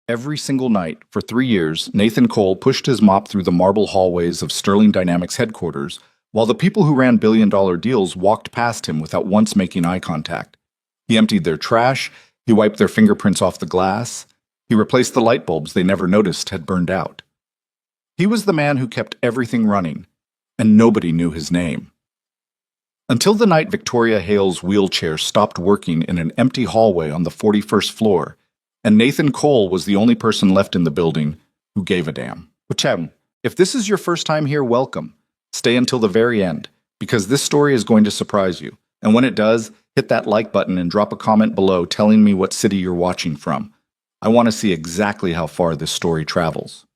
Every single night, for 3 years, Nathan Cole pushed his mop through the marble hallways of Sterling Dynamics headquarters, while the people who ran billion-dollar deals walked past him without once making eye contact. He emptied their trash, he wiped their fingerprints off the glass, he replaced the light bulbs they never noticed had burned out. He was the man who kept everything running, and nobody knew his name. Until the night Victoria Hale's wheelchair stopped working in an empty hallway on the 41st floor, and Nathan Cole was the only person left in the building who gave a damn. Uchem, if this is your first time here, welcome. Stay until the very end, because this story is going to surprise you. And when it does, hit that like button and drop a comment below telling me what city you're watching from. I want to see exactly how far this story travels.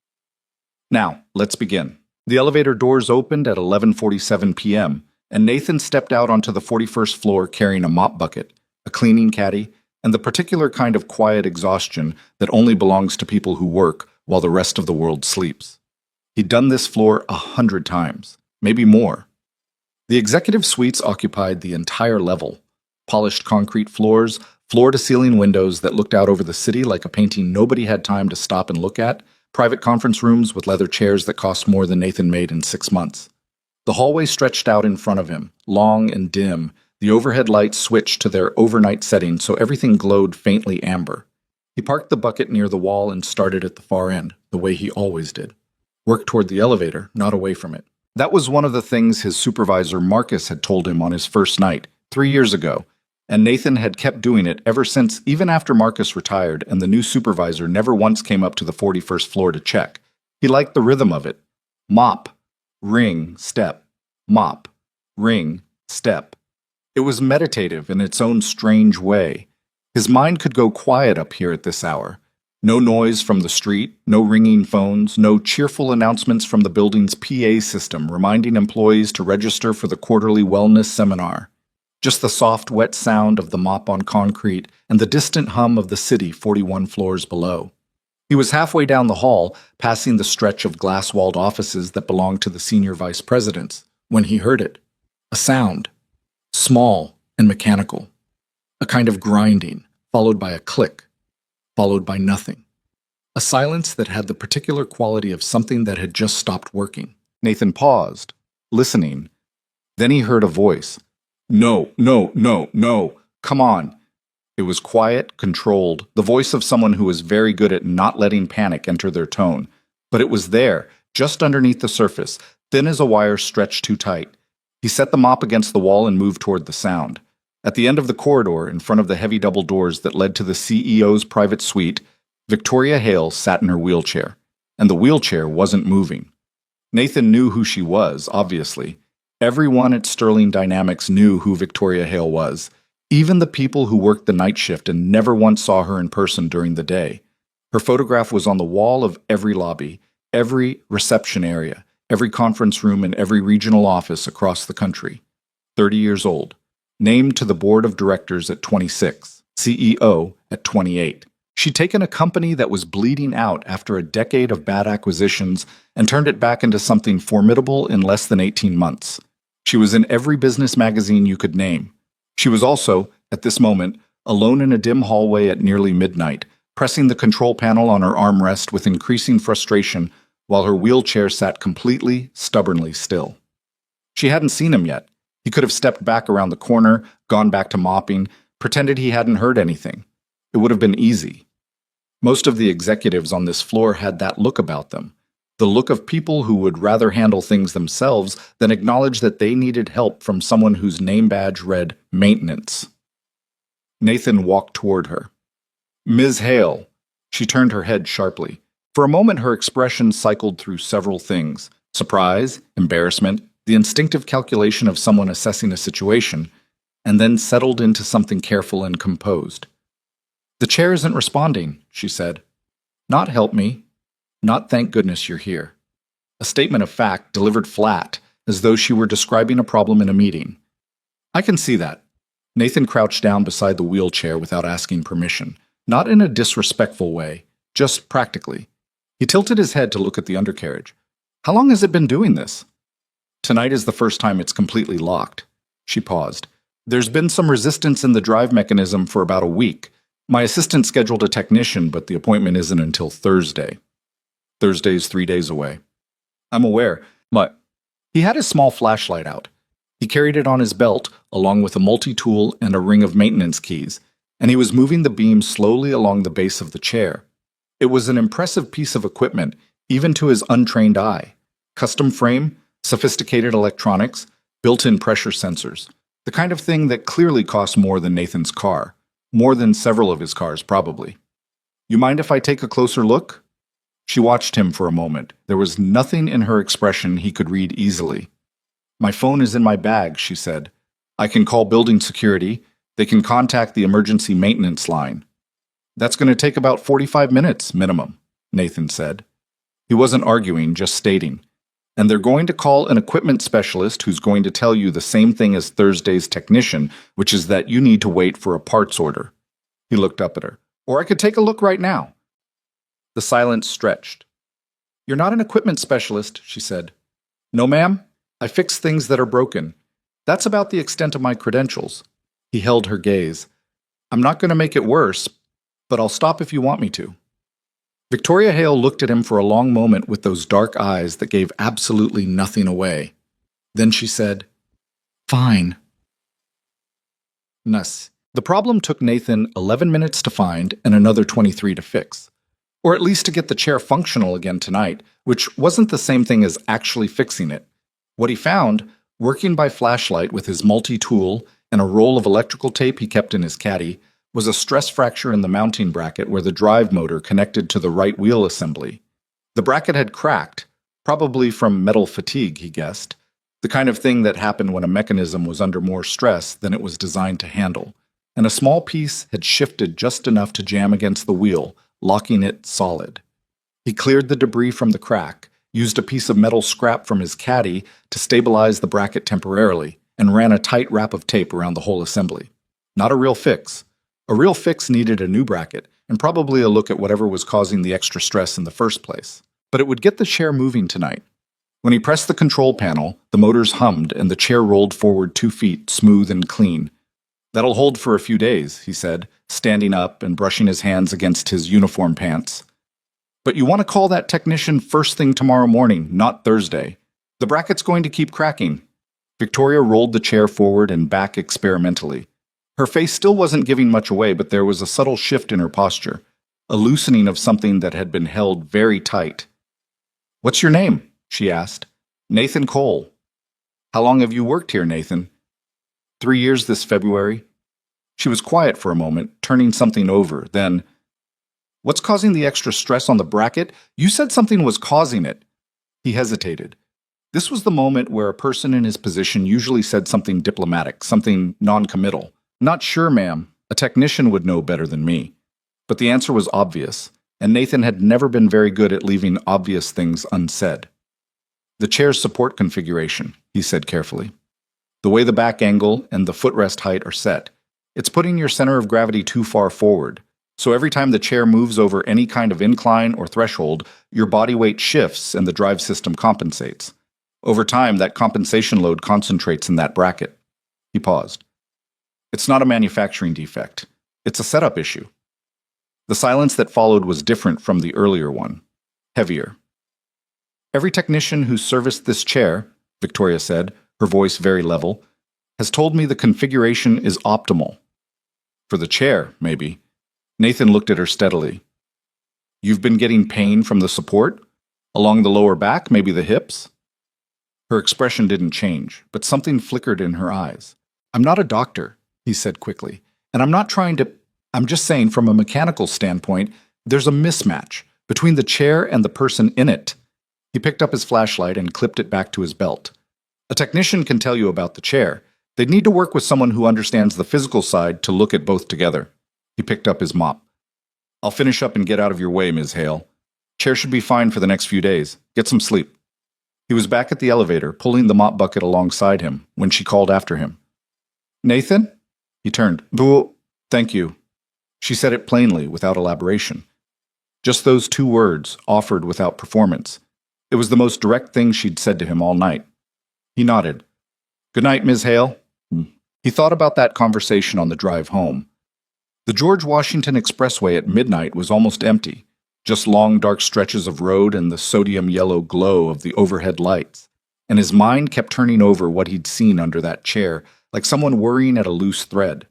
Now, let's begin. The elevator doors opened at 11:47 p.m., and Nathan stepped out onto the 41st floor carrying a mop bucket, a cleaning caddy, and the particular kind of quiet exhaustion that only belongs to people who work while the rest of the world sleeps. He'd done this floor 100 times, maybe more. The executive suites occupied the entire level. Polished concrete floors, floor-to-ceiling windows that looked out over the city like a painting nobody had time to stop and look at, private conference rooms with leather chairs that cost more than Nathan made in 6 months. The hallway stretched out in front of him, long and dim. The overhead lights switched to their overnight setting so everything glowed faintly amber. He parked the bucket near the wall and started at the far end, the way he always did. Work toward the elevator, not away from it. That was one of the things his supervisor Marcus had told him on his first night, 3 years ago, and Nathan had kept doing it ever since, even after Marcus retired and the new supervisor never once came up to the 41st floor to check. He liked the rhythm of it. Mop, ring, step, mop, ring, step. It was meditative in its own strange way. His mind could go quiet up here at this hour. No noise from the street, no ringing phones, no cheerful announcements from the building's PA system reminding employees to register for the quarterly wellness seminar. Just the soft, wet sound of the mop on concrete and the distant hum of the city 41 floors below. He was halfway down the hall, passing the stretch of glass-walled offices that belonged to the senior vice presidents, when he heard it. A sound. Small and mechanical. A kind of grinding, followed by a click, followed by nothing. A silence that had the particular quality of something that had just stopped working. Nathan paused, listening. Then he heard a voice. No, no, no, no, come on. It was quiet, controlled, the voice of someone who was very good at not letting panic enter their tone. But it was there, just underneath the surface, thin as a wire stretched too tight. He set the mop against the wall and moved toward the sound. At the end of the corridor, in front of the heavy double doors that led to the CEO's private suite, Victoria Hale sat in her wheelchair, and the wheelchair wasn't moving. Nathan knew who she was, obviously. Everyone at Sterling Dynamics knew who Victoria Hale was, even the people who worked the night shift and never once saw her in person during the day. Her photograph was on the wall of every lobby, every reception area, every conference room and every regional office across the country. 30 years old. Named to the board of directors at 26. CEO at 28. She'd taken a company that was bleeding out after a decade of bad acquisitions and turned it back into something formidable in less than 18 months. She was in every business magazine you could name. She was also, at this moment, alone in a dim hallway at nearly midnight, pressing the control panel on her armrest with increasing frustration while her wheelchair sat completely, stubbornly still. She hadn't seen him yet. He could have stepped back around the corner, gone back to mopping, pretended he hadn't heard anything. It would have been easy. Most of the executives on this floor had that look about them. The look of people who would rather handle things themselves than acknowledge that they needed help from someone whose name badge read maintenance. Nathan walked toward her. Ms. Hale. She turned her head sharply. For a moment her expression cycled through several things. Surprise, embarrassment, the instinctive calculation of someone assessing a situation, and then settled into something careful and composed. The chair isn't responding, she said. Not help me. Not thank goodness you're here. A statement of fact delivered flat, as though she were describing a problem in a meeting. I can see that. Nathan crouched down beside the wheelchair without asking permission, not in a disrespectful way, just practically. He tilted his head to look at the undercarriage. How long has it been doing this? Tonight is the first time it's completely locked. She paused. There's been some resistance in the drive mechanism for about a week. My assistant scheduled a technician, but the appointment isn't until Thursday. Thursday's 3 days away. I'm aware. But he had his small flashlight out. He carried it on his belt, along with a multi-tool and a ring of maintenance keys, and he was moving the beam slowly along the base of the chair. It was an impressive piece of equipment, even to his untrained eye. Custom frame, sophisticated electronics, built-in pressure sensors. The kind of thing that clearly cost more than Nathan's car. More than several of his cars, probably. You mind if I take a closer look? She watched him for a moment. There was nothing in her expression he could read easily. My phone is in my bag, she said. I can call building security. They can contact the emergency maintenance line. That's going to take about 45 minutes, minimum, Nathan said. He wasn't arguing, just stating. And they're going to call an equipment specialist who's going to tell you the same thing as Thursday's technician, which is that you need to wait for a parts order. He looked up at her. Or I could take a look right now. The silence stretched. You're not an equipment specialist, she said. No, ma'am. I fix things that are broken. That's about the extent of my credentials. He held her gaze. I'm not going to make it worse, but I'll stop if you want me to. Victoria Hale looked at him for a long moment with those dark eyes that gave absolutely nothing away. Then she said, Fine. Nuss. The problem took Nathan 11 minutes to find and another 23 to fix. Or at least to get the chair functional again tonight, which wasn't the same thing as actually fixing it. What he found, working by flashlight with his multi-tool and a roll of electrical tape he kept in his caddy, was a stress fracture in the mounting bracket where the drive motor connected to the right wheel assembly. The bracket had cracked, probably from metal fatigue, he guessed, the kind of thing that happened when a mechanism was under more stress than it was designed to handle, and a small piece had shifted just enough to jam against the wheel, locking it solid. He cleared the debris from the crack, used a piece of metal scrap from his caddy to stabilize the bracket temporarily, and ran a tight wrap of tape around the whole assembly. Not a real fix. A real fix needed a new bracket, and probably a look at whatever was causing the extra stress in the first place. But it would get the chair moving tonight. When he pressed the control panel, the motors hummed and the chair rolled forward 2 feet, smooth and clean. That'll hold for a few days, he said, standing up and brushing his hands against his uniform pants. But you want to call that technician first thing tomorrow morning, not Thursday. The bracket's going to keep cracking. Victoria rolled the chair forward and back experimentally. Her face still wasn't giving much away, but there was a subtle shift in her posture, a loosening of something that had been held very tight. What's your name? She asked. Nathan Cole. How long have you worked here, Nathan? 3 years this February. She was quiet for a moment, turning something over, then, What's causing the extra stress on the bracket? You said something was causing it. He hesitated. This was the moment where a person in his position usually said something diplomatic, something non-committal. Not sure, ma'am. A technician would know better than me. But the answer was obvious, and Nathan had never been very good at leaving obvious things unsaid. The chair's support configuration, he said carefully. The way the back angle and the footrest height are set. It's putting your center of gravity too far forward. So every time the chair moves over any kind of incline or threshold, your body weight shifts and the drive system compensates. Over time, that compensation load concentrates in that bracket. He paused. It's not a manufacturing defect. It's a setup issue. The silence that followed was different from the earlier one, heavier. Every technician who serviced this chair, Victoria said, her voice very level, has told me the configuration is optimal. For the chair, maybe. Nathan looked at her steadily. You've been getting pain from the support? Along the lower back, maybe the hips? Her expression didn't change, but something flickered in her eyes. I'm not a doctor, he said quickly, and I'm just saying from a mechanical standpoint, there's a mismatch between the chair and the person in it. He picked up his flashlight and clipped it back to his belt. A technician can tell you about the chair. They'd need to work with someone who understands the physical side to look at both together. He picked up his mop. I'll finish up and get out of your way, Ms. Hale. Chair should be fine for the next few days. Get some sleep. He was back at the elevator, pulling the mop bucket alongside him, when she called after him. Nathan? He turned. Boo. Thank you. She said it plainly, without elaboration. Just those 2 words, offered without performance. It was the most direct thing she'd said to him all night. He nodded. Good night, Ms. Hale. He thought about that conversation on the drive home. The George Washington Expressway at midnight was almost empty, just long dark stretches of road and the sodium yellow glow of the overhead lights. And his mind kept turning over what he'd seen under that chair, like someone worrying at a loose thread.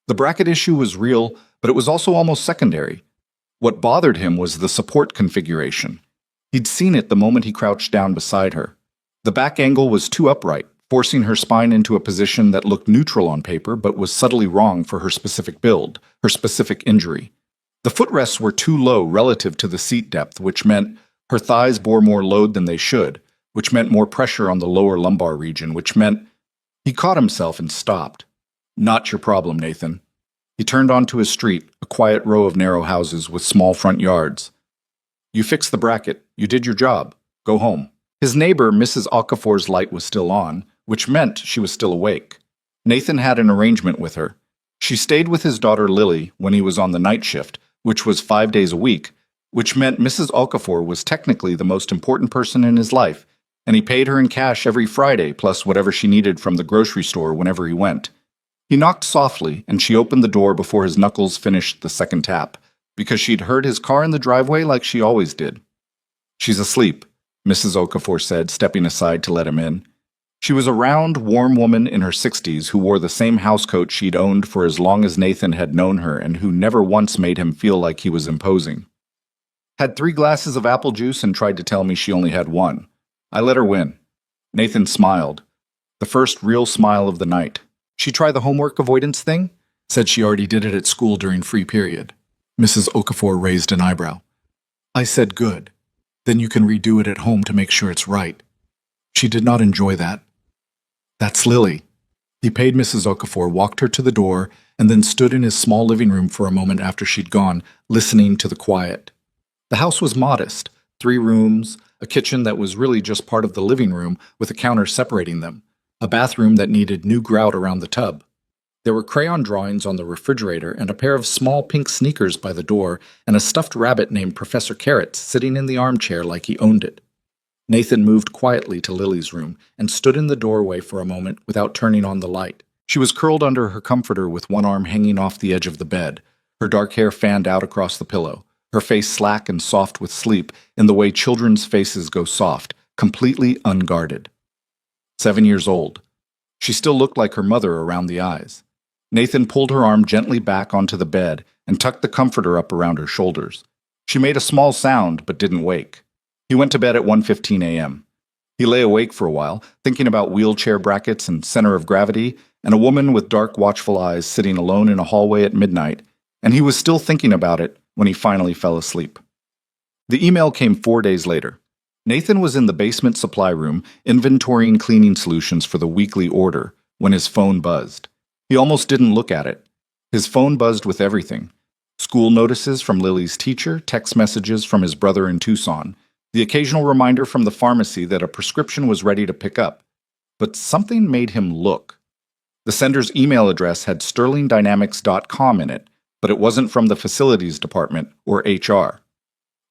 The bracket issue was real, but it was also almost secondary. What bothered him was the support configuration. He'd seen it the moment he crouched down beside her. The back angle was too upright, forcing her spine into a position that looked neutral on paper but was subtly wrong for her specific build, her specific injury. The footrests were too low relative to the seat depth, which meant her thighs bore more load than they should, which meant more pressure on the lower lumbar region, which meant he caught himself and stopped. Not your problem, Nathan. He turned onto his street, a quiet row of narrow houses with small front yards. You fixed the bracket. You did your job. Go home. His neighbor, Mrs. Okafor's light was still on, which meant she was still awake. Nathan had an arrangement with her. She stayed with his daughter Lily when he was on the night shift, which was 5 days a week, which meant Mrs. Okafor was technically the most important person in his life, and he paid her in cash every Friday plus whatever she needed from the grocery store whenever he went. He knocked softly, and she opened the door before his knuckles finished the second tap, because she'd heard his car in the driveway like she always did. She's asleep, Mrs. Okafor said, stepping aside to let him in. She was a round, warm woman in her 60s who wore the same housecoat she'd owned for as long as Nathan had known her and who never once made him feel like he was imposing. Had 3 glasses of apple juice and tried to tell me she only had 1. I let her win. Nathan smiled. The first real smile of the night. She try the homework avoidance thing? Said she already did it at school during free period. Mrs. Okafor raised an eyebrow. I said good. Then you can redo it at home to make sure it's right. She did not enjoy that. That's Lily. He paid Mrs. Okafor, walked her to the door, and then stood in his small living room for a moment after she'd gone, listening to the quiet. The house was modest. 3 rooms, a kitchen that was really just part of the living room with a counter separating them, a bathroom that needed new grout around the tub. There were crayon drawings on the refrigerator and a pair of small pink sneakers by the door and a stuffed rabbit named Professor Carrots sitting in the armchair like he owned it. Nathan moved quietly to Lily's room and stood in the doorway for a moment without turning on the light. She was curled under her comforter with one arm hanging off the edge of the bed, her dark hair fanned out across the pillow, her face slack and soft with sleep in the way children's faces go soft, completely unguarded. 7 years old. She still looked like her mother around the eyes. Nathan pulled her arm gently back onto the bed and tucked the comforter up around her shoulders. She made a small sound but didn't wake. He went to bed at 1:15 a.m. He lay awake for a while, thinking about wheelchair brackets and center of gravity, and a woman with dark, watchful eyes sitting alone in a hallway at midnight, and he was still thinking about it when he finally fell asleep. The email came 4 days later. Nathan was in the basement supply room, inventorying cleaning solutions for the weekly order, when his phone buzzed. He almost didn't look at it. His phone buzzed with everything. School notices from Lily's teacher, text messages from his brother in Tucson, the occasional reminder from the pharmacy that a prescription was ready to pick up. But something made him look. The sender's email address had sterlingdynamics.com in it, but it wasn't from the facilities department or HR.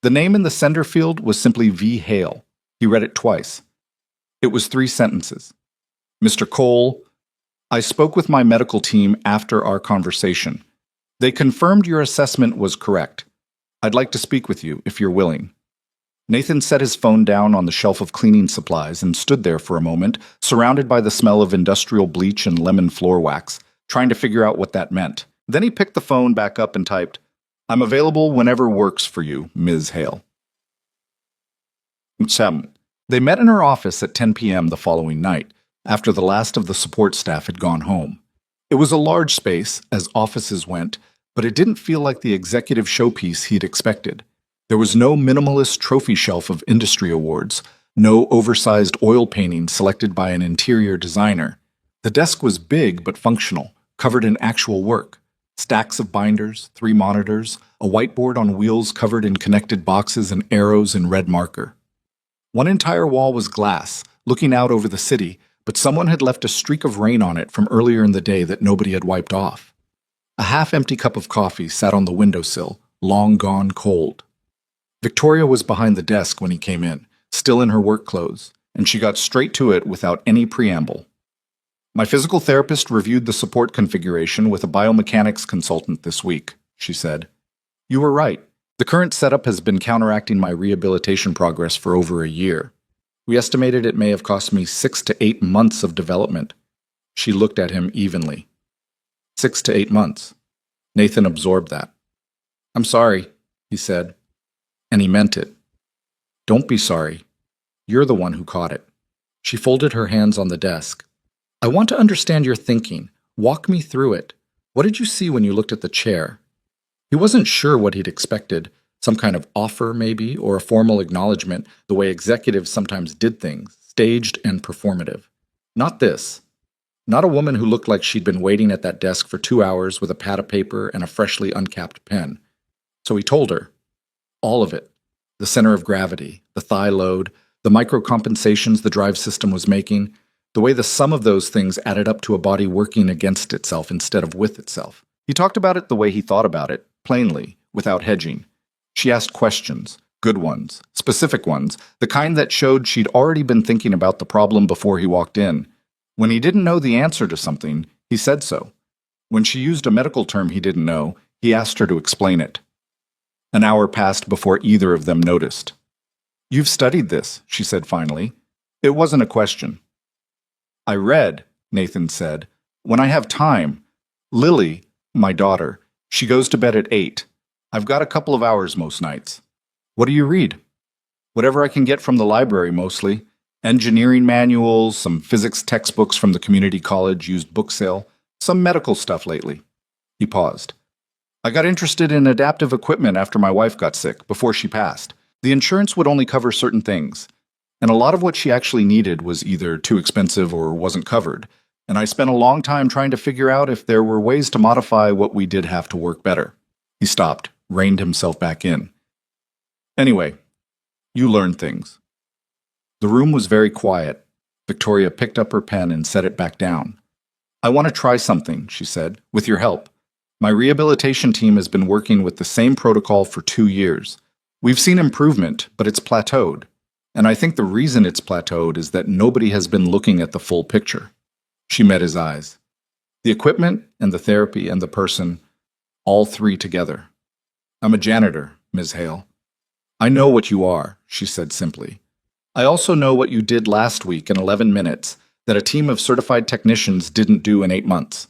The name in the sender field was simply V. Hale. He read it twice. It was 3 sentences. Mr. Cole, I spoke with my medical team after our conversation. They confirmed your assessment was correct. I'd like to speak with you if you're willing. Nathan set his phone down on the shelf of cleaning supplies and stood there for a moment, surrounded by the smell of industrial bleach and lemon floor wax, trying to figure out what that meant. Then he picked the phone back up and typed, I'm available whenever works for you, Ms. Hale. They met in her office at 10 p.m. the following night, after the last of the support staff had gone home. It was a large space, as offices went, but it didn't feel like the executive showpiece he'd expected. There was no minimalist trophy shelf of industry awards, no oversized oil painting selected by an interior designer. The desk was big but functional, covered in actual work. Stacks of binders, 3 monitors, a whiteboard on wheels covered in connected boxes and arrows in red marker. One entire wall was glass, looking out over the city, but someone had left a streak of rain on it from earlier in the day that nobody had wiped off. A half-empty cup of coffee sat on the windowsill, long gone cold. Victoria was behind the desk when he came in, still in her work clothes, and she got straight to it without any preamble. My physical therapist reviewed the support configuration with a biomechanics consultant this week, she said. You were right. The current setup has been counteracting my rehabilitation progress for over a year. We estimated it may have cost me 6 to 8 months of development. She looked at him evenly. 6 to 8 months. Nathan absorbed that. I'm sorry, he said. And he meant it. Don't be sorry. You're the one who caught it. She folded her hands on the desk. I want to understand your thinking. Walk me through it. What did you see when you looked at the chair? He wasn't sure what he'd expected. Some kind of offer, maybe, or a formal acknowledgement, the way executives sometimes did things, staged and performative. Not this. Not a woman who looked like she'd been waiting at that desk for 2 hours with a pad of paper and a freshly uncapped pen. So he told her. All of it. The center of gravity, the thigh load, the micro-compensations the drive system was making, the way the sum of those things added up to a body working against itself instead of with itself. He talked about it the way he thought about it, plainly, without hedging. She asked questions, good ones, specific ones, the kind that showed she'd already been thinking about the problem before he walked in. When he didn't know the answer to something, he said so. When she used a medical term he didn't know, he asked her to explain it. An hour passed before either of them noticed. You've studied this, she said finally. It wasn't a question. I read, Nathan said. When I have time. Lily, my daughter, she goes to bed at 8. I've got a couple of hours most nights. What do you read? Whatever I can get from the library, mostly. Engineering manuals, some physics textbooks from the community college used book sale, some medical stuff lately. He paused. I got interested in adaptive equipment after my wife got sick, before she passed. The insurance would only cover certain things, and a lot of what she actually needed was either too expensive or wasn't covered, and I spent a long time trying to figure out if there were ways to modify what we did have to work better. He stopped, reined himself back in. Anyway, you learn things. The room was very quiet. Victoria picked up her pen and set it back down. I want to try something, she said, with your help. My rehabilitation team has been working with the same protocol for 2 years. We've seen improvement, but it's plateaued. And I think the reason it's plateaued is that nobody has been looking at the full picture. She met his eyes. The equipment and the therapy and the person, all three together. I'm a janitor, Ms. Hale. I know what you are, she said simply. I also know what you did last week in 11 minutes that a team of certified technicians didn't do in 8 months.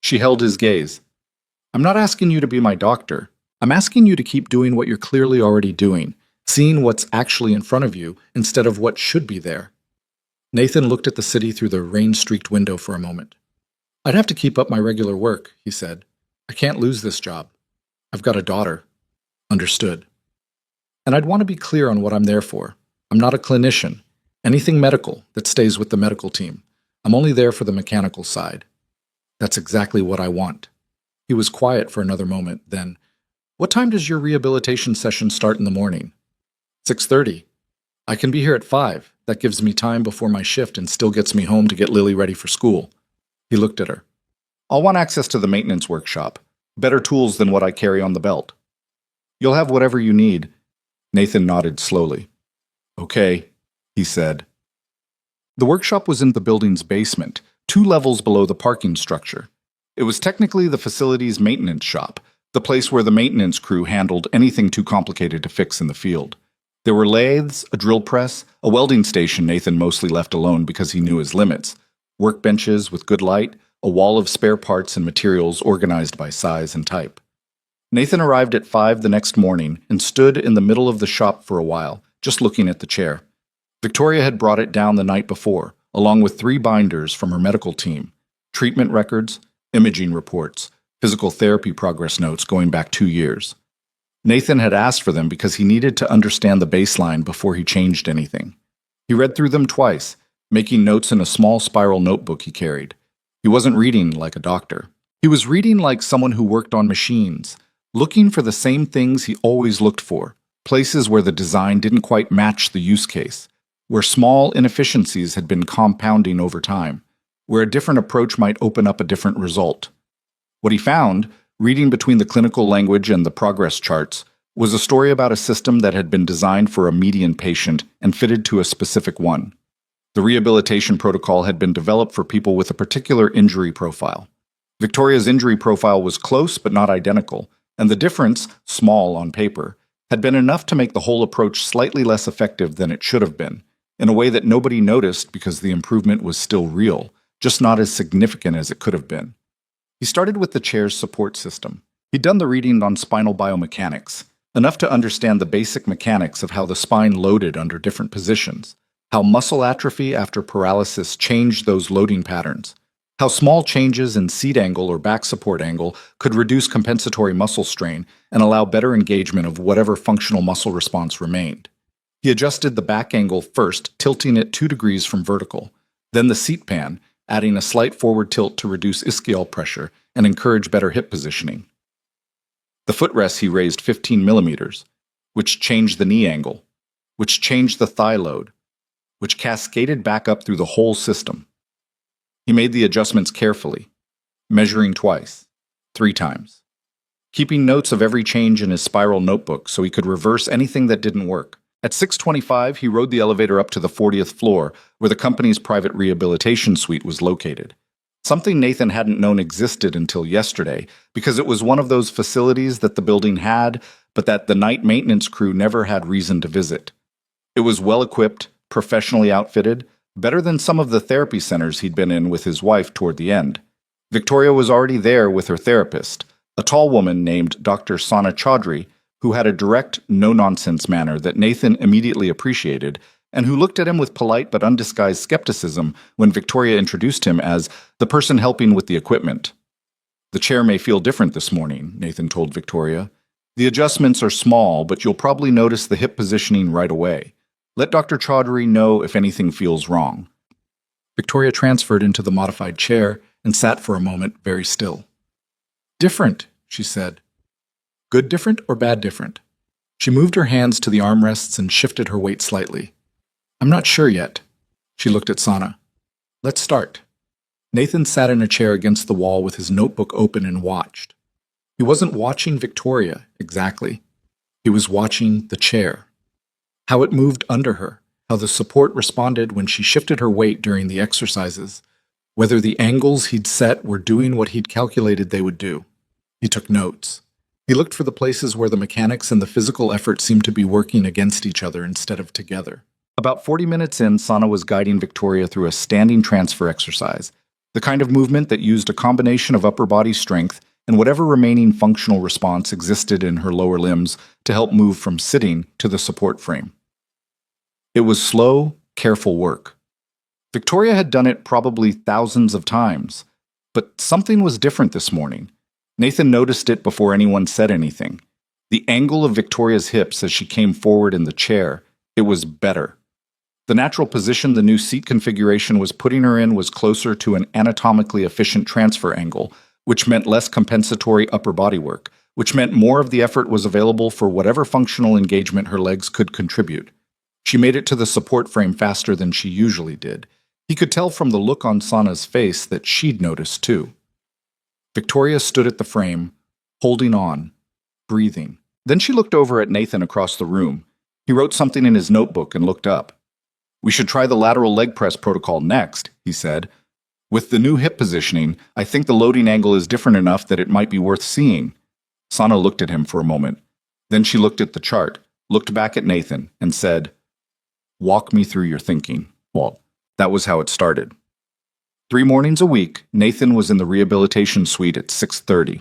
She held his gaze. I'm not asking you to be my doctor. I'm asking you to keep doing what you're clearly already doing, seeing what's actually in front of you instead of what should be there. Nathan looked at the city through the rain-streaked window for a moment. I'd have to keep up my regular work, he said. I can't lose this job. I've got a daughter. Understood. And I'd want to be clear on what I'm there for. I'm not a clinician. Anything medical that stays with the medical team. I'm only there for the mechanical side. That's exactly what I want. He was quiet for another moment, then, what time does your rehabilitation session start in the morning? 6:30. I can be here at 5. That gives me time before my shift and still gets me home to get Lily ready for school. He looked at her. I'll want access to the maintenance workshop. Better tools than what I carry on the belt. You'll have whatever you need. Nathan nodded slowly. Okay, he said. The workshop was in the building's basement, 2 levels below the parking structure. It was technically the facility's maintenance shop, the place where the maintenance crew handled anything too complicated to fix in the field. There were lathes, a drill press, a welding station Nathan mostly left alone because he knew his limits, workbenches with good light, a wall of spare parts and materials organized by size and type. Nathan arrived at 5 the next morning and stood in the middle of the shop for a while, just looking at the chair. Victoria had brought it down the night before, along with 3 binders from her medical team, treatment records, imaging reports, physical therapy progress notes going back 2 years. Nathan had asked for them because he needed to understand the baseline before he changed anything. He read through them twice, making notes in a small spiral notebook he carried. He wasn't reading like a doctor. He was reading like someone who worked on machines, looking for the same things he always looked for, places where the design didn't quite match the use case, where small inefficiencies had been compounding over time, where a different approach might open up a different result. What he found, reading between the clinical language and the progress charts, was a story about a system that had been designed for a median patient and fitted to a specific one. The rehabilitation protocol had been developed for people with a particular injury profile. Victoria's injury profile was close but not identical, and the difference, small on paper, had been enough to make the whole approach slightly less effective than it should have been, in a way that nobody noticed because the improvement was still real, just not as significant as it could have been. He started with the chair's support system. He'd done the reading on spinal biomechanics, enough to understand the basic mechanics of how the spine loaded under different positions, how muscle atrophy after paralysis changed those loading patterns, how small changes in seat angle or back support angle could reduce compensatory muscle strain and allow better engagement of whatever functional muscle response remained. He adjusted the back angle first, tilting it 2 degrees from vertical, then the seat pan, adding a slight forward tilt to reduce ischial pressure and encourage better hip positioning. The footrests he raised 15 millimeters, which changed the knee angle, which changed the thigh load, which cascaded back up through the whole system. He made the adjustments carefully, measuring twice, 3 times, keeping notes of every change in his spiral notebook so he could reverse anything that didn't work. At 6:25, he rode the elevator up to the 40th floor, where the company's private rehabilitation suite was located. Something Nathan hadn't known existed until yesterday, because it was one of those facilities that the building had, but that the night maintenance crew never had reason to visit. It was well-equipped, professionally outfitted, better than some of the therapy centers he'd been in with his wife toward the end. Victoria was already there with her therapist, a tall woman named Dr. Sana Chaudhry, who had a direct, no-nonsense manner that Nathan immediately appreciated, and who looked at him with polite but undisguised skepticism when Victoria introduced him as the person helping with the equipment. "The chair may feel different this morning," Nathan told Victoria. "The adjustments are small, but you'll probably notice the hip positioning right away. Let Dr. Chaudhry know if anything feels wrong." Victoria transferred into the modified chair and sat for a moment very still. "Different," she said. "Good different or bad different?" She moved her hands to the armrests and shifted her weight slightly. "I'm not sure yet." She looked at Sana. "Let's start." Nathan sat in a chair against the wall with his notebook open and watched. He wasn't watching Victoria, exactly. He was watching the chair. How it moved under her, how the support responded when she shifted her weight during the exercises, whether the angles he'd set were doing what he'd calculated they would do. He took notes. He looked for the places where the mechanics and the physical effort seemed to be working against each other instead of together. About 40 minutes in, Sana was guiding Victoria through a standing transfer exercise, the kind of movement that used a combination of upper body strength and whatever remaining functional response existed in her lower limbs to help move from sitting to the support frame. It was slow, careful work. Victoria had done it probably thousands of times, but something was different this morning. Nathan noticed it before anyone said anything. The angle of Victoria's hips as she came forward in the chair, it was better. The natural position the new seat configuration was putting her in was closer to an anatomically efficient transfer angle, which meant less compensatory upper body work, which meant more of the effort was available for whatever functional engagement her legs could contribute. She made it to the support frame faster than she usually did. He could tell from the look on Sana's face that she'd noticed too. Victoria stood at the frame, holding on, breathing. Then she looked over at Nathan across the room. He wrote something in his notebook and looked up. "We should try the lateral leg press protocol next," he said. "With the new hip positioning, I think the loading angle is different enough that it might be worth seeing." Sana looked at him for a moment. Then she looked at the chart, looked back at Nathan, and said, "Walk me through your thinking." Well, that was how it started. 3 mornings a week, Nathan was in the rehabilitation suite at 6:30.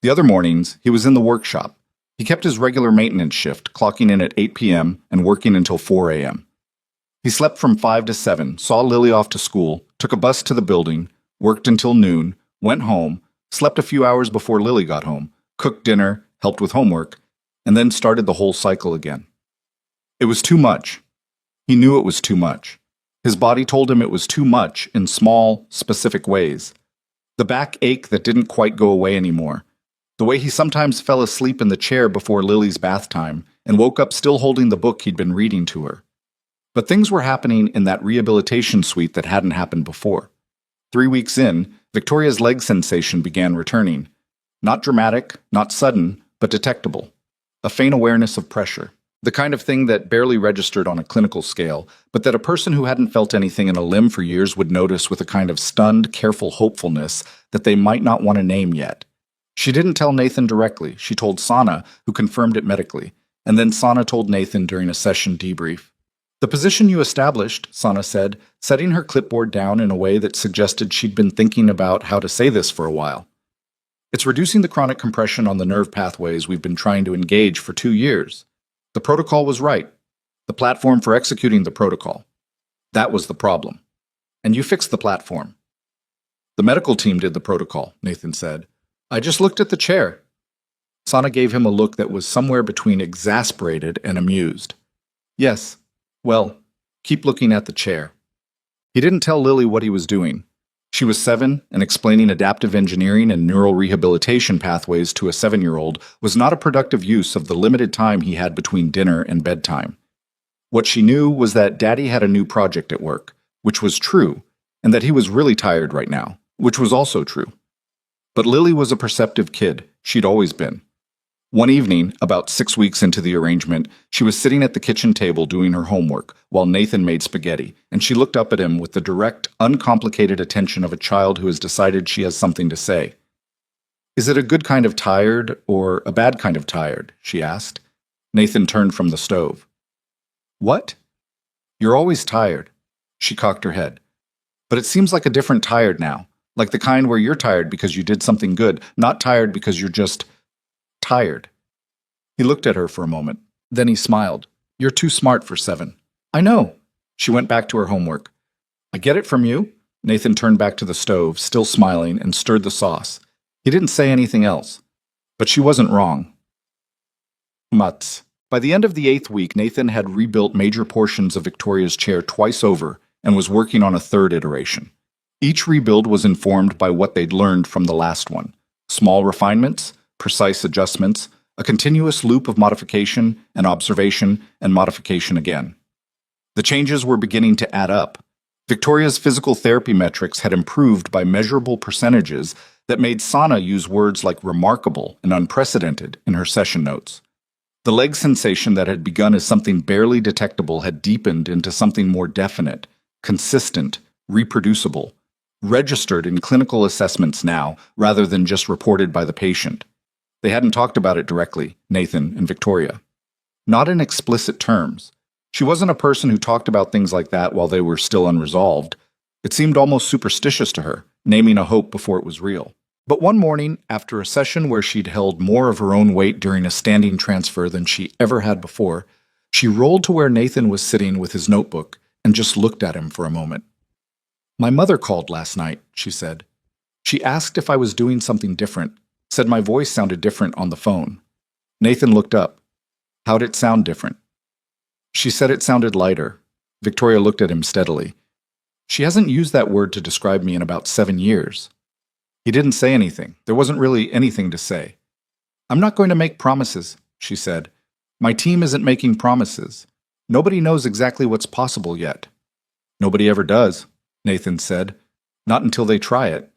The other mornings, he was in the workshop. He kept his regular maintenance shift, clocking in at 8 p.m. and working until 4 a.m. He slept from 5 to 7, saw Lily off to school, took a bus to the building, worked until noon, went home, slept a few hours before Lily got home, cooked dinner, helped with homework, and then started the whole cycle again. It was too much. He knew it was too much. His body told him it was too much in small, specific ways. The back ache that didn't quite go away anymore. The way he sometimes fell asleep in the chair before Lily's bath time and woke up still holding the book he'd been reading to her. But things were happening in that rehabilitation suite that hadn't happened before. 3 weeks in, Victoria's leg sensation began returning. Not dramatic, not sudden, but detectable. A faint awareness of pressure. The kind of thing that barely registered on a clinical scale, but that a person who hadn't felt anything in a limb for years would notice with a kind of stunned, careful hopefulness that they might not want to name yet. She didn't tell Nathan directly. She told Sana, who confirmed it medically, and then Sana told Nathan during a session debrief. The position you established, Sana said, setting her clipboard down in a way that suggested she'd been thinking about how to say this for a while. It's reducing the chronic compression on the nerve pathways we've been trying to engage for 2 years. The protocol was right. The platform for executing the protocol. That was the problem. And you fixed the platform. The medical team did the protocol, Nathan said. I just looked at the chair. Sana gave him a look that was somewhere between exasperated and amused. Yes. Well, keep looking at the chair. He didn't tell Lily what he was doing. She was 7, and explaining adaptive engineering and neural rehabilitation pathways to a 7-year-old was not a productive use of the limited time he had between dinner and bedtime. What she knew was that Daddy had a new project at work, which was true, and that he was really tired right now, which was also true. But Lily was a perceptive kid. She'd always been. One evening, about 6 weeks into the arrangement, she was sitting at the kitchen table doing her homework while Nathan made spaghetti, and she looked up at him with the direct, uncomplicated attention of a child who has decided she has something to say. Is it a good kind of tired or a bad kind of tired? She asked. Nathan turned from the stove. What? You're always tired. She cocked her head. But it seems like a different tired now, like the kind where you're tired because you did something good, not tired because you're just tired. He looked at her for a moment. Then he smiled. You're too smart for 7. I know. She went back to her homework. I get it from you. Nathan turned back to the stove, still smiling, and stirred the sauce. He didn't say anything else. But she wasn't wrong. Mutz. By the end of the 8th week, Nathan had rebuilt major portions of Victoria's chair twice over and was working on a 3rd iteration. Each rebuild was informed by what they'd learned from the last one. Small refinements, precise adjustments, a continuous loop of modification and observation and modification again. The changes were beginning to add up. Victoria's physical therapy metrics had improved by measurable percentages that made Sana use words like remarkable and unprecedented in her session notes. The leg sensation that had begun as something barely detectable had deepened into something more definite, consistent, reproducible, registered in clinical assessments now rather than just reported by the patient. They hadn't talked about it directly, Nathan and Victoria. Not in explicit terms. She wasn't a person who talked about things like that while they were still unresolved. It seemed almost superstitious to her, naming a hope before it was real. But one morning, after a session where she'd held more of her own weight during a standing transfer than she ever had before, she rolled to where Nathan was sitting with his notebook and just looked at him for a moment. My mother called last night, she said. She asked if I was doing something different, said my voice sounded different on the phone. Nathan looked up. How'd it sound different? She said it sounded lighter. Victoria looked at him steadily. She hasn't used that word to describe me in about 7 years. He didn't say anything. There wasn't really anything to say. I'm not going to make promises, she said. My team isn't making promises. Nobody knows exactly what's possible yet. Nobody ever does, Nathan said. Not until they try it.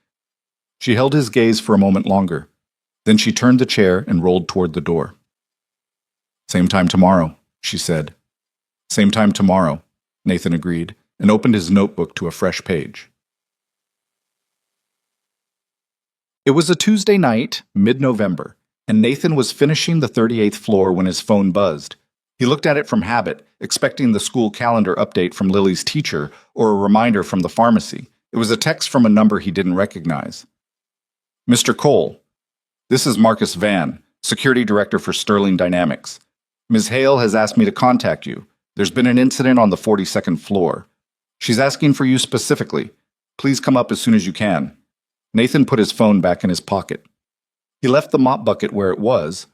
She held his gaze for a moment longer. Then she turned the chair and rolled toward the door. Same time tomorrow, she said. Same time tomorrow, Nathan agreed, and opened his notebook to a fresh page. It was a Tuesday night, mid-November, and Nathan was finishing the 38th floor when his phone buzzed. He looked at it from habit, expecting the school calendar update from Lily's teacher or a reminder from the pharmacy. It was a text from a number he didn't recognize. Mr. Cole, this is Marcus Van, Security Director for Sterling Dynamics. Ms. Hale has asked me to contact you. There's been an incident on the 42nd floor. She's asking for you specifically. Please come up as soon as you can. Nathan put his phone back in his pocket. He left the mop bucket where it was,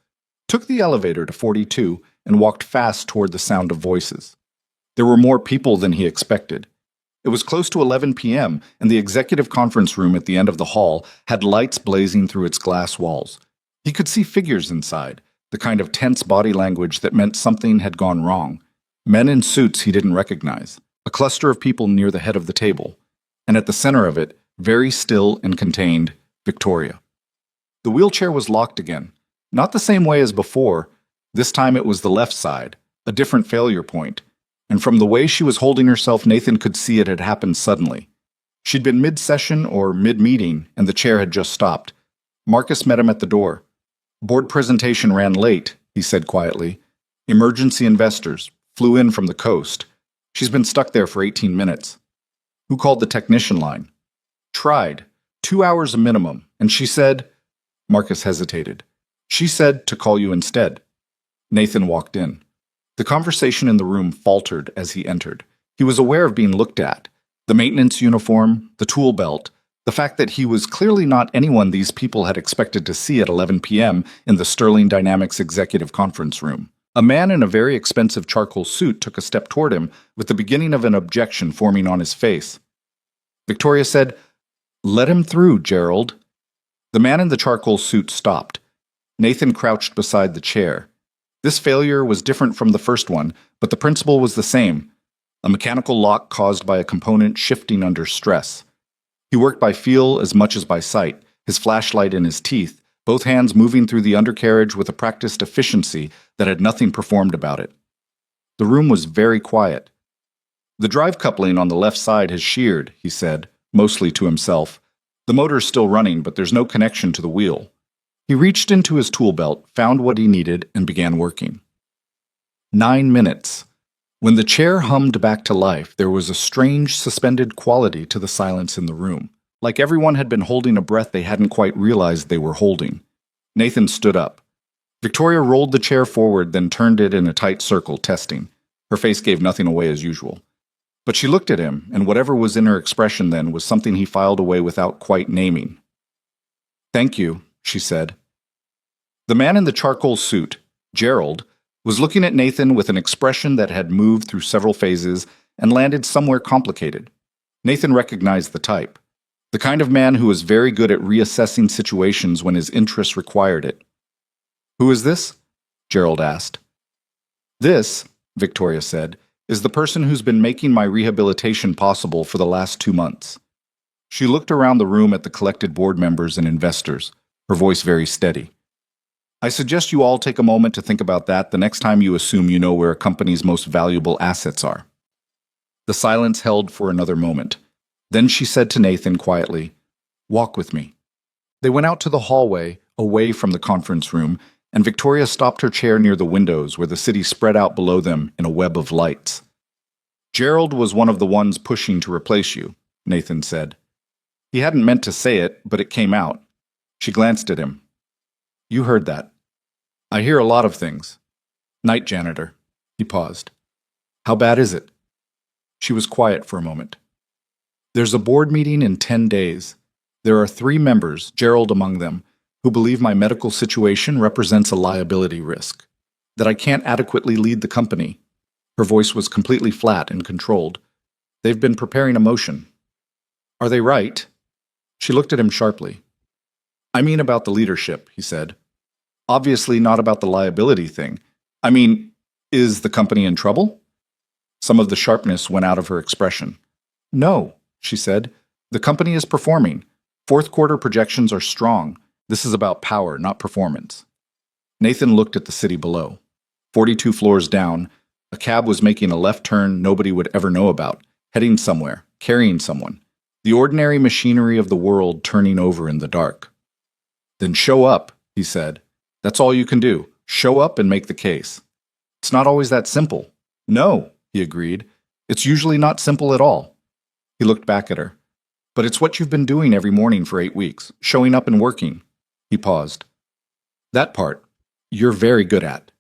took the elevator to 42, and walked fast toward the sound of voices. There were more people than he expected. It was close to 11 p.m., and the executive conference room at the end of the hall had lights blazing through its glass walls. He could see figures inside, the kind of tense body language that meant something had gone wrong. Men in suits he didn't recognize, a cluster of people near the head of the table, and at the center of it, very still and contained, Victoria. The wheelchair was locked again, not the same way as before. This time it was the left side. a different failure point, and from the way she was holding herself, Nathan could see it had happened suddenly. She'd been mid-session or mid-meeting, and the chair had just stopped. Marcus met him at the door. Board presentation ran late, he said quietly. Emergency investors flew in from the coast. She's been stuck there for 18 minutes. Who called the technician line? Tried. 2 hours a minimum, and she said... Marcus hesitated. She said to call you instead. Nathan walked in. The conversation in the room faltered as he entered. He was aware of being looked at. The maintenance uniform, the tool belt, the fact that he was clearly not anyone these people had expected to see at 11 p.m. in the Sterling Dynamics executive conference room. A man in a very expensive charcoal suit took a step toward him, with the beginning of an objection forming on his face. Victoria said, "Let him through, Gerald." The man in the charcoal suit stopped. Nathan crouched beside the chair. This failure was different from the first one, but the principle was the same. A mechanical lock caused by a component shifting under stress. He worked by feel as much as by sight, his flashlight in his teeth, both hands moving through the undercarriage with a practiced efficiency that had nothing performed about it. The room was very quiet. The drive coupling on the left side has sheared, he said, mostly to himself. The motor's still running, but there's no connection to the wheel. He reached into his tool belt, found what he needed, and began working. 9 minutes. When the chair hummed back to life, there was a strange, suspended quality to the silence in the room, like everyone had been holding a breath they hadn't quite realized they were holding. Nathan stood up. Victoria rolled the chair forward, then turned it in a tight circle, testing. Her face gave nothing away as usual. But she looked at him, and whatever was in her expression then was something he filed away without quite naming. "Thank you," she said. The man in the charcoal suit, Gerald, was looking at Nathan with an expression that had moved through several phases and landed somewhere complicated. Nathan recognized the type. The kind of man who was very good at reassessing situations when his interests required it. "Who is this?" Gerald asked. "This," Victoria said, "is the person who's been making my rehabilitation possible for the last 2 months." She looked around the room at the collected board members and investors, her voice very steady. "I suggest you all take a moment to think about that the next time you assume you know where a company's most valuable assets are." The silence held for another moment. Then she said to Nathan quietly, "Walk with me." They went out to the hallway, away from the conference room, and Victoria stopped her chair near the windows where the city spread out below them in a web of lights. "Gerald was one of the ones pushing to replace you," Nathan said. He hadn't meant to say it, but it came out. She glanced at him. "You heard that." "I hear a lot of things." "Night janitor." He paused. "How bad is it?" She was quiet for a moment. "There's a board meeting in 10 days. There are 3 members, Gerald among them, who believe my medical situation represents a liability risk, that I can't adequately lead the company." Her voice was completely flat and controlled. "They've been preparing a motion." "Are they right?" She looked at him sharply. "I mean about the leadership," he said. "Obviously not about the liability thing. I mean, is the company in trouble?" Some of the sharpness went out of her expression. "No," she said. "The company is performing. 4th quarter projections are strong. This is about power, not performance." Nathan looked at the city below. 42 floors down, a cab was making a left turn nobody would ever know about, heading somewhere, carrying someone. The ordinary machinery of the world turning over in the dark. "Then show up," he said. "That's all you can do. Show up and make the case." "It's not always that simple." "No," he agreed. "It's usually not simple at all." He looked back at her. "But it's what you've been doing every morning for 8 weeks, showing up and working." He paused. "That part, you're very good at."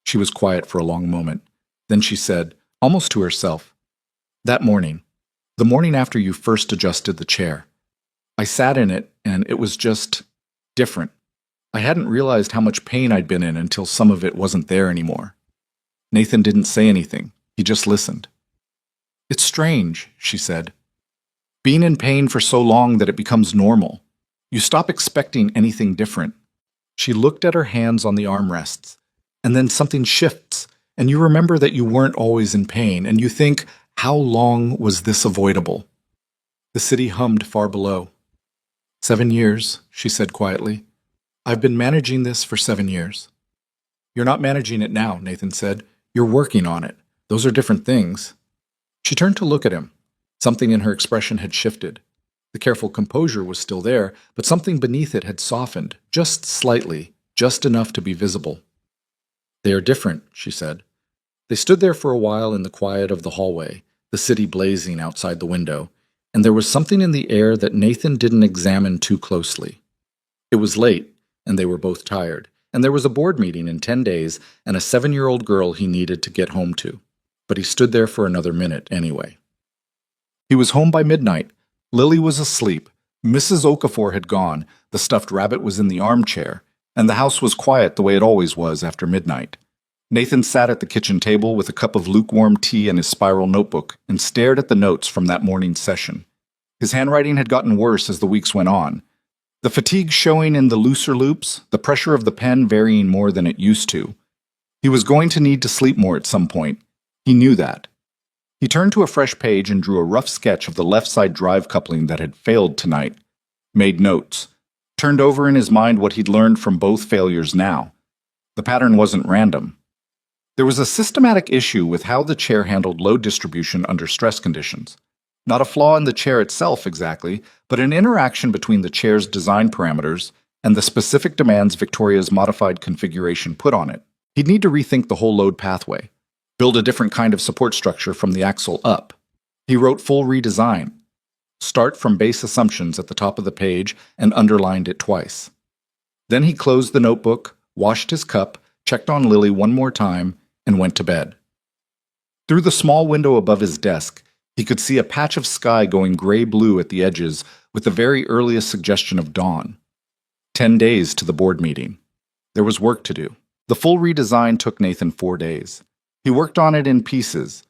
She was quiet for a long moment. Then she said, almost to herself, "That morning, the morning after you first adjusted the chair, I sat in it and it was just different. I hadn't realized how much pain I'd been in until some of it wasn't there anymore." Nathan didn't say anything. He just listened. "It's strange," she said. "Being in pain for so long that it becomes normal. You stop expecting anything different." She looked at her hands on the armrests, and then something shifts, and you remember that you weren't always in pain, and you think, how long was this avoidable? The city hummed far below. 7 years, she said quietly. "I've been managing this for 7 years." "You're not managing it now," Nathan said. You're working on it. Those are different things. She turned to look at him. Something in her expression had shifted. The careful composure was still there, but something beneath it had softened, just slightly, just enough to be visible. They are different, she said. They stood there for a while in the quiet of the hallway, the city blazing outside the window, and there was something in the air that Nathan didn't examine too closely. It was late, and they were both tired, and there was a board meeting in 10 days and a 7-year-old girl he needed to get home to. But he stood there for another minute anyway. He was home by midnight. Lily was asleep. Mrs. Okafor had gone. The stuffed rabbit was in the armchair, and the house was quiet the way it always was after midnight. Nathan sat at the kitchen table with a cup of lukewarm tea and his spiral notebook and stared at the notes from that morning's session. His handwriting had gotten worse as the weeks went on. The fatigue showing in the looser loops, the pressure of the pen varying more than it used to. He was going to need to sleep more at some point. He knew that. He turned to a fresh page and drew a rough sketch of the left side drive coupling that had failed tonight. Made notes. Turned over in his mind what he'd learned from both failures now. The pattern wasn't random. There was a systematic issue with how the chair handled load distribution under stress conditions. Not a flaw in the chair itself exactly, but an interaction between the chair's design parameters and the specific demands Victoria's modified configuration put on it. He'd need to rethink the whole load pathway. Build a different kind of support structure from the axle up. He wrote full redesign. Start from base assumptions at the top of the page and underlined it twice. Then he closed the notebook, washed his cup, checked on Lily one more time, and went to bed. Through the small window above his desk, he could see a patch of sky going gray-blue at the edges with the very earliest suggestion of dawn. 10 days to the board meeting. There was work to do. The full redesign took Nathan 4 days. He worked on it in pieces.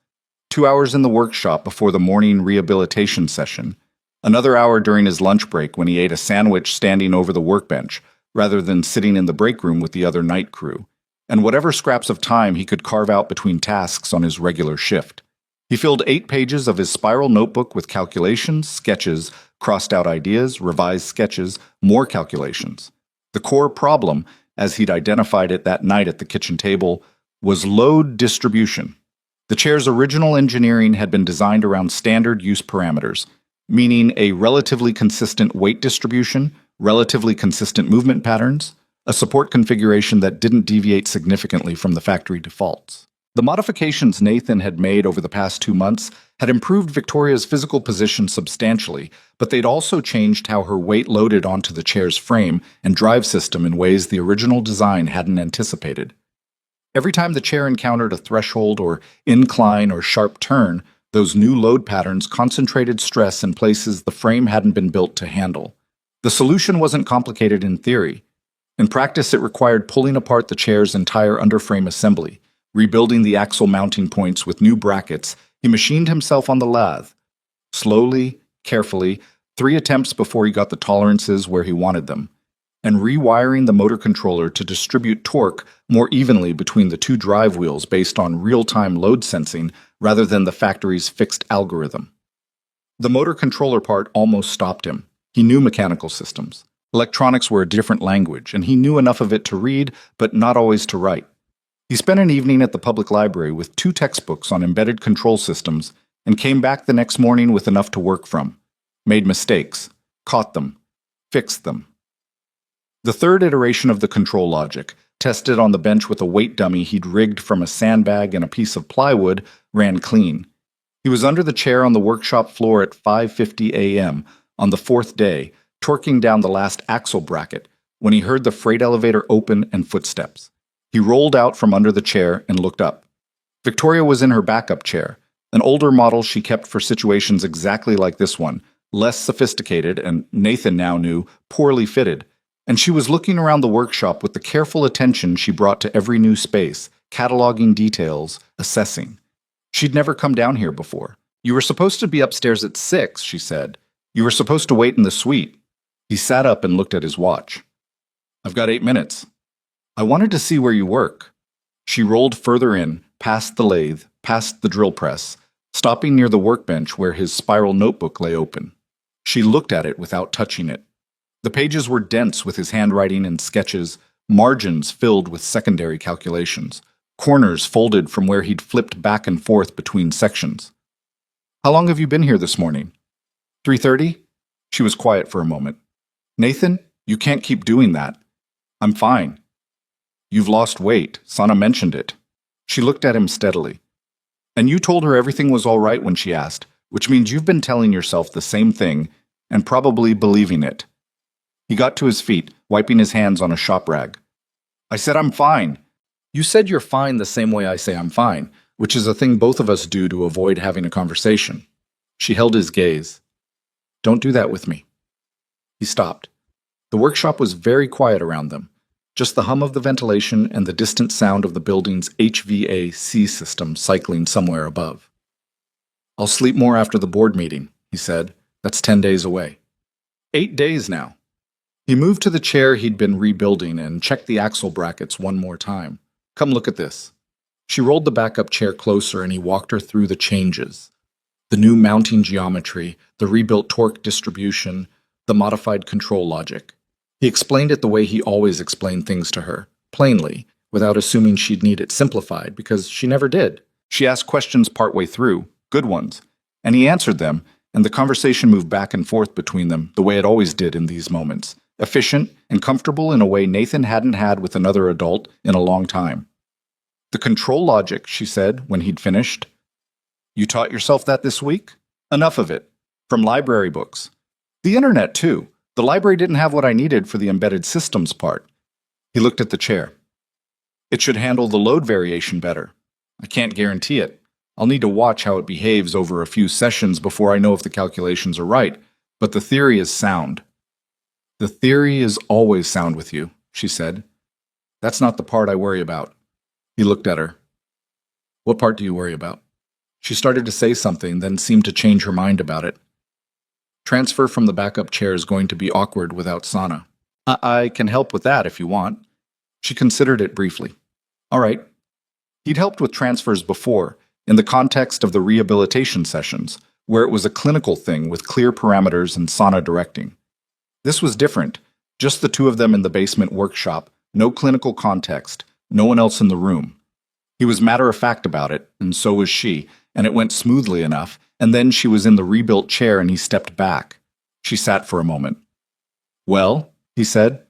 2 hours in the workshop before the morning rehabilitation session. Another hour during his lunch break when he ate a sandwich standing over the workbench, rather than sitting in the break room with the other night crew. And whatever scraps of time he could carve out between tasks on his regular shift. He filled 8 pages of his spiral notebook with calculations, sketches, crossed out ideas, revised sketches, more calculations. The core problem, as he'd identified it that night at the kitchen table, was load distribution. The chair's original engineering had been designed around standard use parameters, meaning a relatively consistent weight distribution, relatively consistent movement patterns, a support configuration that didn't deviate significantly from the factory defaults. The modifications Nathan had made over the past 2 months had improved Victoria's physical position substantially, but they'd also changed how her weight loaded onto the chair's frame and drive system in ways the original design hadn't anticipated. Every time the chair encountered a threshold or incline or sharp turn, those new load patterns concentrated stress in places the frame hadn't been built to handle. The solution wasn't complicated in theory. In practice, it required pulling apart the chair's entire underframe assembly. Rebuilding the axle mounting points with new brackets, he machined himself on the lathe. Slowly, carefully, 3 attempts before he got the tolerances where he wanted them, and rewiring the motor controller to distribute torque more evenly between the 2 drive wheels based on real-time load sensing rather than the factory's fixed algorithm. The motor controller part almost stopped him. He knew mechanical systems. Electronics were a different language, and he knew enough of it to read, but not always to write. He spent an evening at the public library with 2 textbooks on embedded control systems and came back the next morning with enough to work from. Made mistakes, caught them, fixed them. The 3rd iteration of the control logic, tested on the bench with a weight dummy he'd rigged from a sandbag and a piece of plywood, ran clean. He was under the chair on the workshop floor at 5:50 a.m. on the 4th day, torquing down the last axle bracket, when he heard the freight elevator open and footsteps. He rolled out from under the chair and looked up. Victoria was in her backup chair, an older model she kept for situations exactly like this one, less sophisticated and, Nathan now knew, poorly fitted, and she was looking around the workshop with the careful attention she brought to every new space, cataloging details, assessing. She'd never come down here before. "You were supposed to be upstairs at 6, she said. "You were supposed to wait in the suite." He sat up and looked at his watch. "I've got 8 minutes. I wanted to see where you work." She rolled further in, past the lathe, past the drill press, stopping near the workbench where his spiral notebook lay open. She looked at it without touching it. The pages were dense with his handwriting and sketches, margins filled with secondary calculations, corners folded from where he'd flipped back and forth between sections. "How long have you been here this morning?" 3:30? She was quiet for a moment. "Nathan, you can't keep doing that." "I'm fine." "You've lost weight. Sana mentioned it." She looked at him steadily. "And you told her everything was all right when she asked, which means you've been telling yourself the same thing and probably believing it." He got to his feet, wiping his hands on a shop rag. "I said I'm fine." "You said you're fine the same way I say I'm fine, which is a thing both of us do to avoid having a conversation." She held his gaze. "Don't do that with me." He stopped. The workshop was very quiet around them, just the hum of the ventilation and the distant sound of the building's HVAC system cycling somewhere above. "I'll sleep more after the board meeting," he said. "That's 10 days away." 8 days now. He moved to the chair he'd been rebuilding and checked the axle brackets one more time. "Come look at this." She rolled the backup chair closer and he walked her through the changes. The new mounting geometry, the rebuilt torque distribution, the modified control logic. He explained it the way he always explained things to her, plainly, without assuming she'd need it simplified, because she never did. She asked questions partway through, good ones, and he answered them, and the conversation moved back and forth between them the way it always did in these moments, efficient and comfortable in a way Nathan hadn't had with another adult in a long time. "The control logic," she said when he'd finished. "You taught yourself that this week?" "Enough of it. From library books. The internet, too. The library didn't have what I needed for the embedded systems part." He looked at the chair. "It should handle the load variation better. I can't guarantee it. I'll need to watch how it behaves over a few sessions before I know if the calculations are right, but the theory is sound." "The theory is always sound with you," she said. "That's not the part I worry about." He looked at her. "What part do you worry about?" She started to say something, then seemed to change her mind about it. "Transfer from the backup chair is going to be awkward without Sana." I can help with that if you want." She considered it briefly. "All right." He'd helped with transfers before, in the context of the rehabilitation sessions, where it was a clinical thing with clear parameters and Sana directing. This was different, just the two of them in the basement workshop, no clinical context, no one else in the room. He was matter-of-fact about it, and so was she, and it went smoothly enough, and then she was in the rebuilt chair and he stepped back. She sat for a moment. "Well?" he said.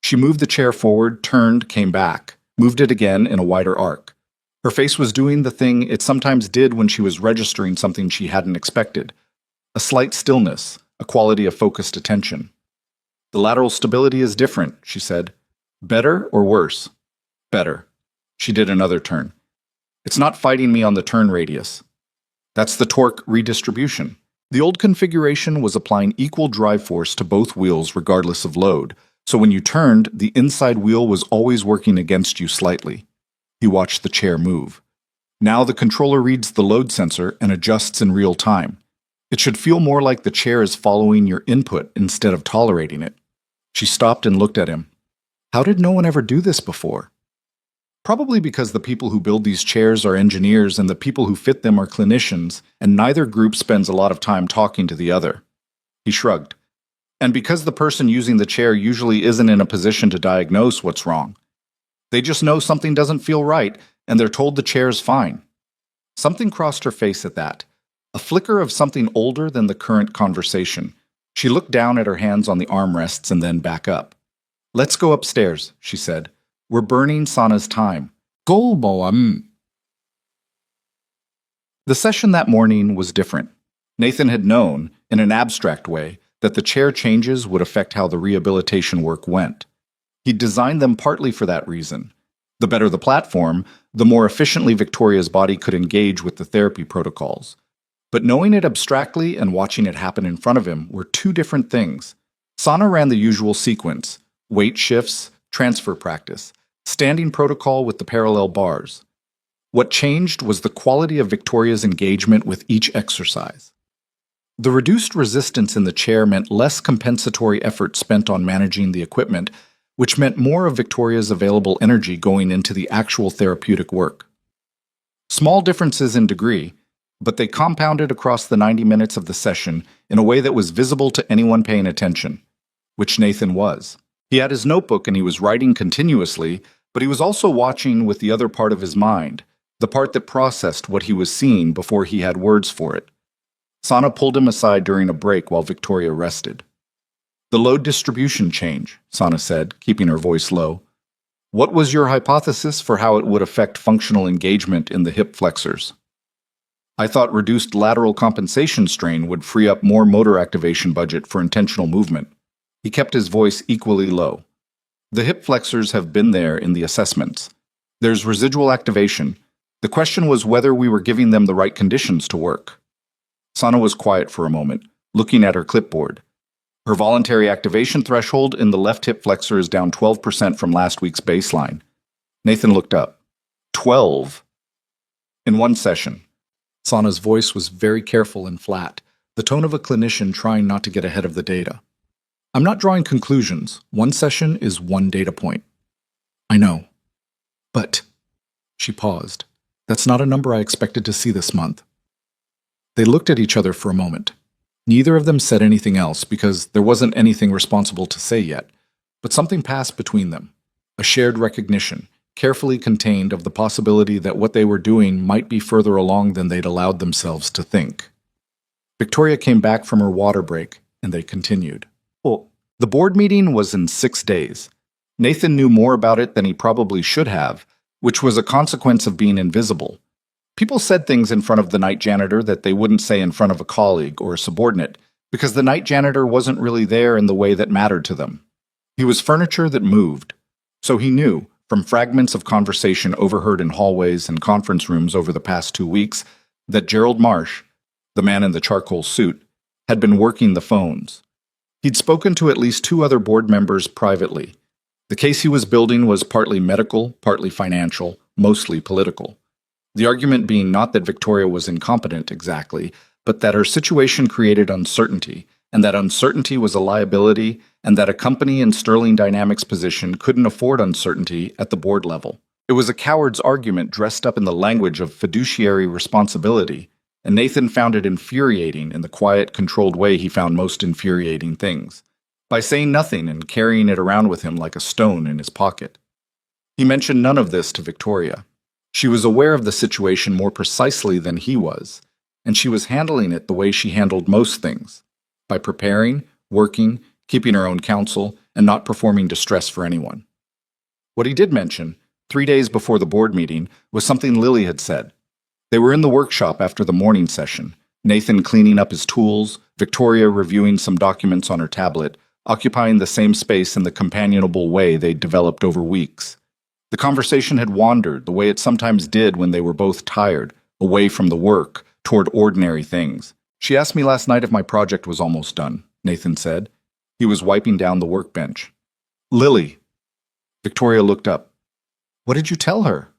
She moved the chair forward, turned, came back, moved it again in a wider arc. Her face was doing the thing it sometimes did when she was registering something she hadn't expected. A slight stillness, a quality of focused attention. "The lateral stability is different," she said. "Better or worse?" "Better." She did another turn. "It's not fighting me on the turn radius." That's the torque redistribution. The old configuration was applying equal drive force to both wheels regardless of load, so when you turned, the inside wheel was always working against you slightly. He watched the chair move. Now the controller reads the load sensor and adjusts in real time. It should feel more like the chair is following your input instead of tolerating it. She stopped and looked at him. How did no one ever do this before? Probably because the people who build these chairs are engineers and the people who fit them are clinicians, and neither group spends a lot of time talking to the other. He shrugged. And because the person using the chair usually isn't in a position to diagnose what's wrong. They just know something doesn't feel right, and they're told the chair's fine. Something crossed her face at that, a flicker of something older than the current conversation. She looked down at her hands on the armrests and then back up. "Let's go upstairs," she said. "We're burning Sana's time." The session that morning was different. Nathan had known, in an abstract way, that the chair changes would affect how the rehabilitation work went. He'd designed them partly for that reason. The better the platform, the more efficiently Victoria's body could engage with the therapy protocols. But knowing it abstractly and watching it happen in front of him were two different things. Sana ran the usual sequence: weight shifts, transfer practice, standing protocol with the parallel bars. What changed was the quality of Victoria's engagement with each exercise. The reduced resistance in the chair meant less compensatory effort spent on managing the equipment, which meant more of Victoria's available energy going into the actual therapeutic work. Small differences in degree, but they compounded across the 90 minutes of the session in a way that was visible to anyone paying attention, which Nathan was. He had his notebook and he was writing continuously, But he was also watching with the other part of his mind, the part that processed what he was seeing before he had words for it. Sana pulled him aside during a break while Victoria rested. "The load distribution change," Sana said, keeping her voice low. "What was your hypothesis for how it would affect functional engagement in the hip flexors?" "I thought reduced lateral compensation strain would free up more motor activation budget for intentional movement." He kept his voice equally low. "The hip flexors have been there in the assessments. There's residual activation. The question was whether we were giving them the right conditions to work." Sana was quiet for a moment, looking at her clipboard. Her voluntary activation threshold in the left hip flexor is down 12% from last week's baseline. Nathan looked up. 12? In one session. Sana's voice was very careful and flat, the tone of a clinician trying not to get ahead of the data. "I'm not drawing conclusions. One session is one data point." "I know. But," she paused, "that's not a number I expected to see this month." They looked at each other for a moment. Neither of them said anything else because there wasn't anything responsible to say yet, but something passed between them, a shared recognition, carefully contained, of the possibility that what they were doing might be further along than they'd allowed themselves to think. Victoria came back from her water break, and they continued. Well, the board meeting was in 6 days. Nathan knew more about it than he probably should have, which was a consequence of being invisible. People said things in front of the night janitor that they wouldn't say in front of a colleague or a subordinate, because the night janitor wasn't really there in the way that mattered to them. He was furniture that moved. So he knew, from fragments of conversation overheard in hallways and conference rooms over the past 2 weeks, that Gerald Marsh, the man in the charcoal suit, had been working the phones. He'd spoken to at least 2 other board members privately. The case he was building was partly medical, partly financial, mostly political. The argument being not that Victoria was incompetent exactly, but that her situation created uncertainty, and that uncertainty was a liability, and that a company in Sterling Dynamics' position couldn't afford uncertainty at the board level. It was a coward's argument dressed up in the language of fiduciary responsibility, and Nathan found it infuriating in the quiet, controlled way he found most infuriating things, by saying nothing and carrying it around with him like a stone in his pocket. He mentioned none of this to Victoria. She was aware of the situation more precisely than he was, and she was handling it the way she handled most things, by preparing, working, keeping her own counsel, and not performing distress for anyone. What he did mention, 3 days before the board meeting, was something Lily had said. They were in the workshop after the morning session, Nathan cleaning up his tools, Victoria reviewing some documents on her tablet, occupying the same space in the companionable way they'd developed over weeks. The conversation had wandered the way it sometimes did when they were both tired, away from the work, toward ordinary things. "She asked me last night if my project was almost done," Nathan said. He was wiping down the workbench. "Lily." Victoria looked up. "What did you tell her?"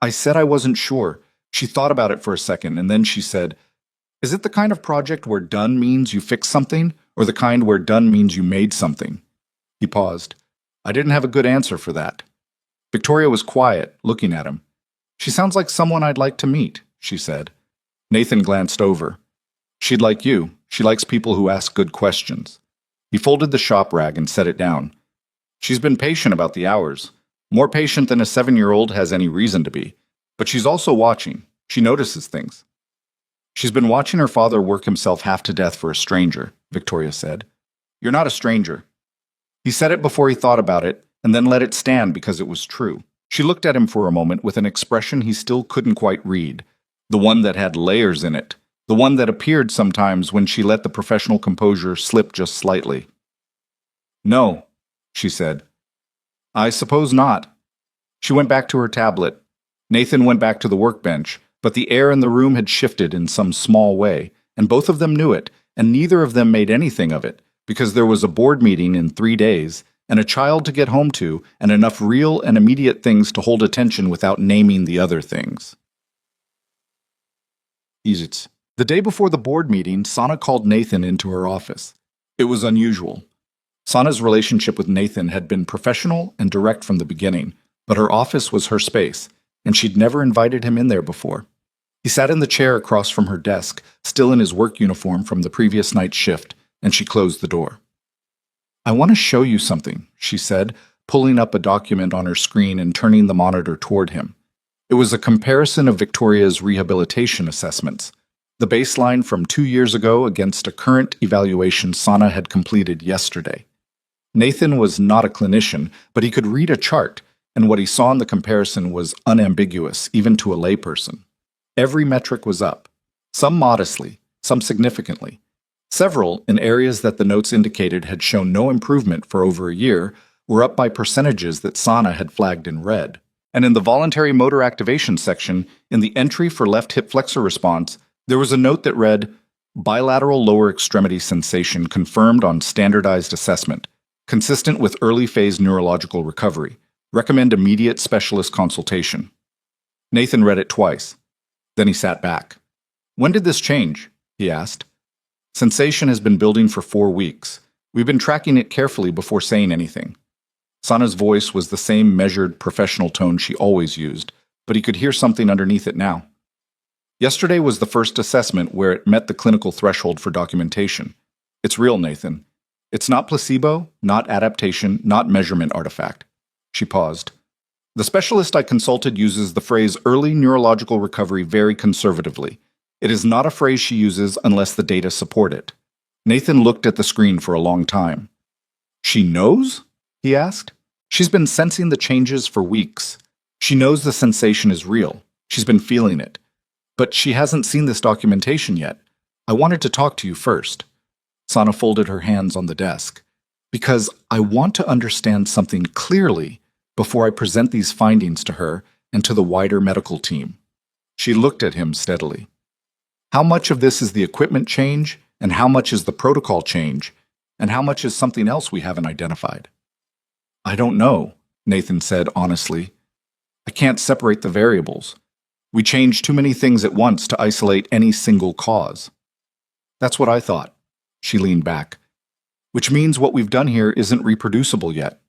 "I said I wasn't sure. She thought about it for a second, and then she said, 'Is it the kind of project where done means you fix something, or the kind where done means you made something?'" He paused. "I didn't have a good answer for that." Victoria was quiet, looking at him. "She sounds like someone I'd like to meet," she said. Nathan glanced over. "She'd like you. She likes people who ask good questions." He folded the shop rag and set it down. "She's been patient about the hours. More patient than a 7-year-old has any reason to be. But she's also watching. She notices things." "She's been watching her father work himself half to death for a stranger," Victoria said. "You're not a stranger." He said it before he thought about it, and then let it stand because it was true. She looked at him for a moment with an expression he still couldn't quite read, the one that had layers in it, the one that appeared sometimes when she let the professional composure slip just slightly. "No," she said. "I suppose not." She went back to her tablet. Nathan went back to the workbench, but the air in the room had shifted in some small way, and both of them knew it, and neither of them made anything of it, because there was a board meeting in 3 days, and a child to get home to, and enough real and immediate things to hold attention without naming the other things. The day before the board meeting, Sana called Nathan into her office. It was unusual. Sana's relationship with Nathan had been professional and direct from the beginning, but her office was her space, and she'd never invited him in there before. He sat in the chair across from her desk, still in his work uniform from the previous night's shift, and she closed the door. "I want to show you something," she said, pulling up a document on her screen and turning the monitor toward him. It was a comparison of Victoria's rehabilitation assessments, the baseline from 2 years ago against a current evaluation Sana had completed yesterday. Nathan was not a clinician, but he could read a chart, and what he saw in the comparison was unambiguous, even to a layperson. Every metric was up, some modestly, some significantly. Several, in areas that the notes indicated had shown no improvement for over a year, were up by percentages that Sana had flagged in red. And in the voluntary motor activation section, in the entry for left hip flexor response, there was a note that read, "Bilateral lower extremity sensation confirmed on standardized assessment, consistent with early phase neurological recovery. Recommend immediate specialist consultation." Nathan read it twice. Then he sat back. "When did this change?" he asked. "Sensation has been building for 4 weeks. We've been tracking it carefully before saying anything." Sana's voice was the same measured, professional tone she always used, but he could hear something underneath it now. "Yesterday was the first assessment where it met the clinical threshold for documentation. It's real, Nathan. It's not placebo, not adaptation, not measurement artifact." She paused. "The specialist I consulted uses the phrase early neurological recovery very conservatively. It is not a phrase she uses unless the data support it." Nathan looked at the screen for a long time. "She knows?" he asked. "She's been sensing the changes for weeks. She knows the sensation is real. She's been feeling it. But she hasn't seen this documentation yet. I wanted to talk to you first." Sana folded her hands on the desk. "Because I want to understand something clearly before I present these findings to her and to the wider medical team." She looked at him steadily. "How much of this is the equipment change, and how much is the protocol change, and how much is something else we haven't identified?" "I don't know," Nathan said honestly. "I can't separate the variables. We change too many things at once to isolate any single cause." "That's what I thought." She leaned back. "Which means what we've done here isn't reproducible yet.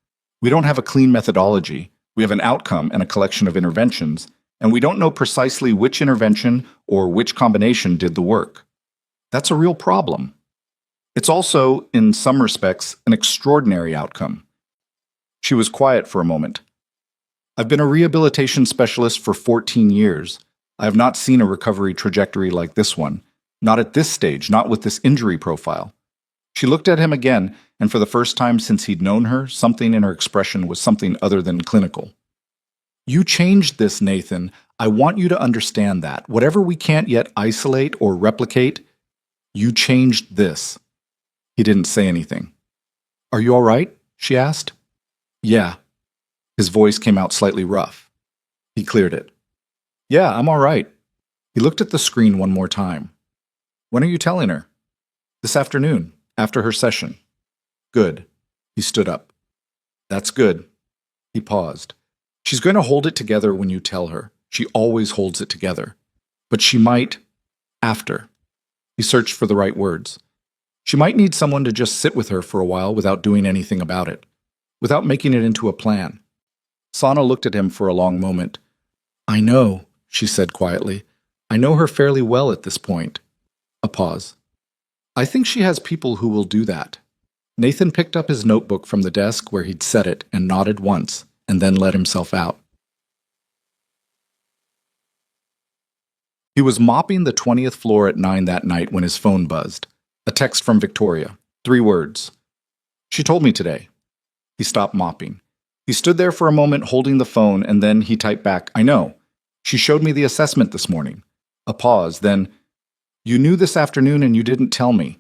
We don't have a clean methodology. We have an outcome and a collection of interventions, and we don't know precisely which intervention or which combination did the work. That's a real problem. It's also, in some respects, an extraordinary outcome." She was quiet for a moment. "I've been a rehabilitation specialist for 14 years. I have not seen a recovery trajectory like this one. Not at this stage, not with this injury profile." She looked at him again, and for the first time since he'd known her, something in her expression was something other than clinical. "You changed this, Nathan. I want you to understand that. Whatever we can't yet isolate or replicate, you changed this." He didn't say anything. "Are you all right?" she asked. "Yeah." His voice came out slightly rough. He cleared it. "Yeah, I'm all right." He looked at the screen one more time. "When are you telling her?" "This afternoon, after her session." "Good." He stood up. "That's good." He paused. "She's going to hold it together when you tell her. She always holds it together. But she might, after." He searched for the right words. "She might need someone to just sit with her for a while without doing anything about it, without making it into a plan." Sana looked at him for a long moment. "I know," she said quietly. "I know her fairly well at this point." A pause. "I think she has people who will do that." Nathan picked up his notebook from the desk where he'd set it and nodded once, and then let himself out. He was mopping the 20th floor at 9 that night when his phone buzzed. A text from Victoria. 3 words. "She told me today." He stopped mopping. He stood there for a moment holding the phone, and then he typed back, "I know. She showed me the assessment this morning." A pause, then, "You knew this afternoon and you didn't tell me."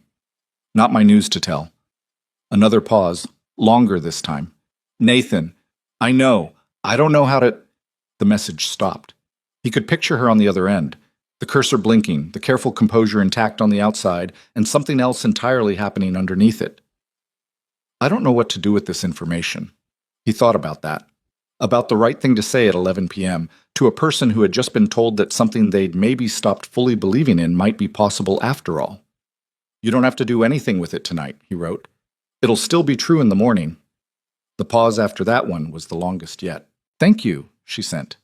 "Not my news to tell." Another pause, longer this time. "Nathan, I know. I don't know how to—" The message stopped. He could picture her on the other end, the cursor blinking, the careful composure intact on the outside, and something else entirely happening underneath it. "I don't know what to do with this information." He thought about that. About the right thing to say at 11 p.m. to a person who had just been told that something they'd maybe stopped fully believing in might be possible after all. "You don't have to do anything with it tonight," he wrote. "It'll still be true in the morning." The pause after that one was the longest yet. "Thank you," she sent.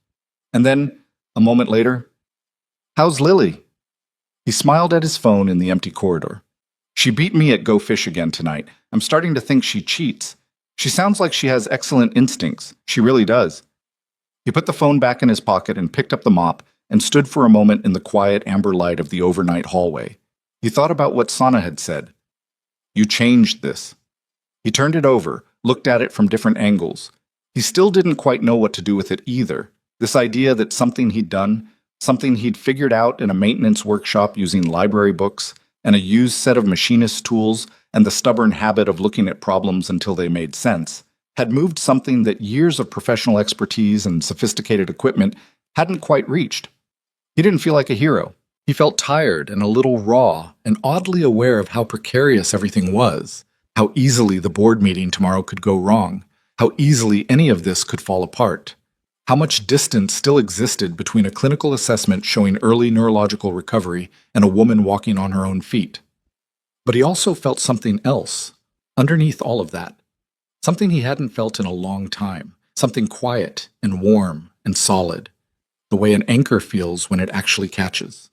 And then, a moment later, "How's Lily?" He smiled at his phone in the empty corridor. "She beat me at Go Fish again tonight. I'm starting to think she cheats. She sounds like she has excellent instincts. She really does. He put the phone back in his pocket and picked up the mop and stood for a moment in the quiet amber light of the overnight hallway. He thought about what Sana had said. You changed this. He turned it over, looked at it from different angles. He still didn't quite know what to do with it either. This idea that something he'd done, something he'd figured out in a maintenance workshop using library books and a used set of machinist tools and the stubborn habit of looking at problems until they made sense, had moved something that years of professional expertise and sophisticated equipment hadn't quite reached. He didn't feel like a hero. He felt tired and a little raw and oddly aware of how precarious everything was, how easily the board meeting tomorrow could go wrong, how easily any of this could fall apart, how much distance still existed between a clinical assessment showing early neurological recovery and a woman walking on her own feet. But he also felt something else, underneath all of that, something he hadn't felt in a long time, something quiet and warm and solid, the way an anchor feels when it actually catches.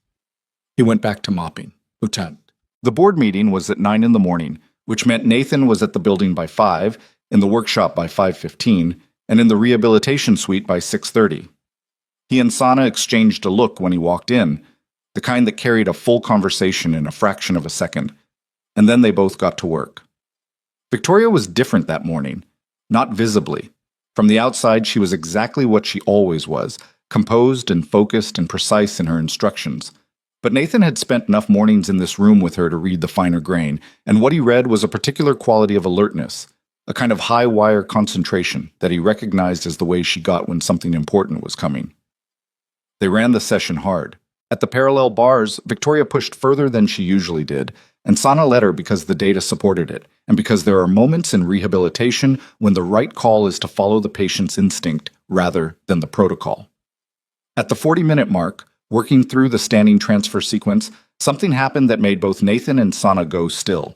He went back to mopping. Lieutenant. The board meeting was at 9 in the morning, which meant Nathan was at the building by 5, in the workshop by 5:15, and in the rehabilitation suite by 6:30. He and Sana exchanged a look when he walked in, the kind that carried a full conversation in a fraction of a second, and then they both got to work. Victoria was different that morning, not visibly. From the outside, she was exactly what she always was, composed and focused and precise in her instructions. But Nathan had spent enough mornings in this room with her to read the finer grain, and what he read was a particular quality of alertness, a kind of high-wire concentration that he recognized as the way she got when something important was coming. They ran the session hard. At the parallel bars, Victoria pushed further than she usually did, and Sana let her because the data supported it, and because there are moments in rehabilitation when the right call is to follow the patient's instinct rather than the protocol. At the 40-minute mark, working through the standing transfer sequence, something happened that made both Nathan and Sana go still.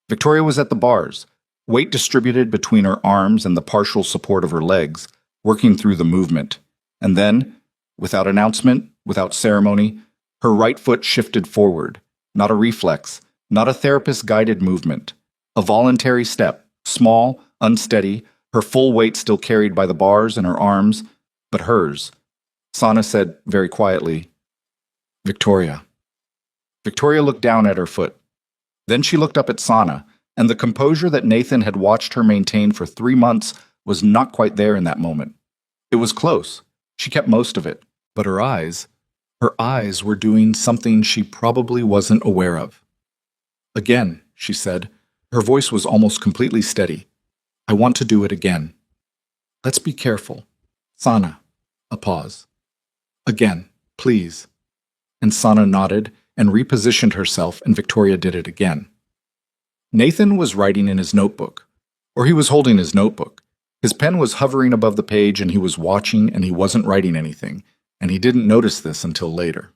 Victoria was at the bars, weight distributed between her arms and the partial support of her legs, working through the movement. And then, without announcement, without ceremony, her right foot shifted forward, not a reflex, not a therapist-guided movement, a voluntary step, small, unsteady, her full weight still carried by the bars and her arms, but hers. Sana said very quietly, Victoria. Victoria looked down at her foot. Then she looked up at Sana, and the composure that Nathan had watched her maintain for 3 months was not quite there in that moment. It was close. She kept most of it, but her eyes were doing something she probably wasn't aware of. Again, she said. Her voice was almost completely steady. I want to do it again. Let's be careful. Sana. A pause. Again, please. And Sana nodded and repositioned herself, and Victoria did it again. Nathan was writing in his notebook, or he was holding his notebook. His pen was hovering above the page, and he was watching, and he wasn't writing anything, and he didn't notice this until later.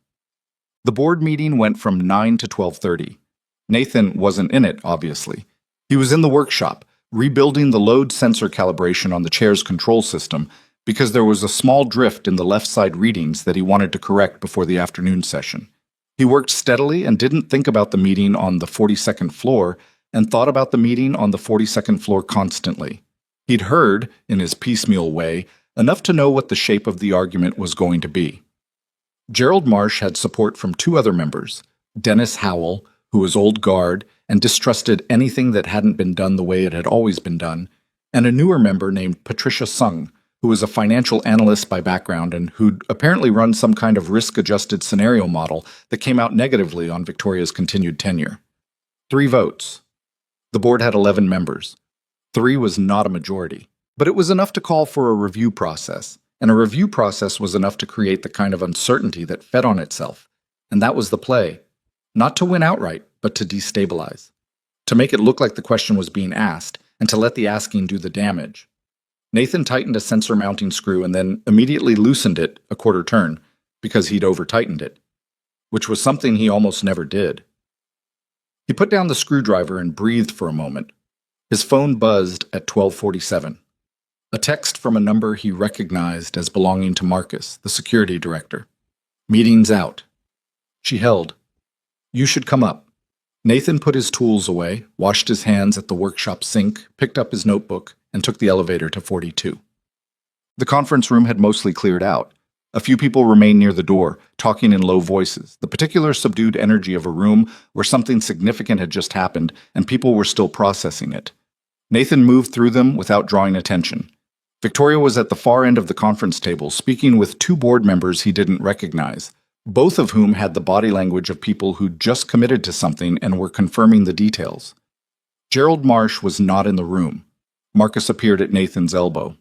The board meeting went from 9 to 12:30. Nathan wasn't in it, obviously. He was in the workshop, rebuilding the load sensor calibration on the chair's control system, because there was a small drift in the left side readings that he wanted to correct before the afternoon session. He worked steadily and didn't think about the meeting on the 42nd floor, and thought about the meeting on the 42nd floor constantly. He'd heard, in his piecemeal way, enough to know what the shape of the argument was going to be. Gerald Marsh had support from 2 other members, Dennis Howell, who was old guard and distrusted anything that hadn't been done the way it had always been done, and a newer member named Patricia Sung, who was a financial analyst by background and who'd apparently run some kind of risk-adjusted scenario model that came out negatively on Victoria's continued tenure. 3 votes. The board had 11 members. 3 was not a majority, but it was enough to call for a review process, and a review process was enough to create the kind of uncertainty that fed on itself, and that was the play. Not to win outright, but to destabilize. To make it look like the question was being asked, and to let the asking do the damage. Nathan tightened a sensor mounting screw and then immediately loosened it a quarter turn, because he'd over-tightened it, which was something he almost never did. He put down the screwdriver and breathed for a moment. His phone buzzed at 12:47. A text from a number he recognized as belonging to Marcus, the security director. Meeting's out. She held. You should come up. Nathan put his tools away, washed his hands at the workshop sink, picked up his notebook, and took the elevator to 42. The conference room had mostly cleared out. A few people remained near the door, talking in low voices, the particular subdued energy of a room where something significant had just happened and people were still processing it. Nathan moved through them without drawing attention. Victoria was at the far end of the conference table, speaking with two board members he didn't recognize, both of whom had the body language of people who'd just committed to something and were confirming the details. Gerald Marsh was not in the room. Marcus appeared at Nathan's elbow.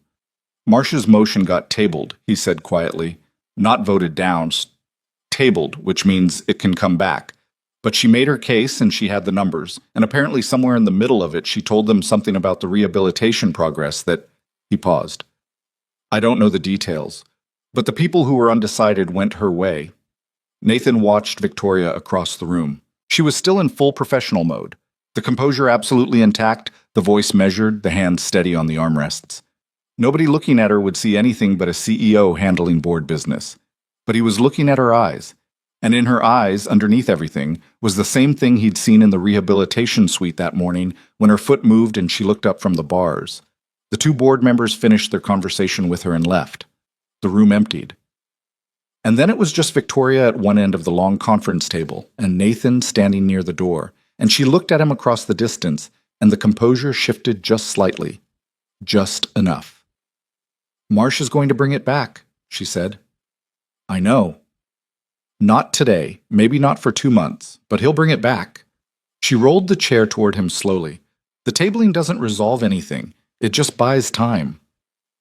Marsh's motion got tabled, he said quietly. Not voted down, tabled, which means it can come back. But she made her case and she had the numbers, and apparently somewhere in the middle of it she told them something about the rehabilitation progress that... He paused. I don't know the details, but the people who were undecided went her way. Nathan watched Victoria across the room. She was still in full professional mode. The composure absolutely intact, the voice measured, the hands steady on the armrests. Nobody looking at her would see anything but a CEO handling board business. But he was looking at her eyes. And in her eyes, underneath everything, was the same thing he'd seen in the rehabilitation suite that morning when her foot moved and she looked up from the bars. The two board members finished their conversation with her and left. The room emptied. And then it was just Victoria at one end of the long conference table and Nathan standing near the door, and she looked at him across the distance, and the composure shifted just slightly. Just enough. Marsh is going to bring it back, she said. I know. Not today, maybe not for 2 months, but he'll bring it back. She rolled the chair toward him slowly. The tabling doesn't resolve anything. It just buys time.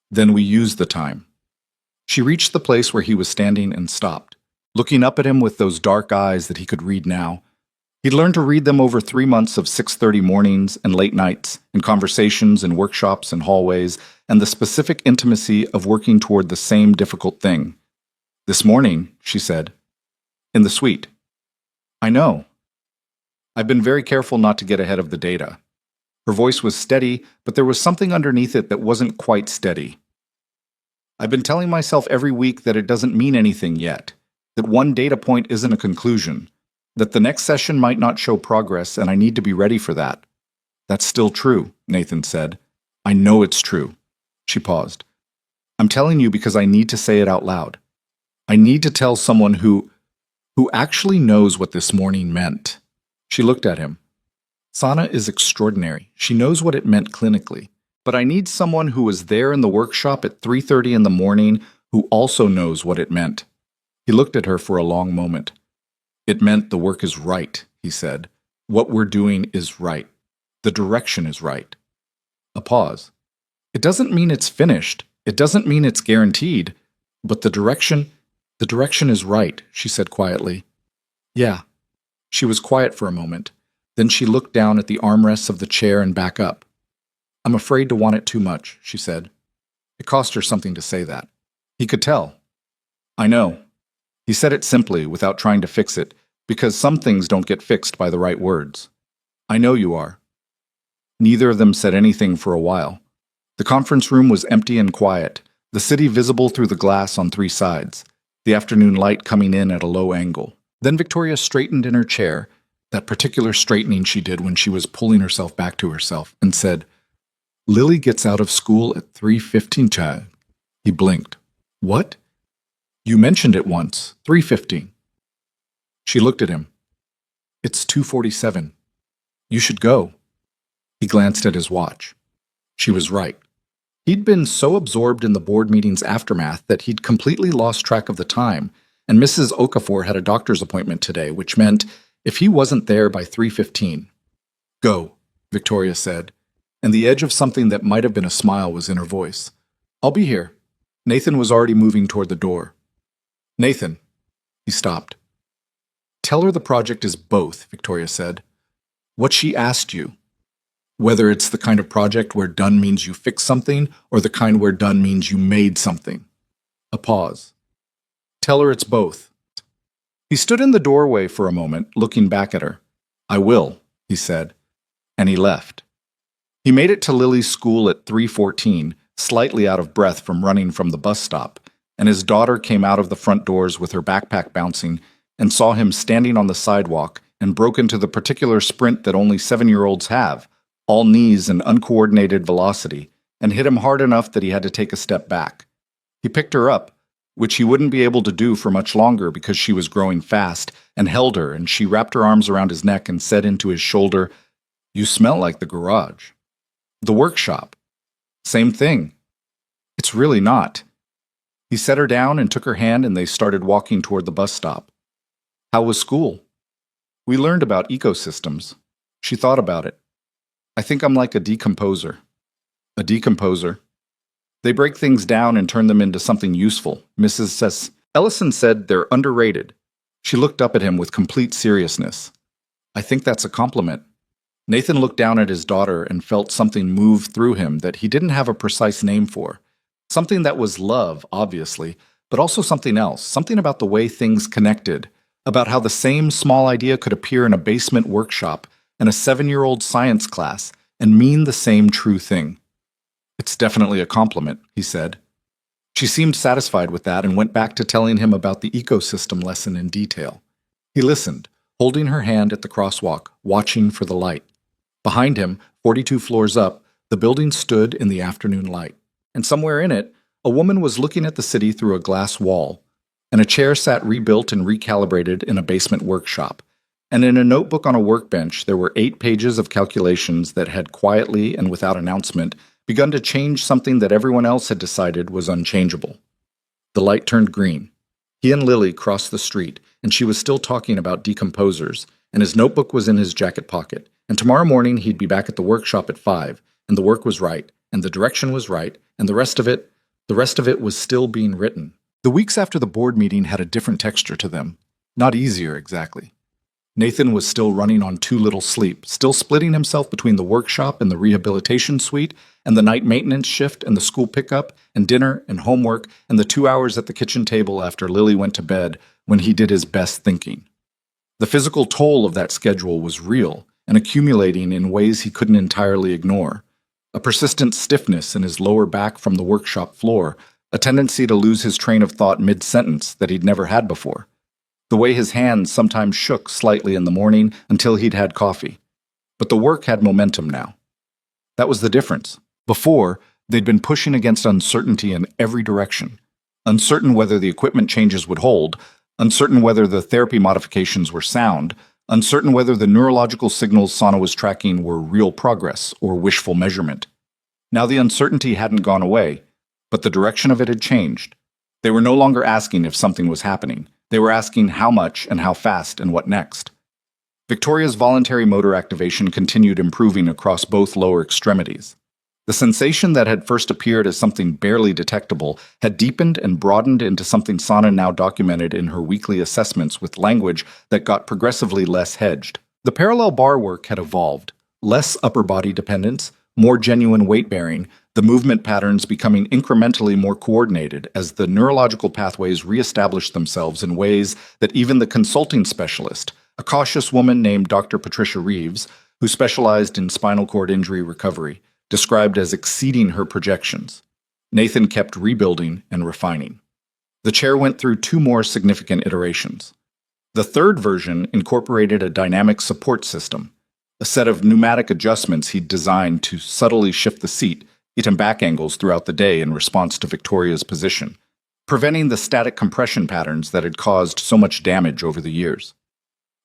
Then we use the time. She reached the place where he was standing and stopped, looking up at him with those dark eyes that he could read now. He'd learned to read them over 3 months of 6:30 mornings and late nights, and conversations and workshops and hallways, and the specific intimacy of working toward the same difficult thing. This morning, she said, in the suite. I know. I've been very careful not to get ahead of the data. Her voice was steady, but there was something underneath it that wasn't quite steady. I've been telling myself every week that it doesn't mean anything yet, that one data point isn't a conclusion, that the next session might not show progress, and I need to be ready for that. That's still true, Nathan said. I know it's true. She paused. I'm telling you because I need to say it out loud. I need to tell someone who actually knows what this morning meant. She looked at him. Sana is extraordinary. She knows what it meant clinically. But I need someone who was there in the workshop at 3:30 in the morning who also knows what it meant. He looked at her for a long moment. It meant the work is right, he said. What we're doing is right. The direction is right. A pause. It doesn't mean it's finished. It doesn't mean it's guaranteed. But the direction is right, she said quietly. Yeah. She was quiet for a moment. Then she looked down at the armrests of the chair and back up. I'm afraid to want it too much, she said. It cost her something to say that. He could tell. I know. He said it simply, without trying to fix it, because some things don't get fixed by the right words. I know you are. Neither of them said anything for a while. The conference room was empty and quiet, the city visible through the glass on 3 sides, the afternoon light coming in at a low angle. Then Victoria straightened in her chair, that particular straightening she did when she was pulling herself back to herself, and said, Lily gets out of school at 3:15, child. He blinked. What? You mentioned it once, 3:15. She looked at him. It's 2:47. You should go. He glanced at his watch. She was right. He'd been so absorbed in the board meeting's aftermath that he'd completely lost track of the time, and Mrs. Okafor had a doctor's appointment today, which meant if he wasn't there by 3:15. Go, Victoria said, and the edge of something that might have been a smile was in her voice. I'll be here. Nathan was already moving toward the door. Nathan. He stopped. Tell her the project is both, Victoria said. What she asked you. Whether it's the kind of project where done means you fix something, or the kind where done means you made something. A pause. Tell her it's both. He stood in the doorway for a moment, looking back at her. I will, he said, and he left. He made it to Lily's school at 3:14, slightly out of breath from running from the bus stop, and his daughter came out of the front doors with her backpack bouncing and saw him standing on the sidewalk and broke into the particular sprint that only 7-year-olds have, all knees and uncoordinated velocity, and hit him hard enough that he had to take a step back. He picked her up, which he wouldn't be able to do for much longer because she was growing fast, and held her, and she wrapped her arms around his neck and said into his shoulder, "You smell like the garage." "The workshop." "Same thing." "It's really not." He set her down and took her hand, and they started walking toward the bus stop. "How was school?" "We learned about ecosystems." She thought about it. "I think I'm like a decomposer." "A decomposer?" "They break things down and turn them into something useful," Mrs. says. Ellison said they're underrated. She looked up at him with complete seriousness. "I think that's a compliment." Nathan looked down at his daughter and felt something move through him that he didn't have a precise name for. Something that was love, obviously, but also something else, something about the way things connected, about how the same small idea could appear in a basement workshop and a 7-year-old science class and mean the same true thing. "It's definitely a compliment," he said. She seemed satisfied with that and went back to telling him about the ecosystem lesson in detail. He listened, holding her hand at the crosswalk, watching for the light. Behind him, 42 floors up, the building stood in the afternoon light. And somewhere in it, a woman was looking at the city through a glass wall, and a chair sat rebuilt and recalibrated in a basement workshop. And in a notebook on a workbench, there were 8 pages of calculations that had quietly and without announcement begun to change something that everyone else had decided was unchangeable. The light turned green. He and Lily crossed the street, and she was still talking about decomposers, and his notebook was in his jacket pocket. And tomorrow morning he'd be back at the workshop at 5, and the work was right, and the direction was right, and the rest of it was still being written. The weeks after the board meeting had a different texture to them. Not easier, exactly. Nathan was still running on too little sleep, still splitting himself between the workshop and the rehabilitation suite, and the night maintenance shift and the school pickup, and dinner and homework, and the 2 hours at the kitchen table after Lily went to bed when he did his best thinking. The physical toll of that schedule was real and accumulating in ways he couldn't entirely ignore. A persistent stiffness in his lower back from the workshop floor, a tendency to lose his train of thought mid-sentence that he'd never had before. The way his hands sometimes shook slightly in the morning until he'd had coffee. But the work had momentum now. That was the difference. Before, they'd been pushing against uncertainty in every direction. Uncertain whether the equipment changes would hold, uncertain whether the therapy modifications were sound, uncertain whether the neurological signals Sana was tracking were real progress or wishful measurement. Now the uncertainty hadn't gone away, but the direction of it had changed. They were no longer asking if something was happening. They were asking how much and how fast and what next. Victoria's voluntary motor activation continued improving across both lower extremities. The sensation that had first appeared as something barely detectable had deepened and broadened into something Sana now documented in her weekly assessments with language that got progressively less hedged. The parallel bar work had evolved, less upper body dependence, more genuine weight bearing, the movement patterns becoming incrementally more coordinated as the neurological pathways reestablished themselves in ways that even the consulting specialist, a cautious woman named Dr. Patricia Reeves, who specialized in spinal cord injury recovery, described as exceeding her projections. Nathan kept rebuilding and refining. The chair went through 2 more significant iterations. The third version incorporated a dynamic support system, a set of pneumatic adjustments he'd designed to subtly shift the seat, and back angles throughout the day in response to Victoria's position, preventing the static compression patterns that had caused so much damage over the years.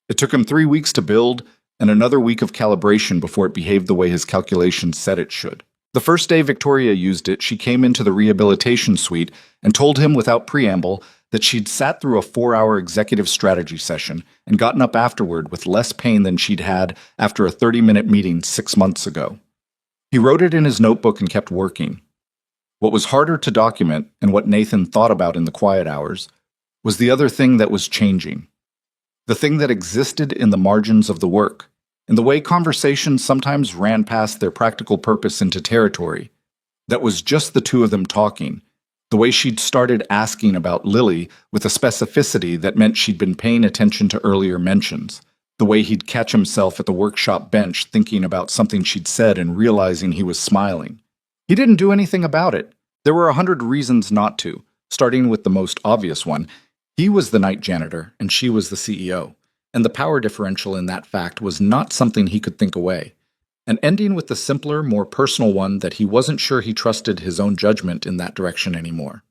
It took him 3 weeks to build, and another week of calibration before it behaved the way his calculations said it should. The first day Victoria used it, she came into the rehabilitation suite and told him without preamble that she'd sat through a 4-hour executive strategy session and gotten up afterward with less pain than she'd had after a 30-minute meeting 6 months ago. He wrote it in his notebook and kept working. What was harder to document, and what Nathan thought about in the quiet hours, was the other thing that was changing. The thing that existed in the margins of the work, in the way conversations sometimes ran past their practical purpose into territory. That was just the 2 of them talking, the way she'd started asking about Lily with a specificity that meant she'd been paying attention to earlier mentions, the way he'd catch himself at the workshop bench thinking about something she'd said and realizing he was smiling. He didn't do anything about it. There were 100 reasons not to, starting with the most obvious one. He was the night janitor, and she was the CEO, and the power differential in that fact was not something he could think away. and ending with the simpler, more personal one that he wasn't sure he trusted his own judgment in that direction anymore.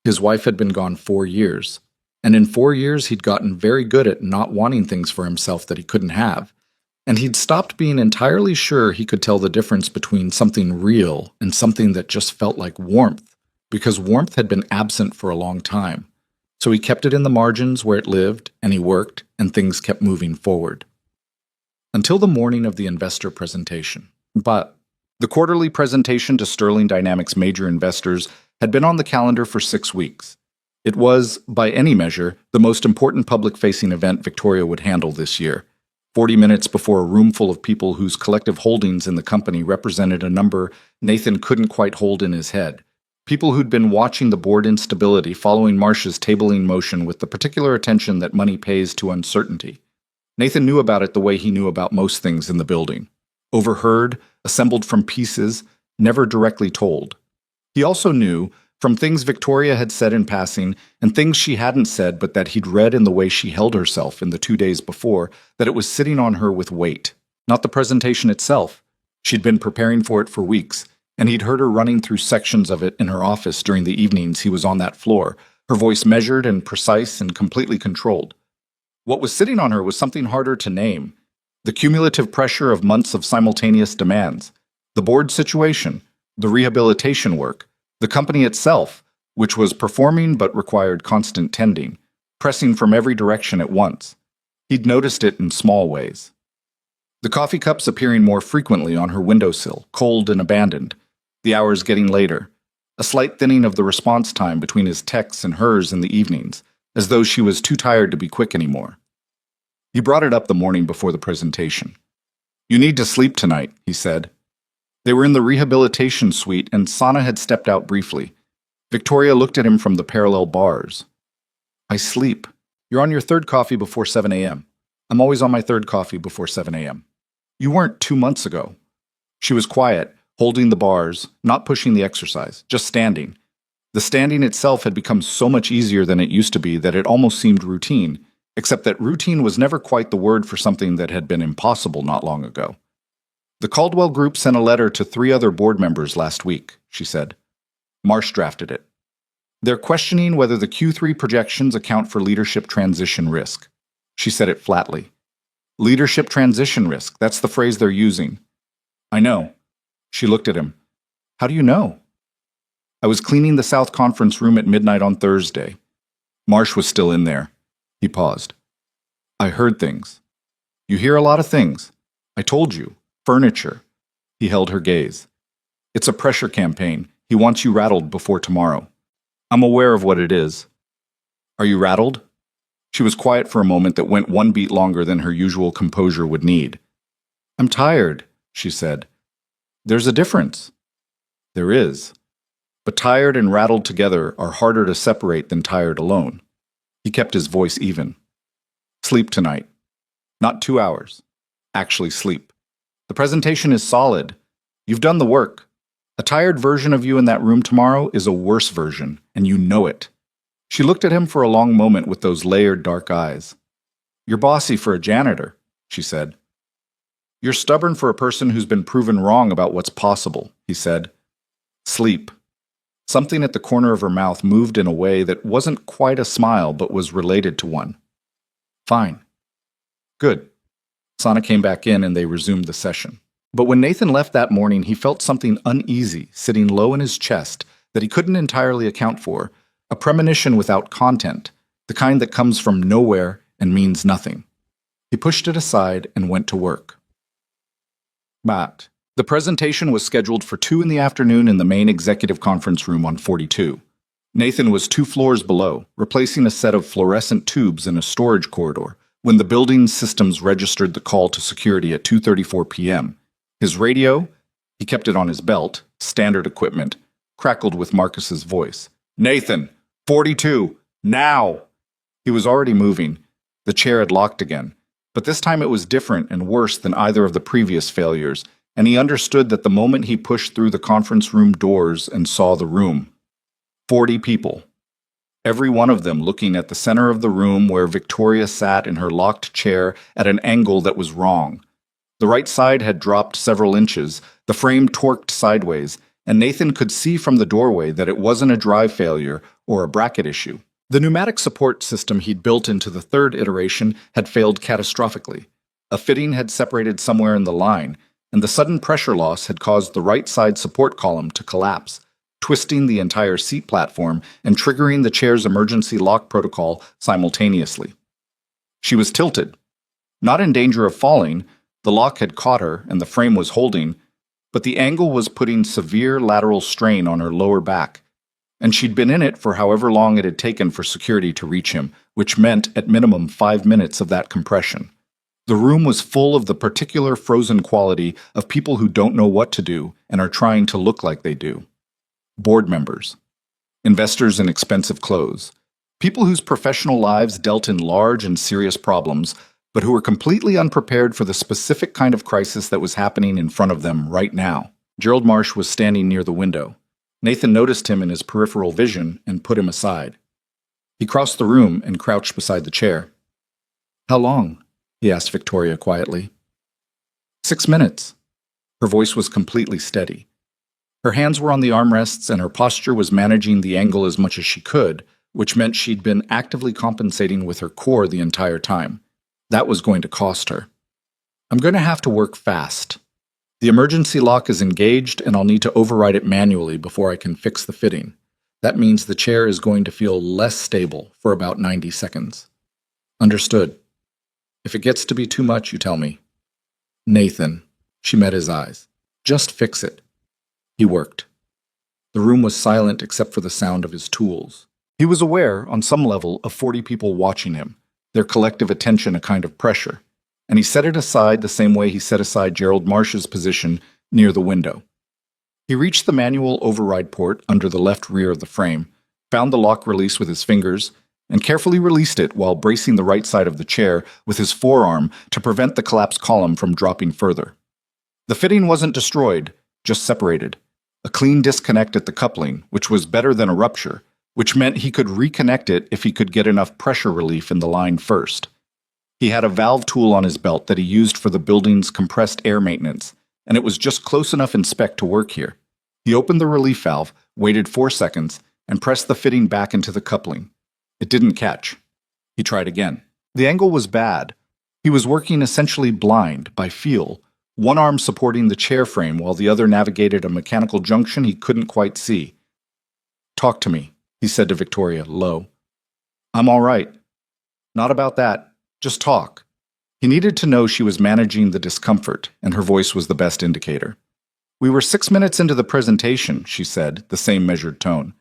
His wife had been gone 4 years, and in 4 years he'd gotten very good at not wanting things for himself that he couldn't have, and he'd stopped being entirely sure he could tell the difference between something real and something that just felt like warmth, because warmth had been absent for a long time. So he kept it in the margins where it lived, and he worked, and things kept moving forward. Until the morning of the investor presentation. But the quarterly presentation to Sterling Dynamics major investors had been on the calendar for 6 weeks. It was, by any measure, the most important public-facing event Victoria would handle this year. 40 minutes before a room full of people whose collective holdings in the company represented a number Nathan couldn't quite hold in his head. People who'd been watching the board instability following Marsh's tabling motion with the particular attention that money pays to uncertainty. Nathan knew about it the way he knew about most things in the building. Overheard, assembled from pieces, never directly told. He also knew, from things Victoria had said in passing and things she hadn't said but that he'd read in the way she held herself in the 2 days before, that it was sitting on her with weight. Not the presentation itself. She'd been preparing for it for weeks, and he'd heard her running through sections of it in her office during the evenings he was on that floor, her voice measured and precise and completely controlled. What was sitting on her was something harder to name. The cumulative pressure of months of simultaneous demands. The board situation. The rehabilitation work. The company itself, which was performing but required constant tending, pressing from every direction at once. He'd noticed it in small ways. The coffee cups appearing more frequently on her windowsill, cold and abandoned. The hours getting later. A slight thinning of the response time between his texts and hers in the evenings, as though she was too tired to be quick anymore. He brought it up the morning before the presentation. "You need to sleep tonight," he said. They were in the rehabilitation suite, and Sana had stepped out briefly. Victoria looked at him from the parallel bars. "I sleep. You're on your third coffee before 7 a.m. I'm always on my third coffee before 7 a.m. You weren't 2 months ago." She was quiet, holding the bars, not pushing the exercise, just standing. The standing itself had become so much easier than it used to be that it almost seemed routine, except that routine was never quite the word for something that had been impossible not long ago. "The Caldwell Group sent a letter to 3 other board members last week," she said. Marsh drafted it. "They're questioning whether the Q3 projections account for leadership transition risk." She said it flatly. "Leadership transition risk, that's the phrase they're using." "I know." She looked at him. "How do you know?" "I was cleaning the South Conference room at midnight on Thursday." Marsh was still in there. He paused. "I heard things." "You hear a lot of things. I told you. Furniture." He held her gaze. "It's a pressure campaign. He wants you rattled before tomorrow." "I'm aware of what it is." "Are you rattled?" She was quiet for a moment that went 1 beat longer than her usual composure would need. "I'm tired," she said. "There's a difference." "There is. But tired and rattled together are harder to separate than tired alone." He kept his voice even. "Sleep tonight. Not 2 hours. Actually sleep. The presentation is solid. You've done the work. A tired version of you in that room tomorrow is a worse version, and you know it." She looked at him for a long moment with those layered dark eyes. "You're bossy for a janitor," she said. "You're stubborn for a person who's been proven wrong about what's possible," he said. "Sleep." Something at the corner of her mouth moved in a way that wasn't quite a smile but was related to one. "Fine." "Good." Sana came back in and they resumed the session. But when Nathan left that morning, he felt something uneasy sitting low in his chest that he couldn't entirely account for, a premonition without content, the kind that comes from nowhere and means nothing. He pushed it aside and went to work. But the presentation was scheduled for 2 in the afternoon in the main executive conference room on 42. Nathan was 2 floors below, replacing a set of fluorescent tubes in a storage corridor, when the building's systems registered the call to security at 2:34 p.m. His radio, he kept it on his belt, standard equipment, crackled with Marcus's voice. "Nathan, 42, now!" He was already moving. The chair had locked again, but this time it was different and worse than either of the previous failures, and he understood that the moment he pushed through the conference room doors and saw the room. 40 people. Every one of them looking at the center of the room where Victoria sat in her locked chair at an angle that was wrong. The right side had dropped several inches, the frame torqued sideways, and Nathan could see from the doorway that it wasn't a drive failure or a bracket issue. The pneumatic support system he'd built into the third iteration had failed catastrophically. A fitting had separated somewhere in the line, and the sudden pressure loss had caused the right side support column to collapse, twisting the entire seat platform and triggering the chair's emergency lock protocol simultaneously. She was tilted. Not in danger of falling, the lock had caught her and the frame was holding, but the angle was putting severe lateral strain on her lower back, and she'd been in it for however long it had taken for security to reach him, which meant at minimum 5 minutes of that compression. The room was full of the particular frozen quality of people who don't know what to do and are trying to look like they do. Board members, investors in expensive clothes, people whose professional lives dealt in large and serious problems, but who were completely unprepared for the specific kind of crisis that was happening in front of them right now. Gerald Marsh was standing near the window. Nathan noticed him in his peripheral vision and put him aside. He crossed the room and crouched beside the chair. "How long?" he asked Victoria quietly. 6 minutes. Her voice was completely steady. Her hands were on the armrests and her posture was managing the angle as much as she could, which meant she'd been actively compensating with her core the entire time. That was going to cost her. "I'm going to have to work fast. The emergency lock is engaged and I'll need to override it manually before I can fix the fitting. That means the chair is going to feel less stable for about 90 seconds. Understood. If it gets to be too much, you tell me." "Nathan," she met his eyes. "Just fix it." He worked. The room was silent except for the sound of his tools. He was aware, on some level, of 40 people watching him, their collective attention a kind of pressure, and he set it aside the same way he set aside Gerald Marsh's position near the window. He reached the manual override port under the left rear of the frame, found the lock release with his fingers, and carefully released it while bracing the right side of the chair with his forearm to prevent the collapsed column from dropping further. The fitting wasn't destroyed, just separated. A clean disconnect at the coupling, which was better than a rupture, which meant he could reconnect it if he could get enough pressure relief in the line first. He had a valve tool on his belt that he used for the building's compressed air maintenance, and it was just close enough in spec to work here. He opened the relief valve, waited 4 seconds, and pressed the fitting back into the coupling. It didn't catch. He tried again. The angle was bad. He was working essentially blind, by feel, one arm supporting the chair frame while the other navigated a mechanical junction he couldn't quite see. "Talk to me," he said to Victoria, low. "I'm all right." "Not about that. Just talk." He needed to know she was managing the discomfort, and her voice was the best indicator. "We were 6 minutes into the presentation," she said, the same measured tone.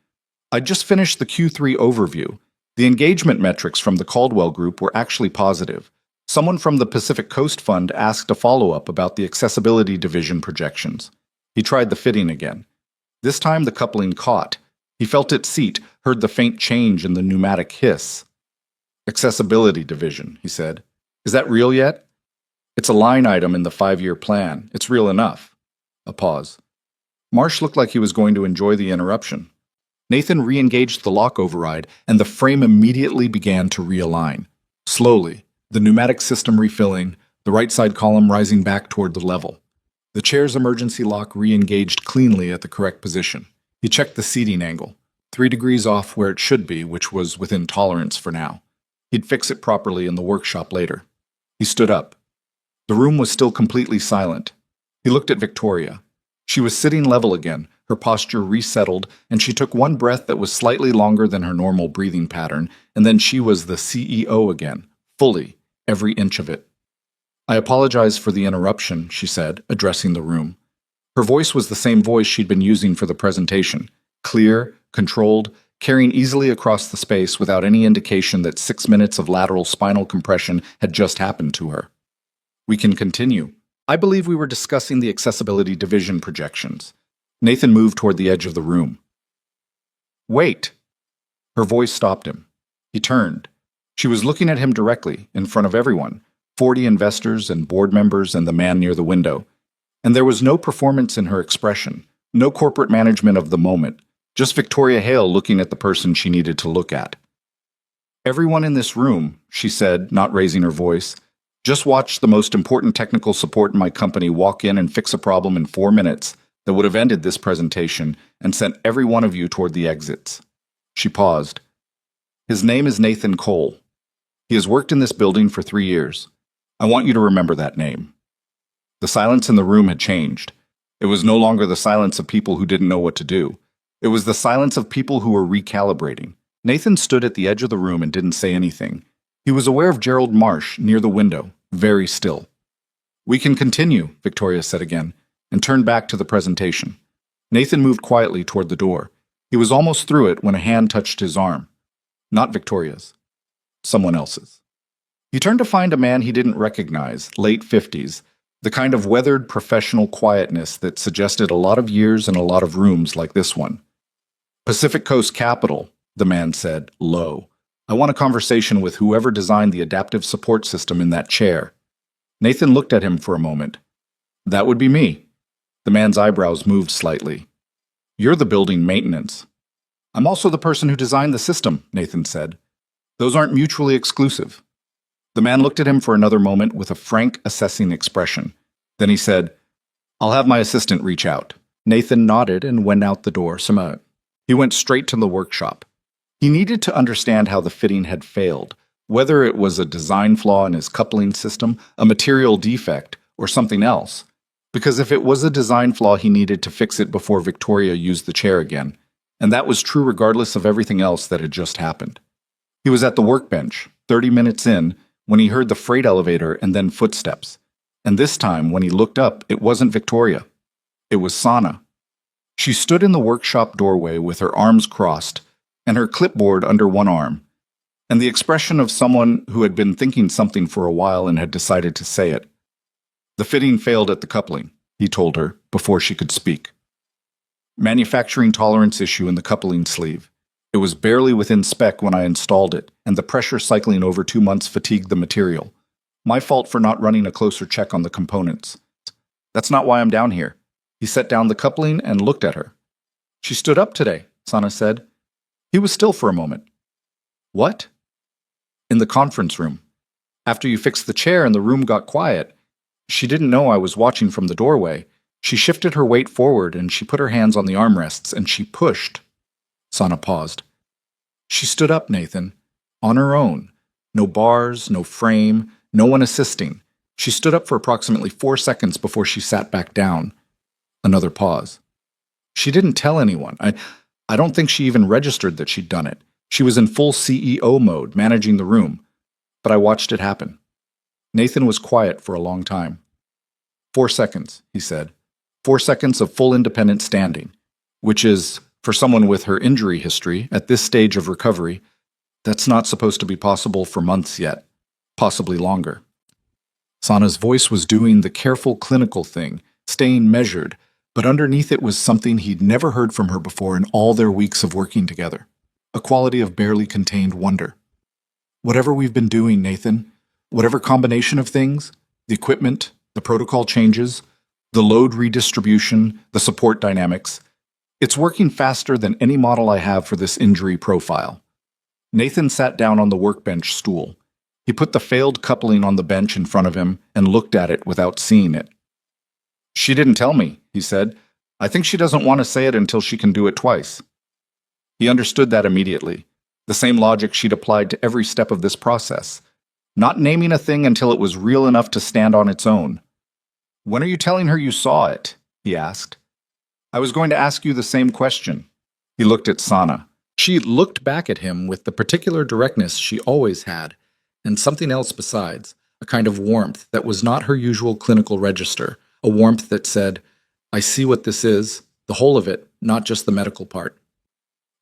"I'd just finished the Q3 overview. The engagement metrics from the Caldwell Group were actually positive. Someone from the Pacific Coast Fund asked a follow-up about the accessibility division projections. He tried the fitting again. This time the coupling caught. He felt it seat, heard the faint change in the pneumatic hiss. "Accessibility division," he said. "Is that real yet?" "It's a line item in the 5-year plan. It's real enough." A pause. Marsh looked like he was going to enjoy the interruption. Nathan re-engaged the lock override, and the frame immediately began to realign. Slowly, the pneumatic system refilling, the right side column rising back toward the level. The chair's emergency lock re-engaged cleanly at the correct position. He checked the seating angle, 3 degrees off where it should be, which was within tolerance for now. He'd fix it properly in the workshop later. He stood up. The room was still completely silent. He looked at Victoria. She was sitting level again, her posture resettled, and she took one breath that was slightly longer than her normal breathing pattern, and then she was the CEO again, fully, every inch of it. "I apologize for the interruption," she said, addressing the room. Her voice was the same voice she'd been using for the presentation, clear, controlled, carrying easily across the space without any indication that 6 minutes of lateral spinal compression had just happened to her. "We can continue. I believe we were discussing the accessibility division projections." Nathan moved toward the edge of the room. "Wait!" Her voice stopped him. He turned. She was looking at him directly, in front of everyone, 40 investors and board members and the man near the window. And there was no performance in her expression, no corporate management of the moment, just Victoria Hale looking at the person she needed to look at. "Everyone in this room," she said, not raising her voice, Just watch the most important technical support in my company walk in and fix a problem in 4 minutes that would have ended this presentation and sent every one of you toward the exits. She paused. His name is Nathan Cole. He has worked in this building for 3 years. I want you to remember that name. The silence in the room had changed. It was no longer the silence of people who didn't know what to do. It was the silence of people who were recalibrating. Nathan stood at the edge of the room and didn't say anything. He was aware of Gerald Marsh near the window, very still. "We can continue," Victoria said again, and turned back to the presentation. Nathan moved quietly toward the door. He was almost through it when a hand touched his arm. Not Victoria's. Someone else's. He turned to find a man he didn't recognize, late 50s, the kind of weathered professional quietness that suggested a lot of years and a lot of rooms like this one. "Pacific Coast Capital," the man said, low. "I want a conversation with whoever designed the adaptive support system in that chair." Nathan looked at him for a moment. "That would be me." The man's eyebrows moved slightly. "You're the building maintenance." "I'm also the person who designed the system," Nathan said. "Those aren't mutually exclusive." The man looked at him for another moment with a frank, assessing expression. Then he said, "I'll have my assistant reach out." Nathan nodded and went out the door. He went straight to the workshop. He needed to understand how the fitting had failed, whether it was a design flaw in his coupling system, a material defect, or something else. Because if it was a design flaw, he needed to fix it before Victoria used the chair again. And that was true regardless of everything else that had just happened. He was at the workbench, 30 minutes in, when he heard the freight elevator and then footsteps. And this time, when he looked up, it wasn't Victoria. It was Sana. She stood in the workshop doorway with her arms crossed and her clipboard under one arm, and the expression of someone who had been thinking something for a while and had decided to say it. "The fitting failed at the coupling," he told her before she could speak. "Manufacturing tolerance issue in the coupling sleeve. It was barely within spec when I installed it, and the pressure cycling over 2 months fatigued the material. My fault for not running a closer check on the components. That's not why I'm down here." He set down the coupling and looked at her. "She stood up today," Sana said. He was still for a moment. "What?" "In the conference room. After you fixed the chair and the room got quiet. She didn't know I was watching from the doorway. She shifted her weight forward and she put her hands on the armrests and she pushed." Sana paused. "She stood up, Nathan. On her own. No bars, no frame, no one assisting. She stood up for approximately 4 seconds before she sat back down." Another pause. "She didn't tell anyone. I don't think she even registered that she'd done it. She was in full CEO mode, managing the room. But I watched it happen." Nathan was quiet for a long time. 4 seconds, he said. 4 seconds of full independent standing, which is, for someone with her injury history, at this stage of recovery, that's not supposed to be possible for months yet, possibly longer. Sana's voice was doing the careful clinical thing, staying measured, but underneath it was something he'd never heard from her before in all their weeks of working together, a quality of barely contained wonder. "Whatever we've been doing, Nathan, whatever combination of things, the equipment, the protocol changes, the load redistribution, the support dynamics, it's working faster than any model I have for this injury profile." Nathan sat down on the workbench stool. He put the failed coupling on the bench in front of him and looked at it without seeing it. "She didn't tell me," he said. "I think she doesn't want to say it until she can do it twice." He understood that immediately, the same logic she'd applied to every step of this process. Not naming a thing until it was real enough to stand on its own. "When are you telling her you saw it?" he asked. "I was going to ask you the same question." He looked at Sana. She looked back at him with the particular directness she always had, and something else besides, a kind of warmth that was not her usual clinical register, a warmth that said, "I see what this is, the whole of it, not just the medical part."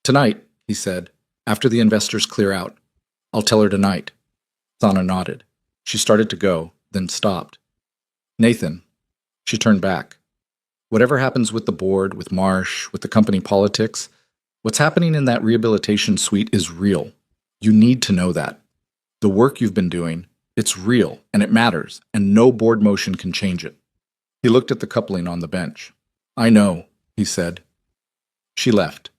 "Tonight," he said, "after the investors clear out. I'll tell her tonight." Sana nodded. She started to go, then stopped. "Nathan." She turned back. "Whatever happens with the board, with Marsh, with the company politics, what's happening in that rehabilitation suite is real. You need to know that. The work you've been doing, it's real, and it matters, and no board motion can change it." He looked at the coupling on the bench. "I know," he said. She left.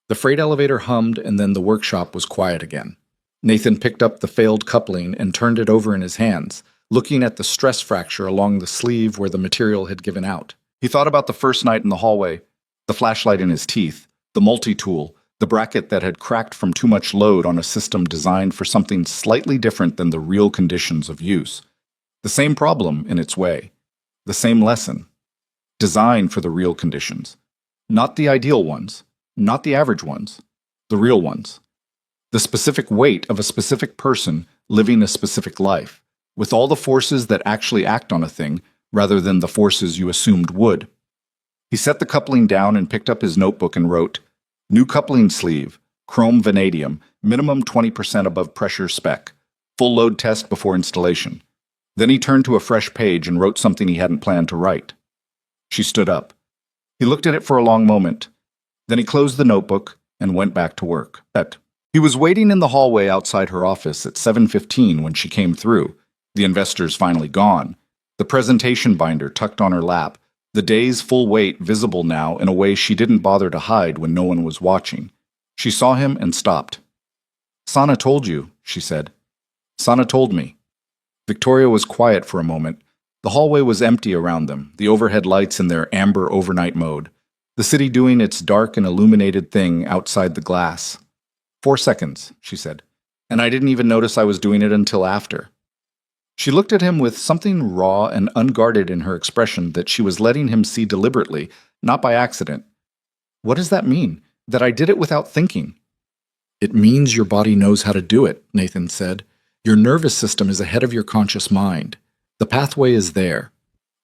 The freight elevator hummed, and then the workshop was quiet again. Nathan picked up the failed coupling and turned it over in his hands, looking at the stress fracture along the sleeve where the material had given out. He thought about the first night in the hallway, the flashlight in his teeth, the multi-tool, the bracket that had cracked from too much load on a system designed for something slightly different than the real conditions of use. The same problem in its way. The same lesson. Designed for the real conditions. Not the ideal ones. Not the average ones. The real ones. The specific weight of a specific person living a specific life, with all the forces that actually act on a thing, rather than the forces you assumed would. He set the coupling down and picked up his notebook and wrote, "New coupling sleeve, chrome vanadium, minimum 20% above pressure spec, full load test before installation." Then he turned to a fresh page and wrote something he hadn't planned to write. She stood up. He looked at it for a long moment. Then he closed the notebook and went back to work. He was waiting in the hallway outside her office at 7:15 when she came through, the investors finally gone, the presentation binder tucked on her lap, the day's full weight visible now in a way she didn't bother to hide when no one was watching. She saw him and stopped. "Sana told you," she said. "Sana told me." Victoria was quiet for a moment. The hallway was empty around them, the overhead lights in their amber overnight mode, the city doing its dark and illuminated thing outside the glass. 4 seconds, she said, and I didn't even notice I was doing it until after. She looked at him with something raw and unguarded in her expression that she was letting him see deliberately, not by accident. "What does that mean? That I did it without thinking?" "It means your body knows how to do it," Nathan said. "Your nervous system is ahead of your conscious mind. The pathway is there."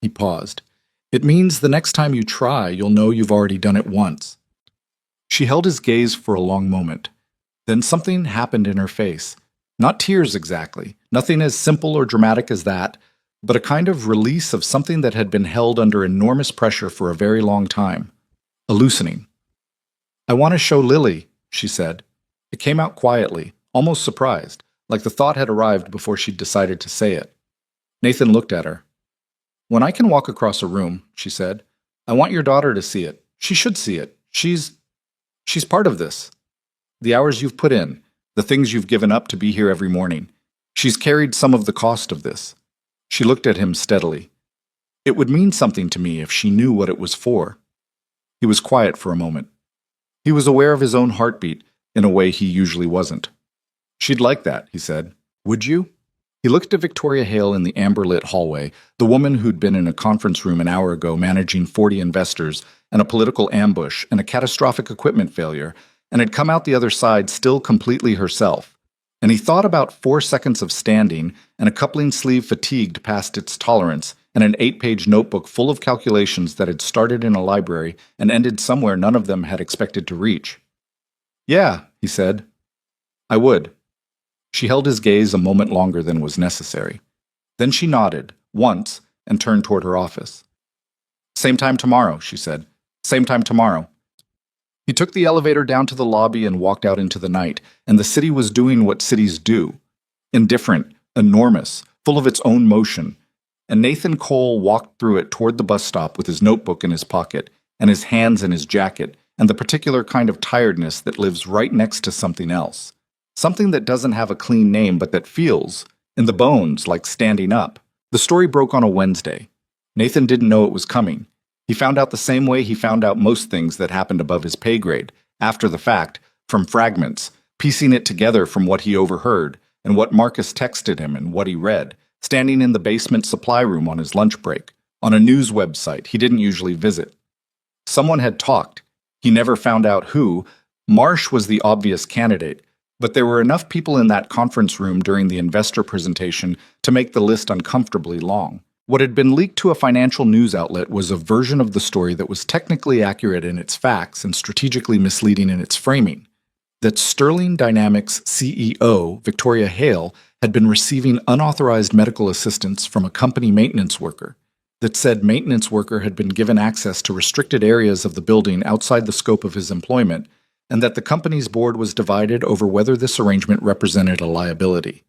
He paused. "It means the next time you try, you'll know you've already done it once." She held his gaze for a long moment. Then something happened in her face. Not tears exactly, nothing as simple or dramatic as that, but a kind of release of something that had been held under enormous pressure for a very long time. A loosening. "I want to show Lily," she said. It came out quietly, almost surprised, like the thought had arrived before she'd decided to say it. Nathan looked at her. "When I can walk across a room," she said, "I want your daughter to see it. She should see it. She's part of this. The hours you've put in, the things you've given up to be here every morning. She's carried some of the cost of this." She looked at him steadily. "It would mean something to me if she knew what it was for." He was quiet for a moment. He was aware of his own heartbeat in a way he usually wasn't. "She'd like that," he said. "Would you?" He looked at Victoria Hale in the amber-lit hallway, the woman who'd been in a conference room an hour ago managing 40 investors and a political ambush and a catastrophic equipment failure, and had come out the other side still completely herself. And he thought about 4 seconds of standing and a coupling sleeve fatigued past its tolerance and an 8-page notebook full of calculations that had started in a library and ended somewhere none of them had expected to reach. "Yeah," he said. "I would." She held his gaze a moment longer than was necessary. Then she nodded, once, and turned toward her office. "Same time tomorrow," she said. "Same time tomorrow." He took the elevator down to the lobby and walked out into the night, and the city was doing what cities do. Indifferent, enormous, full of its own motion. And Nathan Cole walked through it toward the bus stop with his notebook in his pocket, and his hands in his jacket, and the particular kind of tiredness that lives right next to something else. Something that doesn't have a clean name but that feels, in the bones, like standing up. The story broke on a Wednesday. Nathan didn't know it was coming. He found out the same way he found out most things that happened above his pay grade, after the fact, from fragments, piecing it together from what he overheard, and what Marcus texted him and what he read, standing in the basement supply room on his lunch break, on a news website he didn't usually visit. Someone had talked. He never found out who. Marsh was the obvious candidate, but there were enough people in that conference room during the investor presentation to make the list uncomfortably long. What had been leaked to a financial news outlet was a version of the story that was technically accurate in its facts and strategically misleading in its framing. That Sterling Dynamics CEO, Victoria Hale, had been receiving unauthorized medical assistance from a company maintenance worker. That said maintenance worker had been given access to restricted areas of the building outside the scope of his employment, and that the company's board was divided over whether this arrangement represented a liability.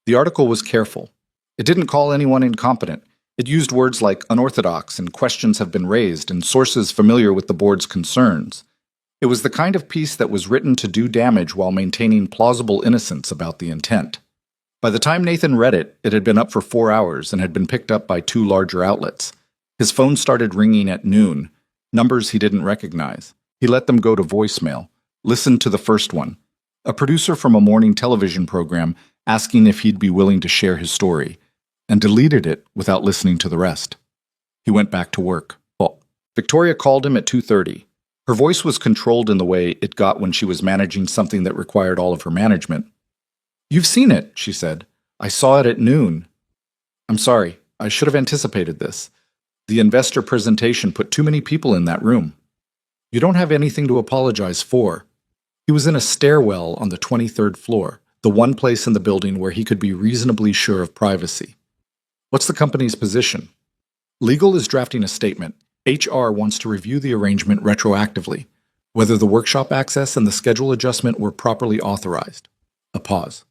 The article was careful. It didn't call anyone incompetent. It used words like unorthodox and questions have been raised and sources familiar with the board's concerns. It was the kind of piece that was written to do damage while maintaining plausible innocence about the intent. By the time Nathan read it, it had been up for 4 hours and had been picked up by two larger outlets. His phone started ringing at noon, numbers he didn't recognize. He let them go to voicemail, listened to the first one, a producer from a morning television program asking if he'd be willing to share his story, and deleted it without listening to the rest. He went back to work. Victoria called him at 2:30. Her voice was controlled in the way it got when she was managing something that required all of her management. "You've seen it," she said. "I saw it at noon. I'm sorry, I should have anticipated this. The investor presentation put too many people in that room. You don't have anything to apologize for." He was in a stairwell on the 23rd floor, the one place in the building where he could be reasonably sure of privacy. "What's the company's position?" "Legal is drafting a statement. HR wants to review the arrangement retroactively, whether the workshop access and the schedule adjustment were properly authorized." A pause.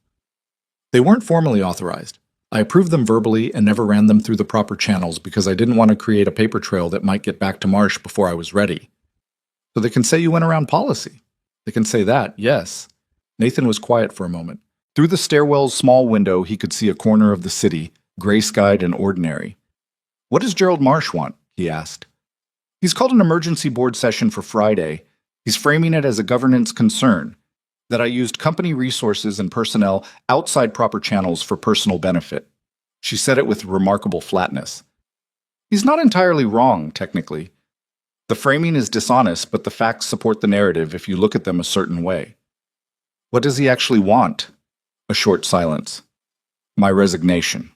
"They weren't formally authorized. I approved them verbally and never ran them through the proper channels because I didn't want to create a paper trail that might get back to Marsh before I was ready." "So they can say you went around policy." "They can say that, yes." Nathan was quiet for a moment. Through the stairwell's small window, he could see a corner of the city, gray-skied and ordinary. "What does Gerald Marsh want?" he asked. "He's called an emergency board session for Friday. He's framing it as a governance concern, that I used company resources and personnel outside proper channels for personal benefit." She said it with remarkable flatness. "He's not entirely wrong, technically. The framing is dishonest, but the facts support the narrative if you look at them a certain way." "What does he actually want?" A short silence. "My resignation.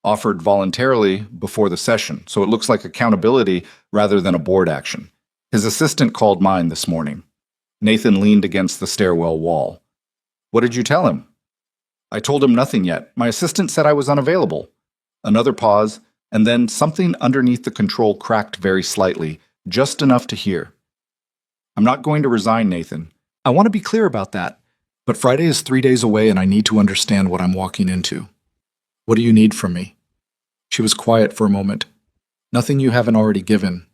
Offered voluntarily before the session, so it looks like accountability rather than a board action. His assistant called mine this morning." Nathan leaned against the stairwell wall. "What did you tell him?" "I told him nothing yet. My assistant said I was unavailable." Another pause, and then something underneath the control cracked very slightly, just enough to hear. "I'm not going to resign, Nathan. I want to be clear about that. But Friday is 3 days away and I need to understand what I'm walking into. What do you need from me?" She was quiet for a moment. "Nothing you haven't already given.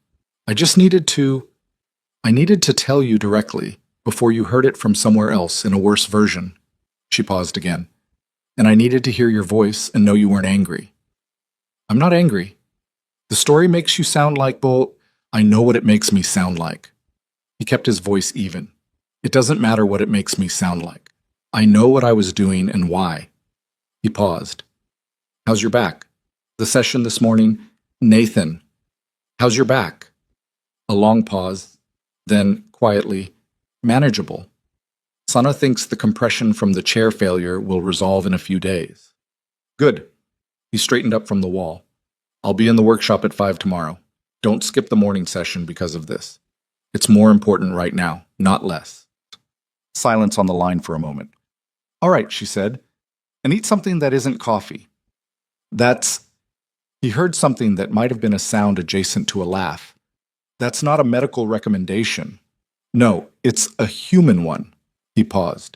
I needed to tell you directly, before you heard it from somewhere else in a worse version." She paused again. "And I needed to hear your voice and know you weren't angry." "I'm not angry. The story makes you sound like, well, I know what it makes me sound like." He kept his voice even. "It doesn't matter what it makes me sound like. I know what I was doing and why." He paused. "How's your back?" "The session this morning." "Nathan, how's your back?" A long pause, then, quietly, "Manageable. Sana thinks the compression from the chair failure will resolve in a few days." "Good." He straightened up from the wall. "I'll be in the workshop at 5 tomorrow. Don't skip the morning session because of this. It's more important right now, not less." Silence on the line for a moment. "All right," she said, "and eat something that isn't coffee." He heard something that might have been a sound adjacent to a laugh. "That's not a medical recommendation." "No, it's a human one." He paused.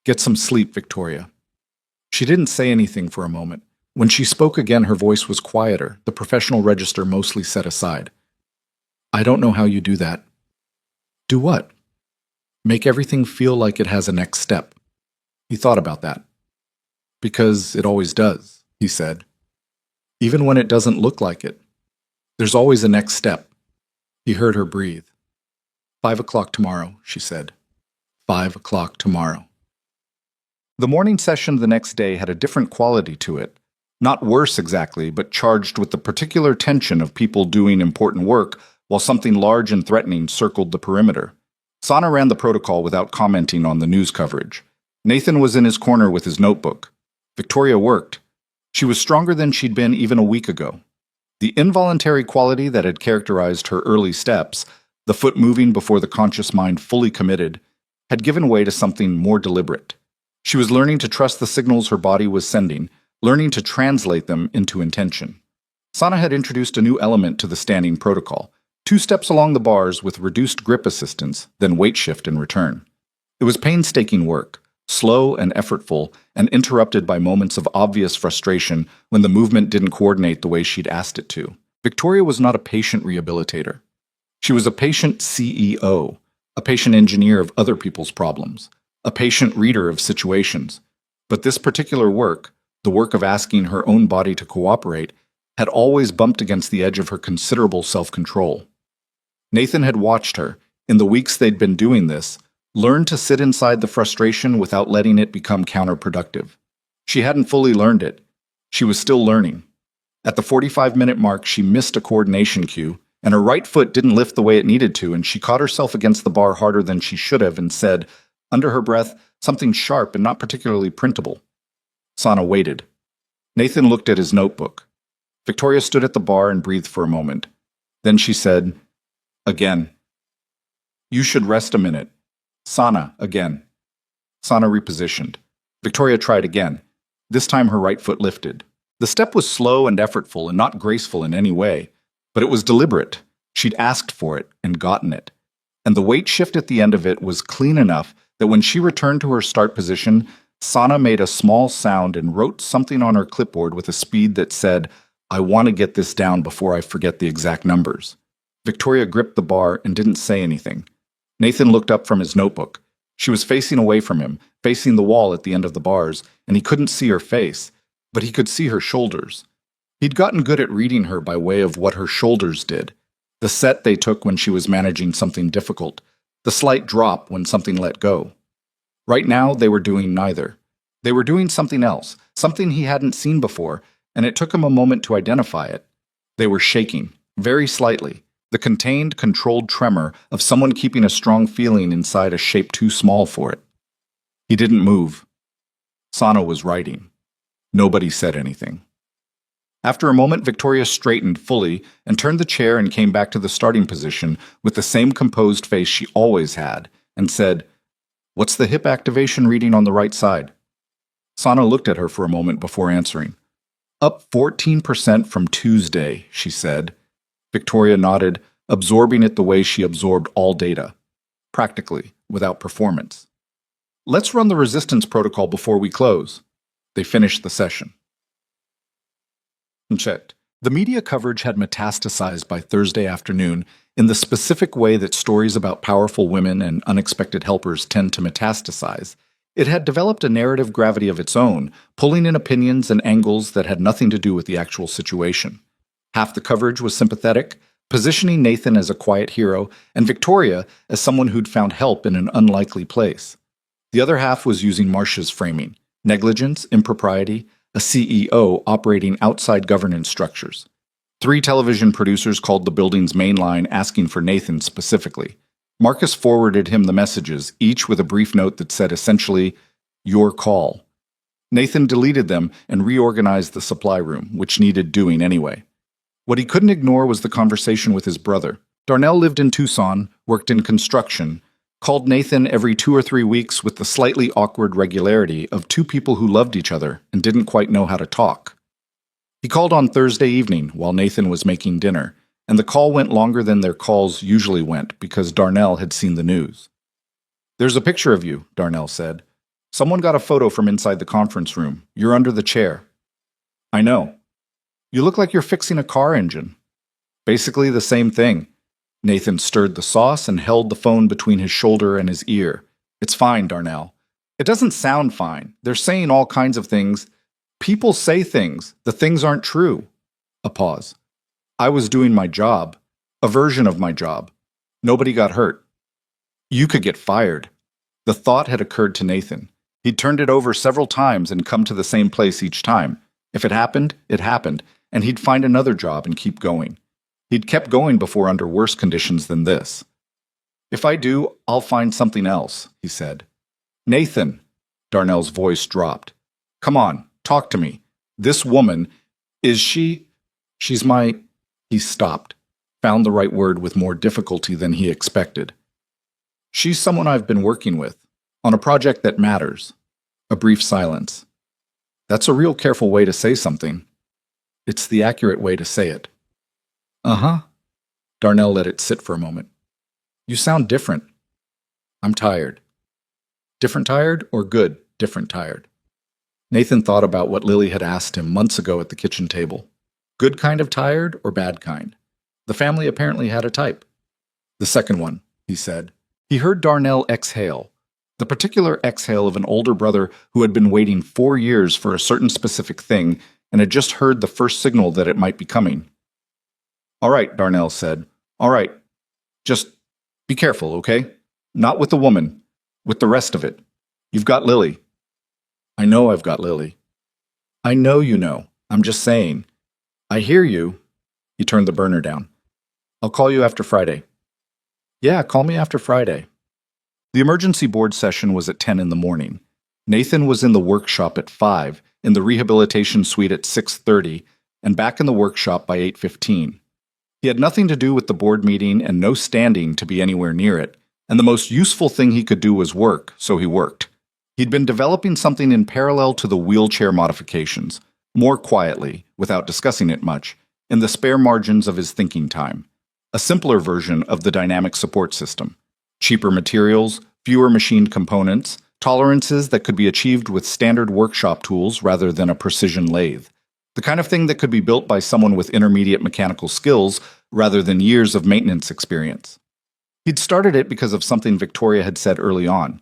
"Get some sleep, Victoria." She didn't say anything for a moment. When she spoke again, her voice was quieter, the professional register mostly set aside. "I don't know how you do that." "Do what?" "Make everything feel like it has a next step." He thought about that. "Because it always does," he said. "Even when it doesn't look like it. There's always a next step." He heard her breathe. 5 o'clock tomorrow, she said. 5 o'clock tomorrow. The morning session the next day had a different quality to it. Not worse exactly, but charged with the particular tension of people doing important work while something large and threatening circled the perimeter. Sana ran the protocol without commenting on the news coverage. Nathan was in his corner with his notebook. Victoria worked. She was stronger than she'd been even a week ago. The involuntary quality that had characterized her early steps, the foot moving before the conscious mind fully committed, had given way to something more deliberate. She was learning to trust the signals her body was sending, learning to translate them into intention. Sana had introduced a new element to the standing protocol: 2 steps along the bars with reduced grip assistance, then weight shift in return. It was painstaking work, slow and effortful, and interrupted by moments of obvious frustration when the movement didn't coordinate the way she'd asked it to. Victoria was not a patient rehabilitator. She was a patient CEO, a patient engineer of other people's problems, a patient reader of situations. But this particular work, the work of asking her own body to cooperate, had always bumped against the edge of her considerable self-control. Nathan had watched her, in the weeks they'd been doing this, learn to sit inside the frustration without letting it become counterproductive. She hadn't fully learned it. She was still learning. At the 45-minute mark, she missed a coordination cue, and her right foot didn't lift the way it needed to, and she caught herself against the bar harder than she should have and said, under her breath, something sharp and not particularly printable. Sana waited. Nathan looked at his notebook. Victoria stood at the bar and breathed for a moment. Then she said, again. You should rest a minute. Sana, again. Sana repositioned. Victoria tried again. This time her right foot lifted. The step was slow and effortful and not graceful in any way, but it was deliberate. She'd asked for it and gotten it. And the weight shift at the end of it was clean enough that when she returned to her start position, Sana made a small sound and wrote something on her clipboard with a speed that said, I want to get this down before I forget the exact numbers. Victoria gripped the bar and didn't say anything. Nathan looked up from his notebook. She was facing away from him, facing the wall at the end of the bars, and he couldn't see her face, but he could see her shoulders. He'd gotten good at reading her by way of what her shoulders did, the set they took when she was managing something difficult, the slight drop when something let go. Right now, they were doing neither. They were doing something else, something he hadn't seen before, and it took him a moment to identify it. They were shaking, very slightly, the contained, controlled tremor of someone keeping a strong feeling inside a shape too small for it. He didn't move. Sana was writing. Nobody said anything. After a moment, Victoria straightened fully and turned the chair and came back to the starting position with the same composed face she always had and said, What's the hip activation reading on the right side? Sana looked at her for a moment before answering. Up 14% from Tuesday, she said. Victoria nodded, absorbing it the way she absorbed all data, practically, without performance. Let's run the resistance protocol before we close. They finished the session. Checked. The media coverage had metastasized by Thursday afternoon in the specific way that stories about powerful women and unexpected helpers tend to metastasize. It had developed a narrative gravity of its own, pulling in opinions and angles that had nothing to do with the actual situation. Half the coverage was sympathetic, positioning Nathan as a quiet hero and Victoria as someone who'd found help in an unlikely place. The other half was using Marcia's framing: negligence, impropriety, a CEO operating outside governance structures. 3 television producers called the building's main line asking for Nathan specifically. Marcus forwarded him the messages, each with a brief note that said essentially, your call. Nathan deleted them and reorganized the supply room, which needed doing anyway. What he couldn't ignore was the conversation with his brother. Darnell lived in Tucson, worked in construction, called Nathan every 2 or 3 weeks with the slightly awkward regularity of 2 people who loved each other and didn't quite know how to talk. He called on Thursday evening while Nathan was making dinner, and the call went longer than their calls usually went because Darnell had seen the news. There's a picture of you, Darnell said. Someone got a photo from inside the conference room. You're under the chair. I know. You look like you're fixing a car engine. Basically the same thing. Nathan stirred the sauce and held the phone between his shoulder and his ear. It's fine, Darnell. It doesn't sound fine. They're saying all kinds of things. People say things. The things aren't true. A pause. I was doing my job. A version of my job. Nobody got hurt. You could get fired. The thought had occurred to Nathan. He'd turned it over several times and come to the same place each time. If it happened, and he'd find another job and keep going. He'd kept going before under worse conditions than this. If I do, I'll find something else, he said. Nathan, Darnell's voice dropped. Come on, talk to me. This woman, is she? She's my... He stopped, found the right word with more difficulty than he expected. She's someone I've been working with, on a project that matters. A brief silence. That's a real careful way to say something. It's the accurate way to say it. Uh-huh. Darnell let it sit for a moment. You sound different. I'm tired. Different tired or good, different tired? Nathan thought about what Lily had asked him months ago at the kitchen table. Good kind of tired or bad kind? The family apparently had a type. The second one, he said. He heard Darnell exhale, The particular exhale of an older brother who had been waiting 4 years for a certain specific thing and had just heard the first signal that it might be coming. "All right," Darnell said. "All right. Just be careful, okay? Not with the woman. With the rest of it. You've got Lily." "I know I've got Lily." "I know you know. I'm just saying." "I hear you." He turned the burner down. "I'll call you after Friday." "Yeah, call me after Friday." The emergency board session was at 10 in the morning. Nathan was in the workshop at 5, in the rehabilitation suite at 6:30, and back in the workshop by 8:15. He had nothing to do with the board meeting and no standing to be anywhere near it, and the most useful thing he could do was work, so he worked. He'd been developing something in parallel to the wheelchair modifications, more quietly, without discussing it much, in the spare margins of his thinking time. A simpler version of the dynamic support system. Cheaper materials, fewer machined components, tolerances that could be achieved with standard workshop tools rather than a precision lathe. The kind of thing that could be built by someone with intermediate mechanical skills rather than years of maintenance experience. He'd started it because of something Victoria had said early on.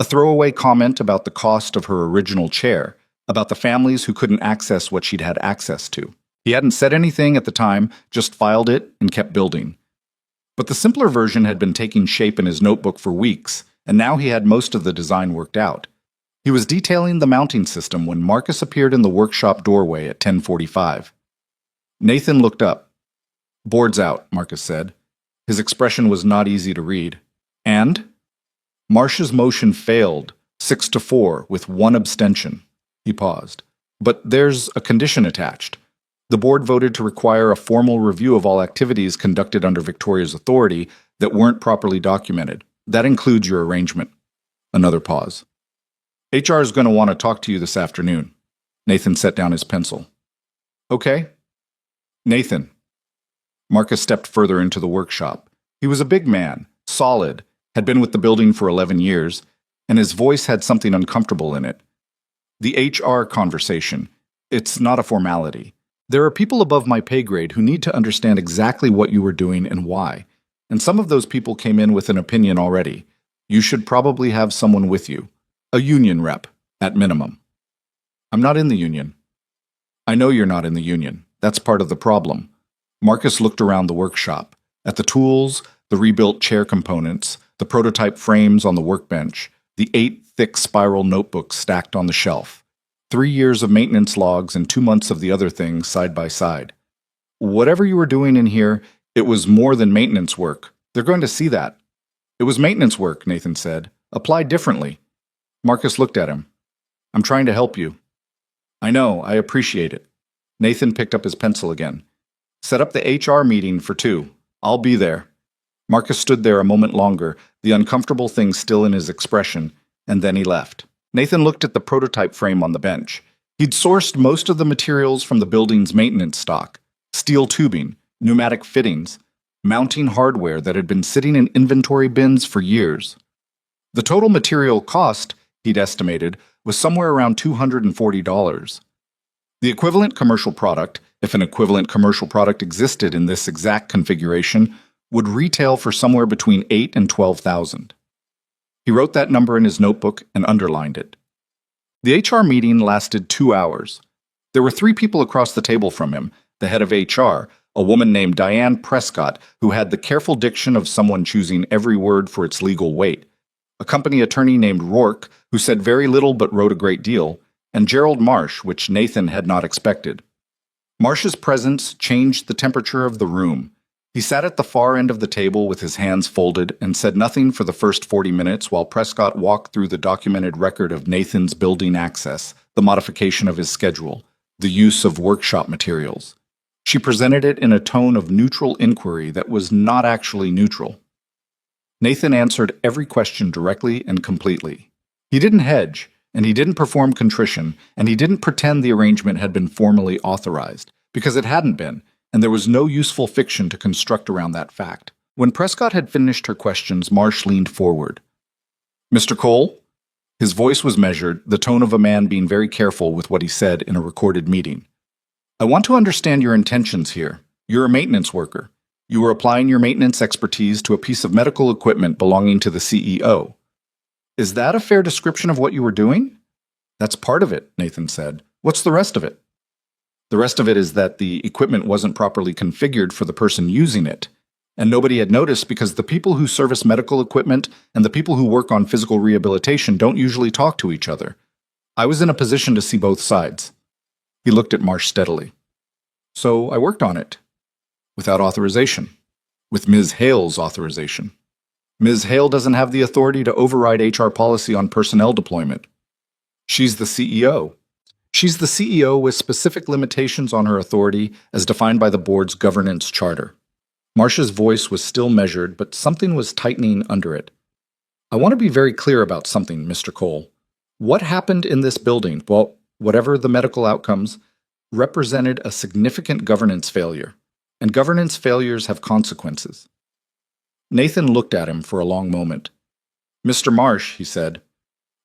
A throwaway comment about the cost of her original chair, about the families who couldn't access what she'd had access to. He hadn't said anything at the time, just filed it and kept building. But the simpler version had been taking shape in his notebook for weeks, and now he had most of the design worked out. He was detailing the mounting system when Marcus appeared in the workshop doorway at 10:45. Nathan looked up. "Board's out," Marcus said. His expression was not easy to read. "And?" Marsh's motion failed, 6-4, with one abstention. He paused. "But there's a condition attached. The board voted to require a formal review of all activities conducted under Victoria's authority that weren't properly documented. That includes your arrangement." Another pause. "HR is going to want to talk to you this afternoon." Nathan set down his pencil. "Okay." "Nathan." Marcus stepped further into the workshop. He was a big man, solid, had been with the building for 11 years, and his voice had something uncomfortable in it. "The HR conversation. It's not a formality. There are people above my pay grade who need to understand exactly what you were doing and why. And some of those people came in with an opinion already. You should probably have someone with you. A union rep, at minimum." "I'm not in the union." "I know you're not in the union. That's part of the problem." Marcus looked around the workshop, at the tools, the rebuilt chair components, the prototype frames on the workbench, the 8 thick spiral notebooks stacked on the shelf. 3 years of maintenance logs and 2 months of the other things side by side. "Whatever you were doing in here, it was more than maintenance work. They're going to see that." "It was maintenance work," Nathan said. "Applied differently." Marcus looked at him. "I'm trying to help you." "I know, I appreciate it." Nathan picked up his pencil again. "Set up the HR meeting for 2. I'll be there." Marcus stood there a moment longer, the uncomfortable thing still in his expression, and then he left. Nathan looked at the prototype frame on the bench. He'd sourced most of the materials from the building's maintenance stock: steel tubing, pneumatic fittings, mounting hardware that had been sitting in inventory bins for years. The total material cost, he'd estimated, was somewhere around $240. The equivalent commercial product, if an equivalent commercial product existed in this exact configuration, would retail for somewhere between $8,000 and $12,000. He wrote that number in his notebook and underlined it. The HR meeting lasted 2 hours. There were 3 people across the table from him: the head of HR, a woman named Diane Prescott, who had the careful diction of someone choosing every word for its legal weight, a company attorney named Rourke, who said very little but wrote a great deal, and Gerald Marsh, which Nathan had not expected. Marsh's presence changed the temperature of the room. He sat at the far end of the table with his hands folded and said nothing for the first 40 minutes while Prescott walked through the documented record of Nathan's building access, the modification of his schedule, the use of workshop materials. She presented it in a tone of neutral inquiry that was not actually neutral. Nathan answered every question directly and completely. He didn't hedge, and he didn't perform contrition, and he didn't pretend the arrangement had been formally authorized, because it hadn't been, and there was no useful fiction to construct around that fact. When Prescott had finished her questions, Marsh leaned forward. "Mr. Cole?" His voice was measured, the tone of a man being very careful with what he said in a recorded meeting. "I want to understand your intentions here. You're a maintenance worker. You were applying your maintenance expertise to a piece of medical equipment belonging to the CEO. Is that a fair description of what you were doing? That's part of it, Nathan said. What's the rest of it? The rest of it is that the equipment wasn't properly configured for the person using it. And nobody had noticed because the people who service medical equipment and the people who work on physical rehabilitation don't usually talk to each other. I was in a position to see both sides. He looked at Marsh steadily. So I worked on it. Without authorization. With Ms. Hale's authorization. Ms. Hale doesn't have the authority to override HR policy on personnel deployment. She's the CEO. She's the CEO with specific limitations on her authority as defined by the board's governance charter. Marsh's voice was still measured, but something was tightening under it. I want to be very clear about something, Mr. Cole. What happened in this building, well, whatever the medical outcomes, represented a significant governance failure, and governance failures have consequences. Nathan looked at him for a long moment. Mr. Marsh, he said,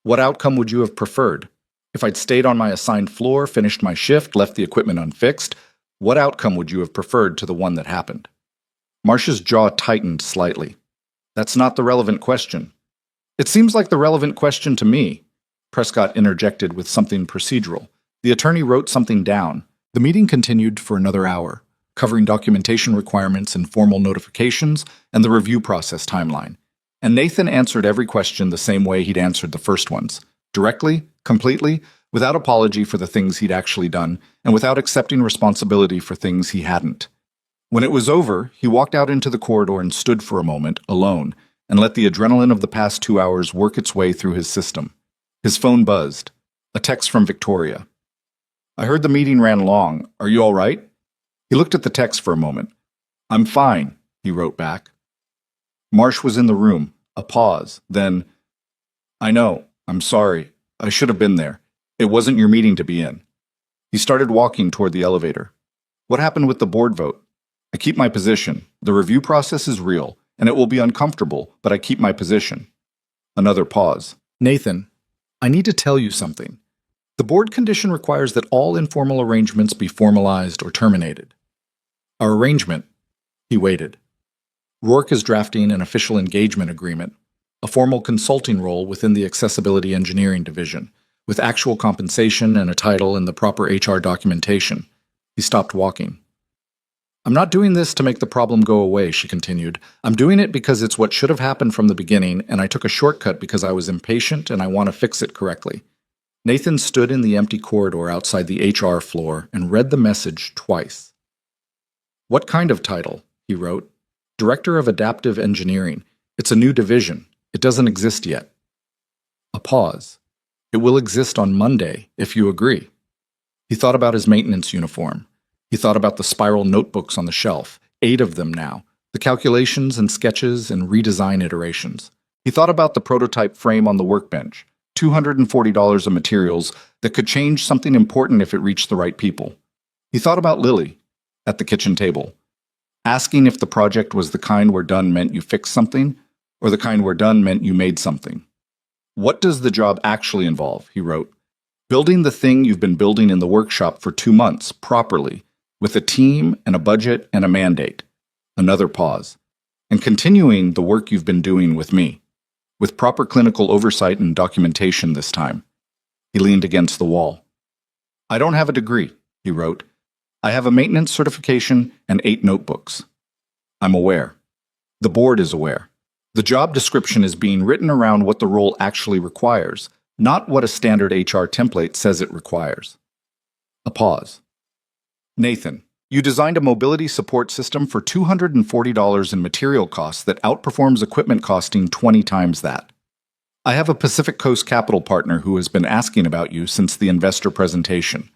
what outcome would you have preferred? If I'd stayed on my assigned floor, finished my shift, left the equipment unfixed, what outcome would you have preferred to the one that happened? Marsh's jaw tightened slightly. That's not the relevant question. It seems like the relevant question to me. Prescott interjected with something procedural. The attorney wrote something down. The meeting continued for another hour, covering documentation requirements and formal notifications and the review process timeline. And Nathan answered every question the same way he'd answered the first ones. Directly, completely, without apology for the things he'd actually done, and without accepting responsibility for things he hadn't. When it was over, he walked out into the corridor and stood for a moment, alone, and let the adrenaline of the past 2 hours work its way through his system. His phone buzzed. A text from Victoria. I heard the meeting ran long. Are you all right? He looked at the text for a moment. I'm fine, he wrote back. Marsh was in the room. A pause. Then, I know. I'm sorry. I should have been there. It wasn't your meeting to be in. He started walking toward the elevator. What happened with the board vote? I keep my position. The review process is real, and it will be uncomfortable, but I keep my position. Another pause. Nathan, I need to tell you something. The board condition requires that all informal arrangements be formalized or terminated. Our arrangement. He waited. Rourke is drafting an official engagement agreement, a formal consulting role within the Accessibility Engineering Division, with actual compensation and a title and the proper HR documentation. He stopped walking. I'm not doing this to make the problem go away, she continued. I'm doing it because it's what should have happened from the beginning, and I took a shortcut because I was impatient and I want to fix it correctly. Nathan stood in the empty corridor outside the HR floor and read the message twice. What kind of title? He wrote. Director of Adaptive Engineering. It's a new division. It doesn't exist yet. A pause. It will exist on Monday, if you agree. He thought about his maintenance uniform. He thought about the spiral notebooks on the shelf, 8 of them now, the calculations and sketches and redesign iterations. He thought about the prototype frame on the workbench, $240 of materials that could change something important if it reached the right people. He thought about Lily, at the kitchen table, asking if the project was the kind where done meant you fixed something, or the kind where done meant you made something. What does the job actually involve? He wrote. Building the thing you've been building in the workshop for 2 months, properly, with a team and a budget and a mandate. Another pause. And continuing the work you've been doing with me, with proper clinical oversight and documentation this time. He leaned against the wall. I don't have a degree, he wrote. I have a maintenance certification and 8 notebooks. I'm aware. The board is aware. The job description is being written around what the role actually requires, not what a standard HR template says it requires. A pause. Nathan, you designed a mobility support system for $240 in material costs that outperforms equipment costing 20 times that. I have a Pacific Coast Capital partner who has been asking about you since the investor presentation.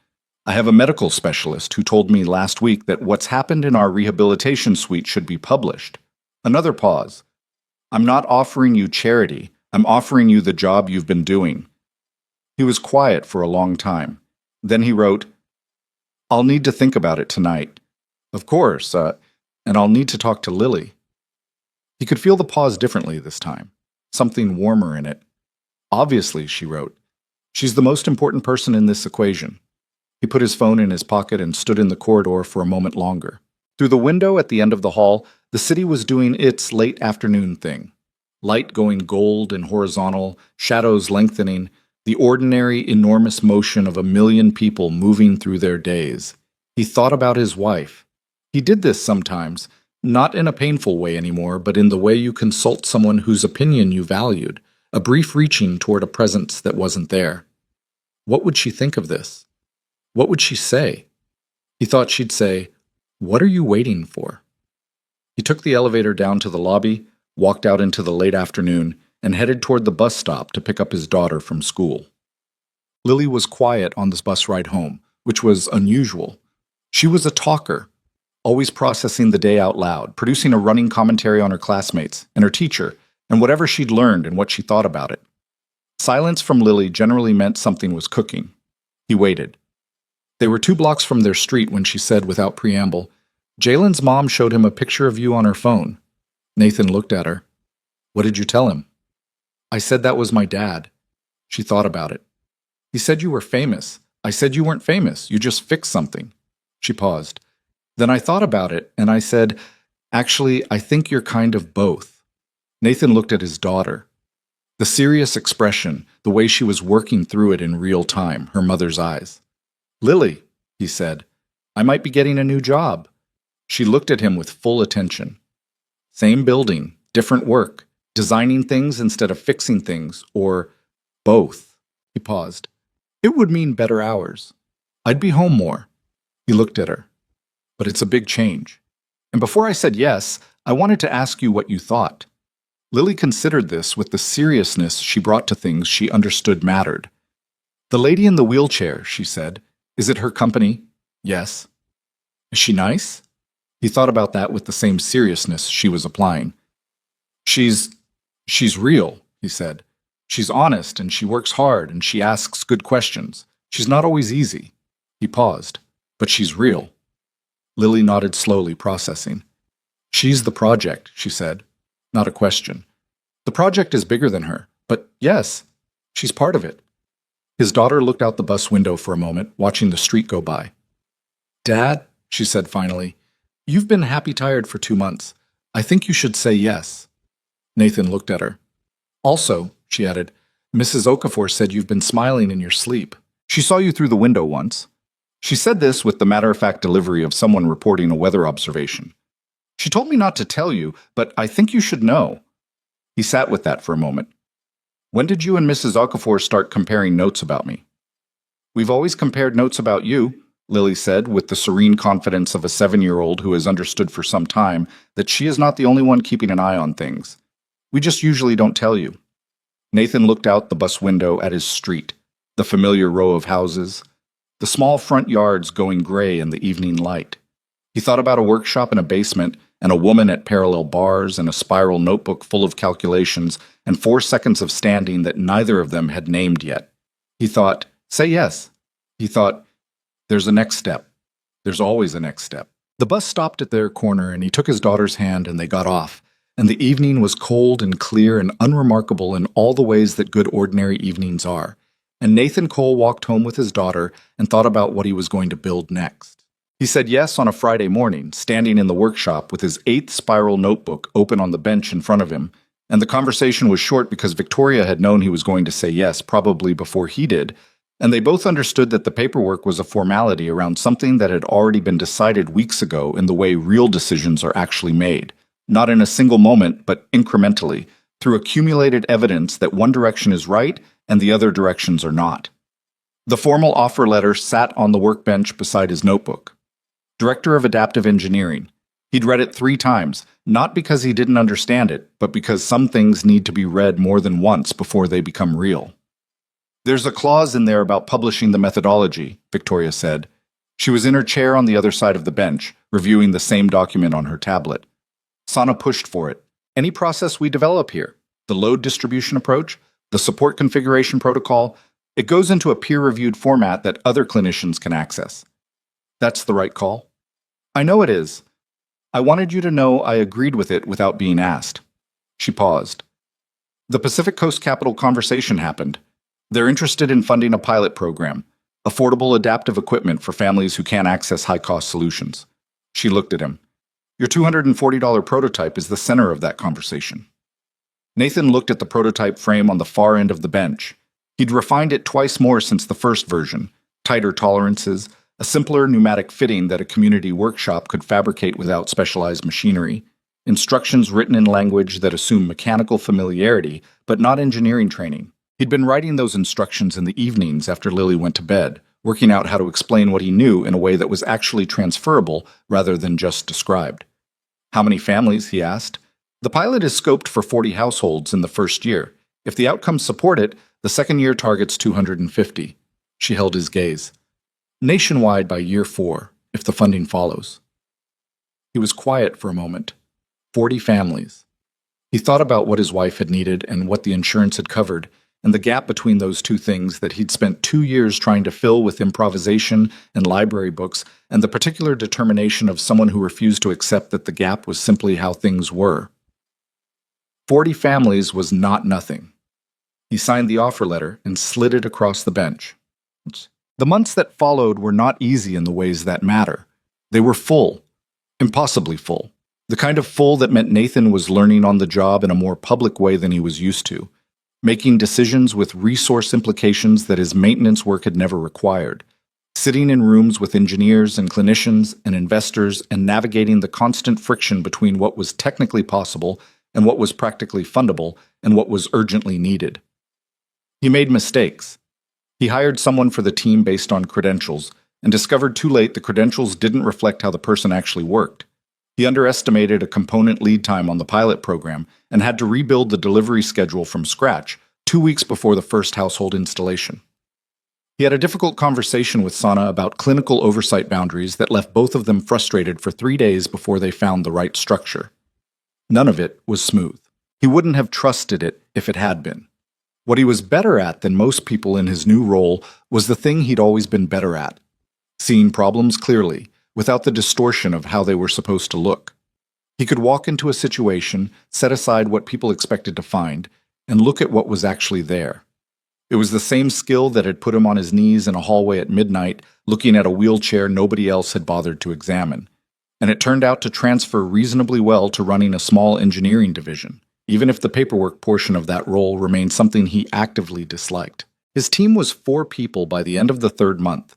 I have a medical specialist who told me last week that what's happened in our rehabilitation suite should be published. Another pause. I'm not offering you charity. I'm offering you the job you've been doing. He was quiet for a long time. Then he wrote, I'll need to think about it tonight. Of course, and I'll need to talk to Lily. He could feel the pause differently this time, something warmer in it. Obviously, she wrote, she's the most important person in this equation. He put his phone in his pocket and stood in the corridor for a moment longer. Through the window at the end of the hall, the city was doing its late afternoon thing. light going gold and horizontal, shadows lengthening, the ordinary, enormous motion of a million people moving through their days. He thought about his wife. He did this sometimes, not in a painful way anymore, but in the way you consult someone whose opinion you valued, a brief reaching toward a presence that wasn't there. What would she think of this? What would she say? He thought she'd say, "What are you waiting for?" He took the elevator down to the lobby, walked out into the late afternoon, and headed toward the bus stop to pick up his daughter from school. Lily was quiet on this bus ride home, which was unusual. She was a talker, always processing the day out loud, producing a running commentary on her classmates and her teacher and whatever she'd learned and what she thought about it. Silence from Lily generally meant something was cooking. He waited. They were 2 blocks from their street when she said without preamble, "Jalen's mom showed him a picture of you on her phone." Nathan looked at her. "What did you tell him?" "I said that was my dad." She thought about it. "He said you were famous. I said you weren't famous. You just fixed something." She paused. "Then I thought about it, and I said, actually, I think you're kind of both." Nathan looked at his daughter. The serious expression, the way she was working through it in real time, her mother's eyes. "Lily," he said, "I might be getting a new job." She looked at him with full attention. Same building, different work, designing things instead of fixing things, or both. He paused. "It would mean better hours. I'd be home more." He looked at her. "But it's a big change. And before I said yes, I wanted to ask you what you thought." Lily considered this with the seriousness she brought to things she understood mattered. "The lady in the wheelchair," she said. "Is it her company?" "Yes." "Is she nice?" He thought about that with the same seriousness she was applying. She's real," he said. "She's honest, and she works hard, and she asks good questions. She's not always easy." He paused. "But she's real." Lily nodded slowly, processing. "She's the project," she said. Not a question. "The project is bigger than her, but yes, she's part of it." His daughter looked out the bus window for a moment, watching the street go by. "Dad," she said finally, "you've been happy tired for 2 months. I think you should say yes." Nathan looked at her. "Also," she added, "Mrs. Okafor said you've been smiling in your sleep. She saw you through the window once." She said this with the matter-of-fact delivery of someone reporting a weather observation. "She told me not to tell you, but I think you should know." He sat with that for a moment. "When did you and Mrs. Okafor start comparing notes about me?" "We've always compared notes about you," Lily said, with the serene confidence of a 7-year-old who has understood for some time that she is not the only one keeping an eye on things. "We just usually don't tell you." Nathan looked out the bus window at his street, the familiar row of houses, the small front yards going gray in the evening light. He thought about a workshop in a basement and a woman at parallel bars and a spiral notebook full of calculations and 4 seconds of standing that neither of them had named yet. He thought, say yes. He thought, there's a next step. There's always a next step. The bus stopped at their corner and he took his daughter's hand and they got off. And the evening was cold and clear and unremarkable in all the ways that good ordinary evenings are. And Nathan Cole walked home with his daughter and thought about what he was going to build next. He said yes on a Friday morning, standing in the workshop with his 8th spiral notebook open on the bench in front of him, and the conversation was short because Victoria had known he was going to say yes probably before he did, and they both understood that the paperwork was a formality around something that had already been decided weeks ago in the way real decisions are actually made, not in a single moment but incrementally, through accumulated evidence that one direction is right and the other directions are not. The formal offer letter sat on the workbench beside his notebook. Director of Adaptive Engineering. He'd read it 3 times, not because he didn't understand it, but because some things need to be read more than once before they become real. There's a clause in there about publishing the methodology, Victoria said. She was in her chair on the other side of the bench, reviewing the same document on her tablet. Sana pushed for it. Any process we develop here, the load distribution approach, the support configuration protocol, it goes into a peer-reviewed format that other clinicians can access. That's the right call? I know it is. I wanted you to know I agreed with it without being asked. She paused. The Pacific Coast Capital conversation happened. They're interested in funding a pilot program, affordable adaptive equipment for families who can't access high-cost solutions. She looked at him. Your $240 prototype is the center of that conversation. Nathan looked at the prototype frame on the far end of the bench. He'd refined it twice more since the first version: tighter tolerances, a simpler pneumatic fitting that a community workshop could fabricate without specialized machinery, instructions written in language that assume mechanical familiarity but not engineering training. He'd been writing those instructions in the evenings after Lily went to bed, working out how to explain what he knew in a way that was actually transferable rather than just described. How many families? He asked. The pilot is scoped for 40 households in the first year. If the outcomes support it, the second year targets 250. She held his gaze. Nationwide by year 4, if the funding follows. He was quiet for a moment. 40 families. He thought about what his wife had needed and what the insurance had covered, and the gap between those two things that he'd spent 2 years trying to fill with improvisation and library books, and the particular determination of someone who refused to accept that the gap was simply how things were. 40 families was not nothing. He signed the offer letter and slid it across the bench. The months that followed were not easy in the ways that matter. They were full, impossibly full. The kind of full that meant Nathan was learning on the job in a more public way than he was used to, making decisions with resource implications that his maintenance work had never required, sitting in rooms with engineers and clinicians and investors and navigating the constant friction between what was technically possible and what was practically fundable and what was urgently needed. He made mistakes. He hired someone for the team based on credentials and discovered too late the credentials didn't reflect how the person actually worked. He underestimated a component lead time on the pilot program and had to rebuild the delivery schedule from scratch 2 weeks before the first household installation. He had a difficult conversation with Sana about clinical oversight boundaries that left both of them frustrated for 3 days before they found the right structure. None of it was smooth. He wouldn't have trusted it if it had been. What he was better at than most people in his new role was the thing he'd always been better at: seeing problems clearly, without the distortion of how they were supposed to look. He could walk into a situation, set aside what people expected to find, and look at what was actually there. It was the same skill that had put him on his knees in a hallway at midnight, looking at a wheelchair nobody else had bothered to examine. And it turned out to transfer reasonably well to running a small engineering division, even if the paperwork portion of that role remained something he actively disliked. His team was 4 people by the end of the 3rd month.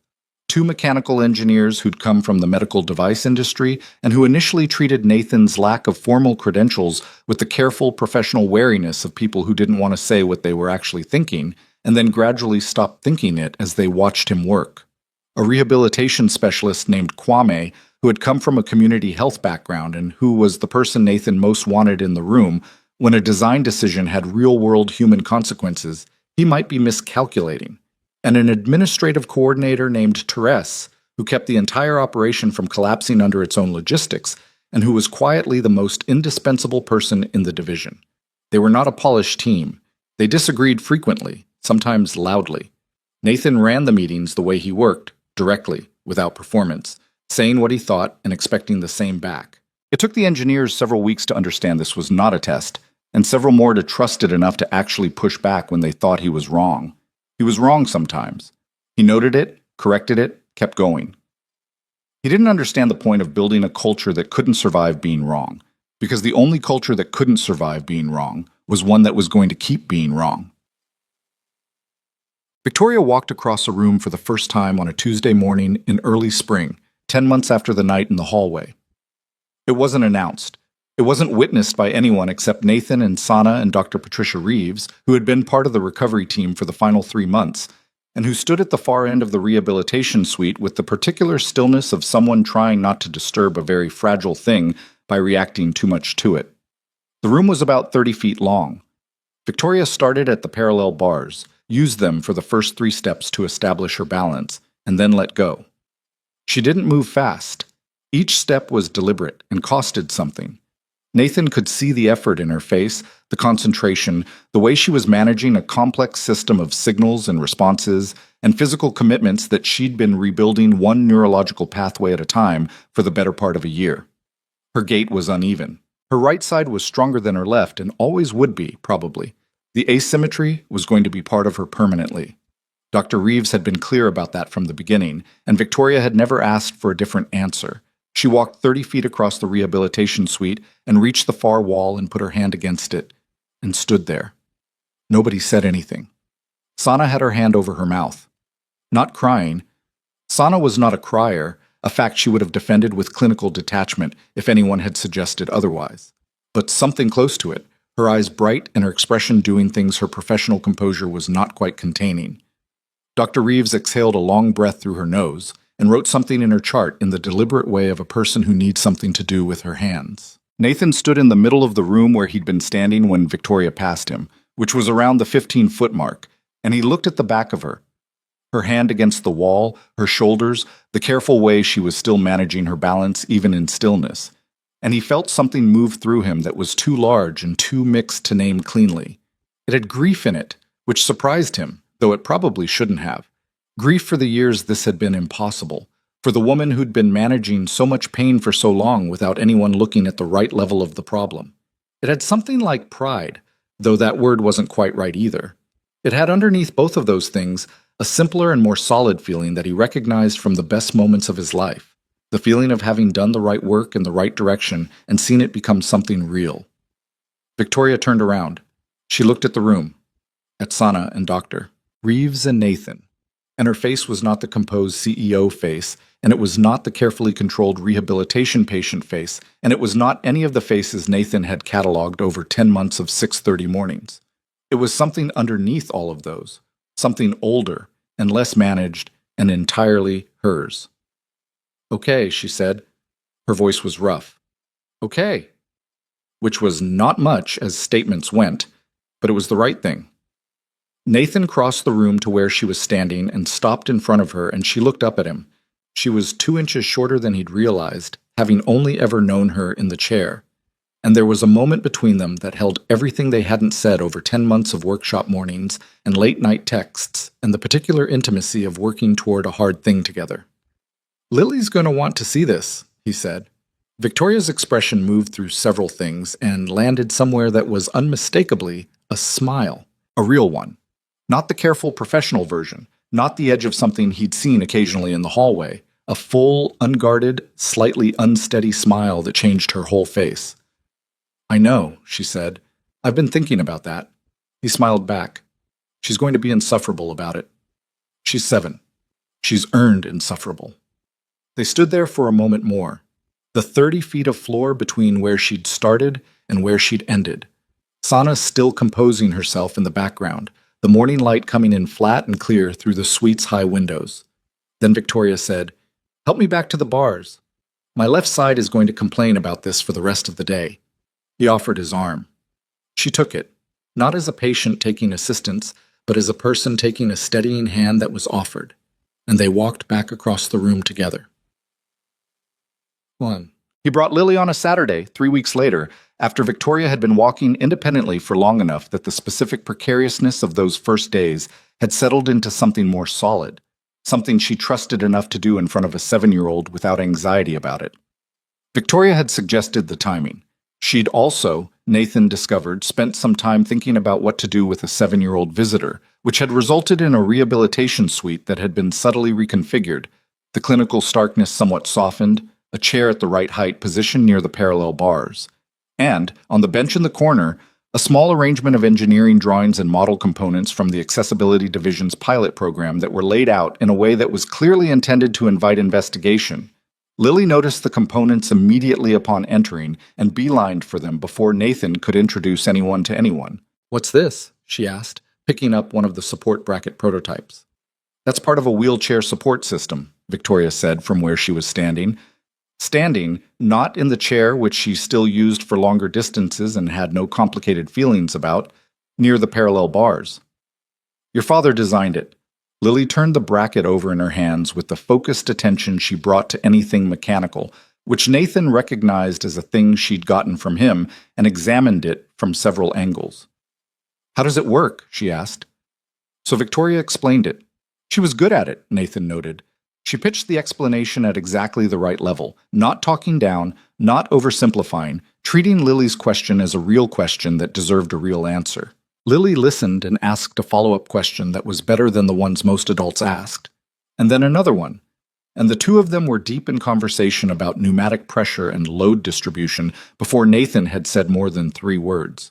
2 mechanical engineers who'd come from the medical device industry and who initially treated Nathan's lack of formal credentials with the careful professional wariness of people who didn't want to say what they were actually thinking, and then gradually stopped thinking it as they watched him work. A rehabilitation specialist named Kwame, who had come from a community health background and who was the person Nathan most wanted in the room when a design decision had real-world human consequences. He might be miscalculating. And an administrative coordinator named Therese, who kept the entire operation from collapsing under its own logistics, and who was quietly the most indispensable person in the division. They were not a polished team. They disagreed frequently, sometimes loudly. Nathan ran the meetings the way he worked, directly, without performance, saying what he thought and expecting the same back. It took the engineers several weeks to understand this was not a test, and several more to trust it enough to actually push back when they thought he was wrong. He was wrong sometimes. He noted it, corrected it, kept going. He didn't understand the point of building a culture that couldn't survive being wrong, because the only culture that couldn't survive being wrong was one that was going to keep being wrong. Victoria walked across a room for the first time on a Tuesday morning in early spring, 10 months after the night in the hallway. It wasn't announced. It wasn't witnessed by anyone except Nathan and Sana and Dr. Patricia Reeves, who had been part of the recovery team for the final 3 months, and who stood at the far end of the rehabilitation suite with the particular stillness of someone trying not to disturb a very fragile thing by reacting too much to it. The room was about 30 feet long. Victoria started at the parallel bars, used them for the first 3 steps to establish her balance, and then let go. She didn't move fast. Each step was deliberate and costed something. Nathan could see the effort in her face, the concentration, the way she was managing a complex system of signals and responses, and physical commitments that she'd been rebuilding one neurological pathway at a time for the better part of a year. Her gait was uneven. Her right side was stronger than her left and always would be, probably. The asymmetry was going to be part of her permanently. Dr. Reeves had been clear about that from the beginning, and Victoria had never asked for a different answer. She walked 30 feet across the rehabilitation suite and reached the far wall and put her hand against it. and stood there. Nobody said anything. Sana had her hand over her mouth. Not crying. Sana was not a crier, a fact she would have defended with clinical detachment if anyone had suggested otherwise. But something close to it, her eyes bright and her expression doing things her professional composure was not quite containing. Dr. Reeves exhaled a long breath through her nose and wrote something in her chart in the deliberate way of a person who needs something to do with her hands. Nathan stood in the middle of the room where he'd been standing when Victoria passed him, which was around the 15-foot mark, and he looked at the back of her. Her hand against the wall, her shoulders, the careful way she was still managing her balance even in stillness. And he felt something move through him that was too large and too mixed to name cleanly. It had grief in it, which surprised him, though it probably shouldn't have. Grief for the years this had been impossible, for the woman who'd been managing so much pain for so long without anyone looking at the right level of the problem. It had something like pride, though that word wasn't quite right either. It had underneath both of those things a simpler and more solid feeling that he recognized from the best moments of his life, the feeling of having done the right work in the right direction and seen it become something real. Victoria turned around. She looked at the room, at Sana and Dr. Reeves and Nathan, and her face was not the composed CEO face, and it was not the carefully controlled rehabilitation patient face, and it was not any of the faces Nathan had cataloged over 10 months of 6:30 mornings. It was something underneath all of those, something older and less managed and entirely hers. "Okay," she said. Her voice was rough. "Okay." Which was not much as statements went, but it was the right thing. Nathan crossed the room to where she was standing and stopped in front of her, and she looked up at him. She was 2 inches shorter than he'd realized, having only ever known her in the chair. And there was a moment between them that held everything they hadn't said over 10 months of workshop mornings and late-night texts and the particular intimacy of working toward a hard thing together. "Lily's going to want to see this," he said. Victoria's expression moved through several things and landed somewhere that was unmistakably a smile, a real one. Not the careful professional version, not the edge of something he'd seen occasionally in the hallway, a full, unguarded, slightly unsteady smile that changed her whole face. "I know," she said. "I've been thinking about that." He smiled back. "She's going to be insufferable about it. She's 7. She's earned insufferable." They stood there for a moment more, the 30 feet of floor between where she'd started and where she'd ended. Sana still composing herself in the background, the morning light coming in flat and clear through the suite's high windows. Then Victoria said, "Help me back to the bars. My left side is going to complain about this for the rest of the day." He offered his arm. She took it, not as a patient taking assistance, but as a person taking a steadying hand that was offered, and they walked back across the room together. 1. He brought Lily on a Saturday, 3 weeks later, after Victoria had been walking independently for long enough that the specific precariousness of those first days had settled into something more solid, something she trusted enough to do in front of a 7-year-old without anxiety about it. Victoria had suggested the timing. She'd also, Nathan discovered, spent some time thinking about what to do with a 7-year-old visitor, which had resulted in a rehabilitation suite that had been subtly reconfigured, the clinical starkness somewhat softened, a chair at the right height positioned near the parallel bars. And, on the bench in the corner, a small arrangement of engineering drawings and model components from the Accessibility Division's pilot program that were laid out in a way that was clearly intended to invite investigation. Lily noticed the components immediately upon entering and beelined for them before Nathan could introduce anyone to anyone. "What's this?" she asked, picking up one of the support bracket prototypes. "That's part of a wheelchair support system," Victoria said from where she was standing. Standing, not in the chair which she still used for longer distances and had no complicated feelings about, near the parallel bars. "Your father designed it." Lily turned the bracket over in her hands with the focused attention she brought to anything mechanical, which Nathan recognized as a thing she'd gotten from him and examined it from several angles. "How does it work?" she asked. So Victoria explained it. She was good at it, Nathan noted. She pitched the explanation at exactly the right level, not talking down, not oversimplifying, treating Lily's question as a real question that deserved a real answer. Lily listened and asked a follow-up question that was better than the ones most adults asked, and then another one. And the two of them were deep in conversation about pneumatic pressure and load distribution before Nathan had said more than 3 words.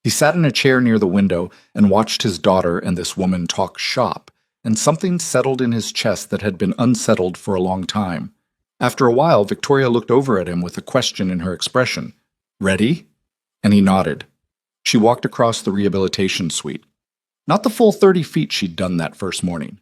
He sat in a chair near the window and watched his daughter and this woman talk shop, and something settled in his chest that had been unsettled for a long time. After a while, Victoria looked over at him with a question in her expression. "Ready?" And he nodded. She walked across the rehabilitation suite. Not the full 30 feet she'd done that first morning.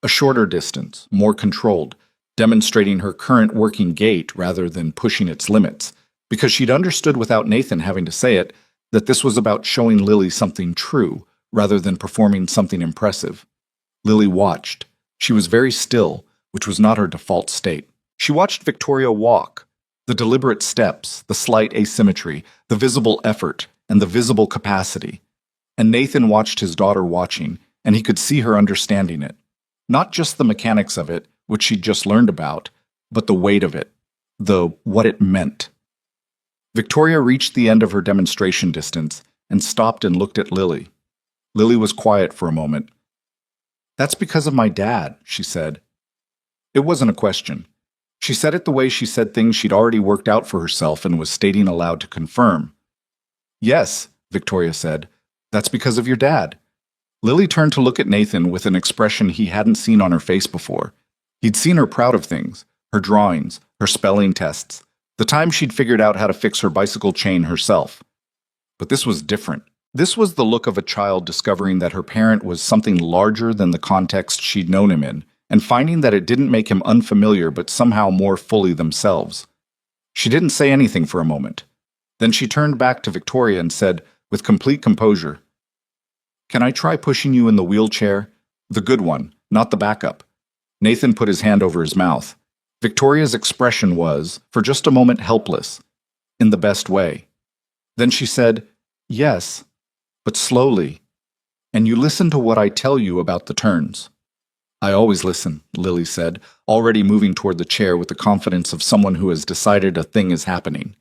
A shorter distance, more controlled, demonstrating her current working gait rather than pushing its limits, because she'd understood without Nathan having to say it that this was about showing Lily something true rather than performing something impressive. Lily watched. She was very still, which was not her default state. She watched Victoria walk. The deliberate steps, the slight asymmetry, the visible effort, and the visible capacity. And Nathan watched his daughter watching, and he could see her understanding it. Not just the mechanics of it, which she'd just learned about, but the weight of it, what it meant. Victoria reached the end of her demonstration distance and stopped and looked at Lily. Lily was quiet for a moment. "That's because of my dad," she said. It wasn't a question. She said it the way she said things she'd already worked out for herself and was stating aloud to confirm. "Yes," Victoria said, "that's because of your dad." Lily turned to look at Nathan with an expression he hadn't seen on her face before. He'd seen her proud of things, her drawings, her spelling tests, the time she'd figured out how to fix her bicycle chain herself. But this was different. This was the look of a child discovering that her parent was something larger than the context she'd known him in, and finding that it didn't make him unfamiliar but somehow more fully themselves. She didn't say anything for a moment. Then she turned back to Victoria and said, with complete composure, "Can I try pushing you in the wheelchair? The good one, not the backup." Nathan put his hand over his mouth. Victoria's expression was, for just a moment, helpless, in the best way. Then she said, "Yes, but slowly. And you listen to what I tell you about the turns." "I always listen," Lily said, already moving toward the chair with the confidence of someone who has decided a thing is happening.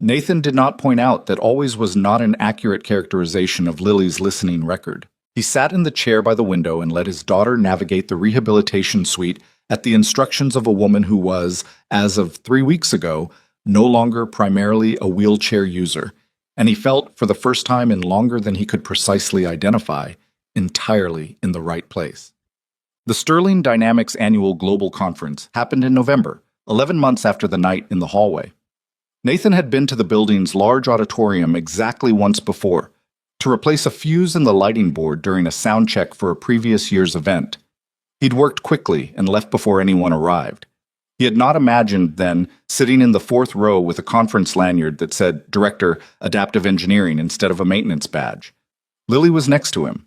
Nathan did not point out that always was not an accurate characterization of Lily's listening record. He sat in the chair by the window and let his daughter navigate the rehabilitation suite at the instructions of a woman who was, as of 3 weeks ago, no longer primarily a wheelchair user, and he felt, for the first time in longer than he could precisely identify, entirely in the right place. The Sterling Dynamics Annual Global Conference happened in November, 11 months after the night in the hallway. Nathan had been to the building's large auditorium exactly once before, to replace a fuse in the lighting board during a sound check for a previous year's event. He'd worked quickly and left before anyone arrived. He had not imagined, then, sitting in the 4th row with a conference lanyard that said Director, Adaptive Engineering instead of a maintenance badge. Lily was next to him.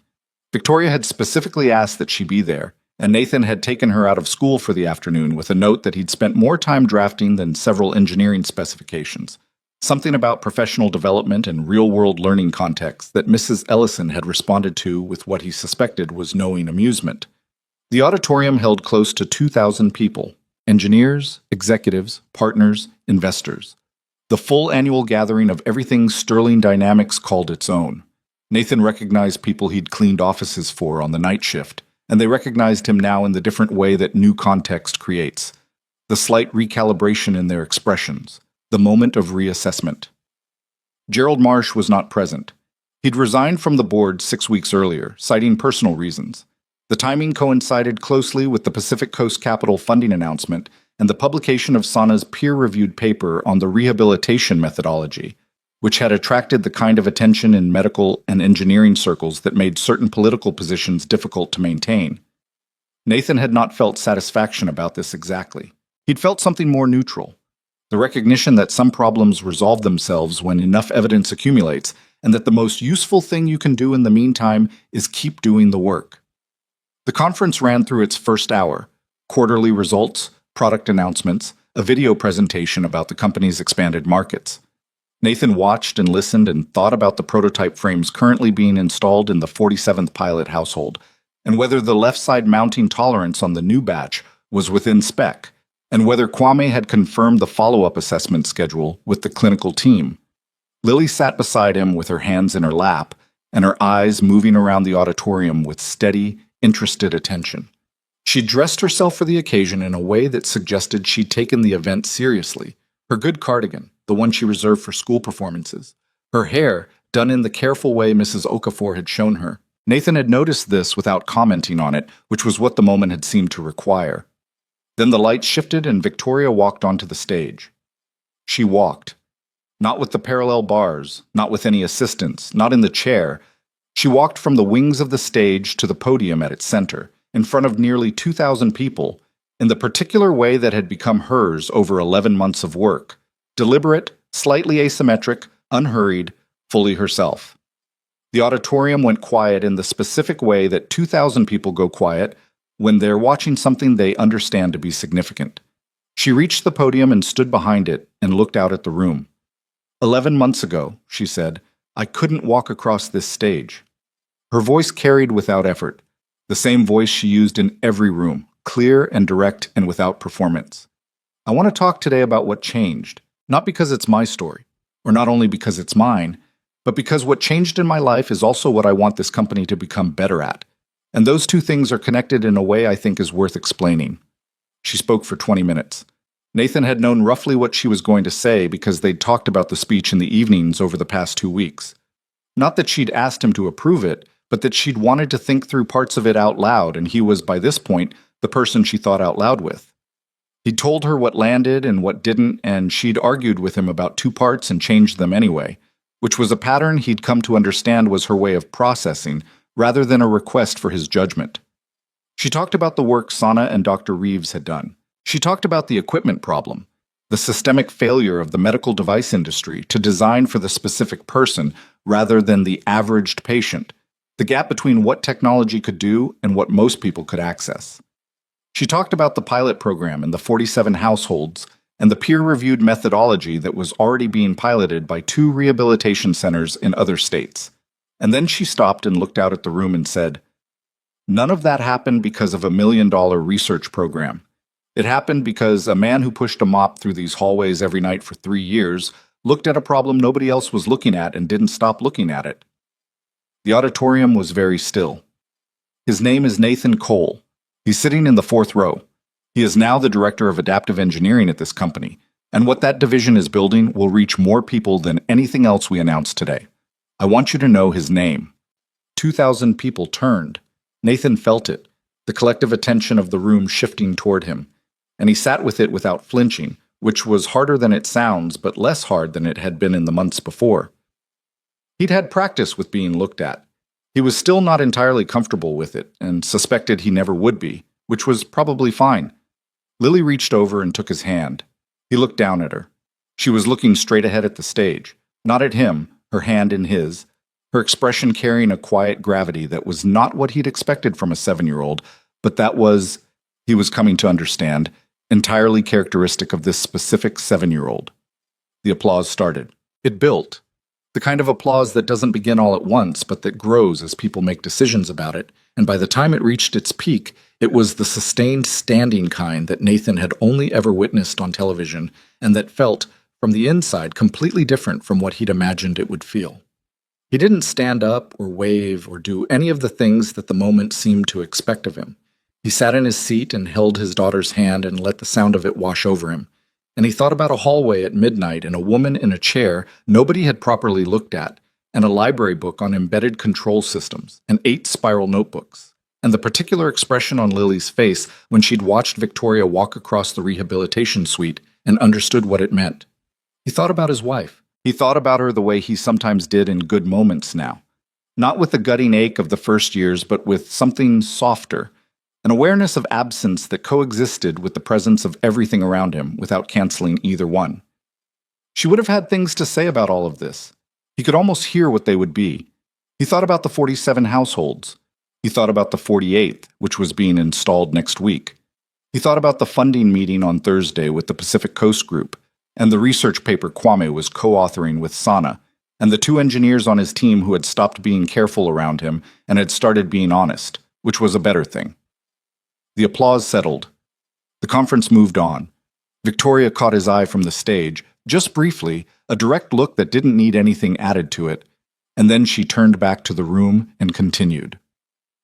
Victoria had specifically asked that she be there, and Nathan had taken her out of school for the afternoon with a note that he'd spent more time drafting than several engineering specifications. Something about professional development and real-world learning contexts that Mrs. Ellison had responded to with what he suspected was knowing amusement. The auditorium held close to 2,000 people. Engineers, executives, partners, investors. The full annual gathering of everything Sterling Dynamics called its own. Nathan recognized people he'd cleaned offices for on the night shift, and they recognized him now in the different way that new context creates. The slight recalibration in their expressions. The moment of reassessment. Gerald Marsh was not present. He'd resigned from the board 6 weeks earlier, citing personal reasons. The timing coincided closely with the Pacific Coast Capital funding announcement and the publication of SANA's peer-reviewed paper on the rehabilitation methodology, which had attracted the kind of attention in medical and engineering circles that made certain political positions difficult to maintain. Nathan had not felt satisfaction about this exactly. He'd felt something more neutral. The recognition that some problems resolve themselves when enough evidence accumulates, and that the most useful thing you can do in the meantime is keep doing the work. The conference ran through its first hour: quarterly results, product announcements, a video presentation about the company's expanded markets. Nathan watched and listened and thought about the prototype frames currently being installed in the 47th pilot household, and whether the left side mounting tolerance on the new batch was within spec, and whether Kwame had confirmed the follow-up assessment schedule with the clinical team. Lily sat beside him with her hands in her lap and her eyes moving around the auditorium with steady, interested attention. She dressed herself for the occasion in a way that suggested she'd taken the event seriously. Her good cardigan, the one she reserved for school performances, her hair, done in the careful way Mrs. Okafor had shown her. Nathan had noticed this without commenting on it, which was what the moment had seemed to require. Then the light shifted and Victoria walked onto the stage. She walked. Not with the parallel bars, not with any assistance, not in the chair. She walked from the wings of the stage to the podium at its center, in front of nearly 2,000 people, in the particular way that had become hers over 11 months of work. Deliberate, slightly asymmetric, unhurried, fully herself. The auditorium went quiet in the specific way that 2,000 people go quiet when they're watching something they understand to be significant. She reached the podium and stood behind it and looked out at the room. 11 months ago, she said, I couldn't walk across this stage. Her voice carried without effort, the same voice she used in every room, clear and direct and without performance. I want to talk today about what changed, not because it's my story, or not only because it's mine, but because what changed in my life is also what I want this company to become better at. And those two things are connected in a way I think is worth explaining. She spoke for 20 minutes. Nathan had known roughly what she was going to say because they'd talked about the speech in the evenings over the past 2 weeks. Not that she'd asked him to approve it, but that she'd wanted to think through parts of it out loud, and he was, by this point, the person she thought out loud with. He'd told her what landed and what didn't, and she'd argued with him about 2 parts and changed them anyway, which was a pattern he'd come to understand was her way of processing, rather than a request for his judgment. She talked about the work Sana and Dr. Reeves had done. She talked about the equipment problem, the systemic failure of the medical device industry to design for the specific person rather than the averaged patient, the gap between what technology could do and what most people could access. She talked about the pilot program in the 47 households and the peer-reviewed methodology that was already being piloted by 2 rehabilitation centers in other states. And then she stopped and looked out at the room and said, "None of that happened because of $1 million research program. It happened because a man who pushed a mop through these hallways every night for 3 years looked at a problem nobody else was looking at and didn't stop looking at it." The auditorium was very still. His name is Nathan Cole. He's sitting in the 4th row. He is now the director of adaptive engineering at this company, and what that division is building will reach more people than anything else we announced today. I want you to know his name. 2,000 people turned. Nathan felt it, the collective attention of the room shifting toward him, and he sat with it without flinching, which was harder than it sounds, but less hard than it had been in the months before. He'd had practice with being looked at. He was still not entirely comfortable with it, and suspected he never would be, which was probably fine. Lily reached over and took his hand. He looked down at her. She was looking straight ahead at the stage, not at him, her hand in his, her expression carrying a quiet gravity that was not what he'd expected from a 7-year-old, but that was, he was coming to understand, entirely characteristic of this specific 7-year-old. The applause started. It built. The kind of applause that doesn't begin all at once, but that grows as people make decisions about it, and by the time it reached its peak, it was the sustained standing kind that Nathan had only ever witnessed on television, and that felt, from the inside, completely different from what he'd imagined it would feel. He didn't stand up or wave or do any of the things that the moment seemed to expect of him. He sat in his seat and held his daughter's hand and let the sound of it wash over him. And he thought about a hallway at midnight and a woman in a chair nobody had properly looked at, and a library book on embedded control systems, and 8 spiral notebooks, and the particular expression on Lily's face when she'd watched Victoria walk across the rehabilitation suite and understood what it meant. He thought about his wife. He thought about her the way he sometimes did in good moments now. Not with the gutting ache of the first years, but with something softer, an awareness of absence that coexisted with the presence of everything around him without canceling either one. She would have had things to say about all of this. He could almost hear what they would be. He thought about the 47 households. He thought about the 48th, which was being installed next week. He thought about the funding meeting on Thursday with the Pacific Coast Group, and the research paper Kwame was co-authoring with Sana, and the 2 engineers on his team who had stopped being careful around him and had started being honest, which was a better thing. The applause settled. The conference moved on. Victoria caught his eye from the stage, just briefly, a direct look that didn't need anything added to it, and then she turned back to the room and continued.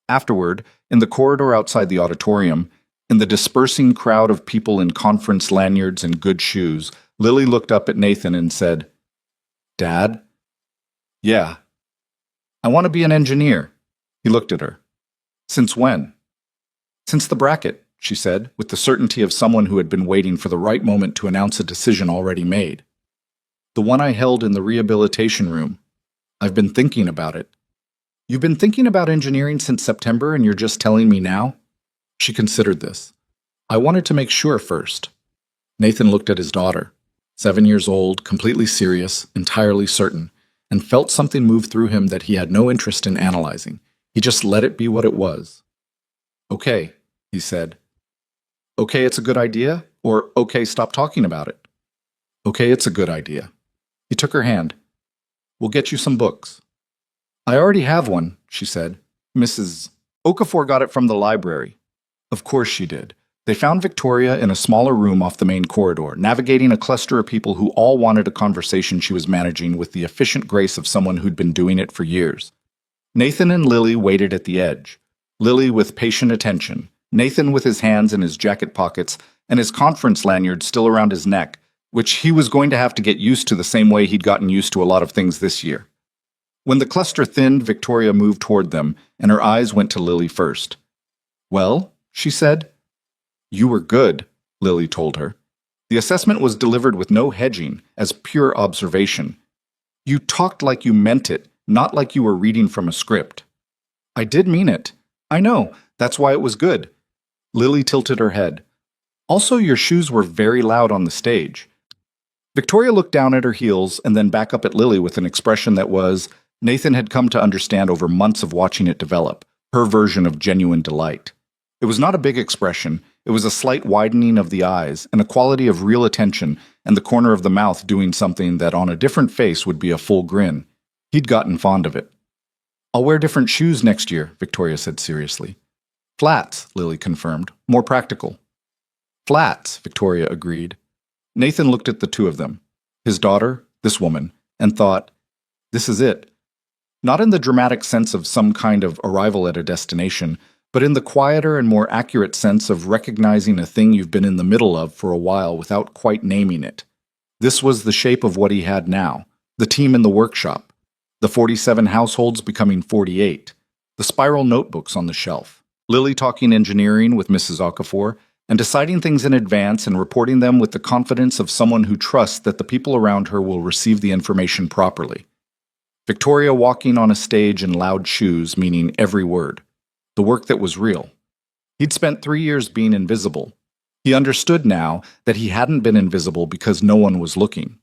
Afterward, in the corridor outside the auditorium, in the dispersing crowd of people in conference lanyards and good shoes, Lily looked up at Nathan and said, "Dad?" Yeah. I want to be an engineer. He looked at her. Since when? Since the bracket, she said, with the certainty of someone who had been waiting for the right moment to announce a decision already made. The one I held in the rehabilitation room. I've been thinking about it. You've been thinking about engineering since September and you're just telling me now? She considered this. I wanted to make sure first. Nathan looked at his daughter, 7 years old, completely serious, entirely certain, and felt something move through him that he had no interest in analyzing. He just let it be what it was. Okay, he said. Okay, it's a good idea, or okay, stop talking about it. Okay, it's a good idea. He took her hand. We'll get you some books. I already have one, she said. Mrs. Okafor got it from the library. Of course she did. They found Victoria in a smaller room off the main corridor, navigating a cluster of people who all wanted a conversation she was managing with the efficient grace of someone who'd been doing it for years. Nathan and Lily waited at the edge. Lily with patient attention, Nathan with his hands in his jacket pockets and his conference lanyard still around his neck, which he was going to have to get used to the same way he'd gotten used to a lot of things this year. When the cluster thinned, Victoria moved toward them, and her eyes went to Lily first. Well, she said. You were good, Lily told her. The assessment was delivered with no hedging, as pure observation. You talked like you meant it, not like you were reading from a script. I did mean it. I know, that's why it was good. Lily tilted her head. Also, your shoes were very loud on the stage. Victoria looked down at her heels and then back up at Lily with an expression that was, Nathan had come to understand over months of watching it develop, her version of genuine delight. It was not a big expression, it was a slight widening of the eyes and a quality of real attention and the corner of the mouth doing something that on a different face would be a full grin. He'd gotten fond of it. I'll wear different shoes next year, Victoria said seriously. Flats, Lily confirmed, more practical. Flats, Victoria agreed. Nathan looked at the two of them, his daughter, this woman, and thought, this is it. Not in the dramatic sense of some kind of arrival at a destination, but in the quieter and more accurate sense of recognizing a thing you've been in the middle of for a while without quite naming it. This was the shape of what he had now, the team in the workshop, the 47 households becoming 48, the spiral notebooks on the shelf, Lily talking engineering with Mrs. Okafor, and deciding things in advance and reporting them with the confidence of someone who trusts that the people around her will receive the information properly. Victoria walking on a stage in loud shoes, meaning every word. The work that was real. He'd spent 3 years being invisible. He understood now that he hadn't been invisible because no one was looking.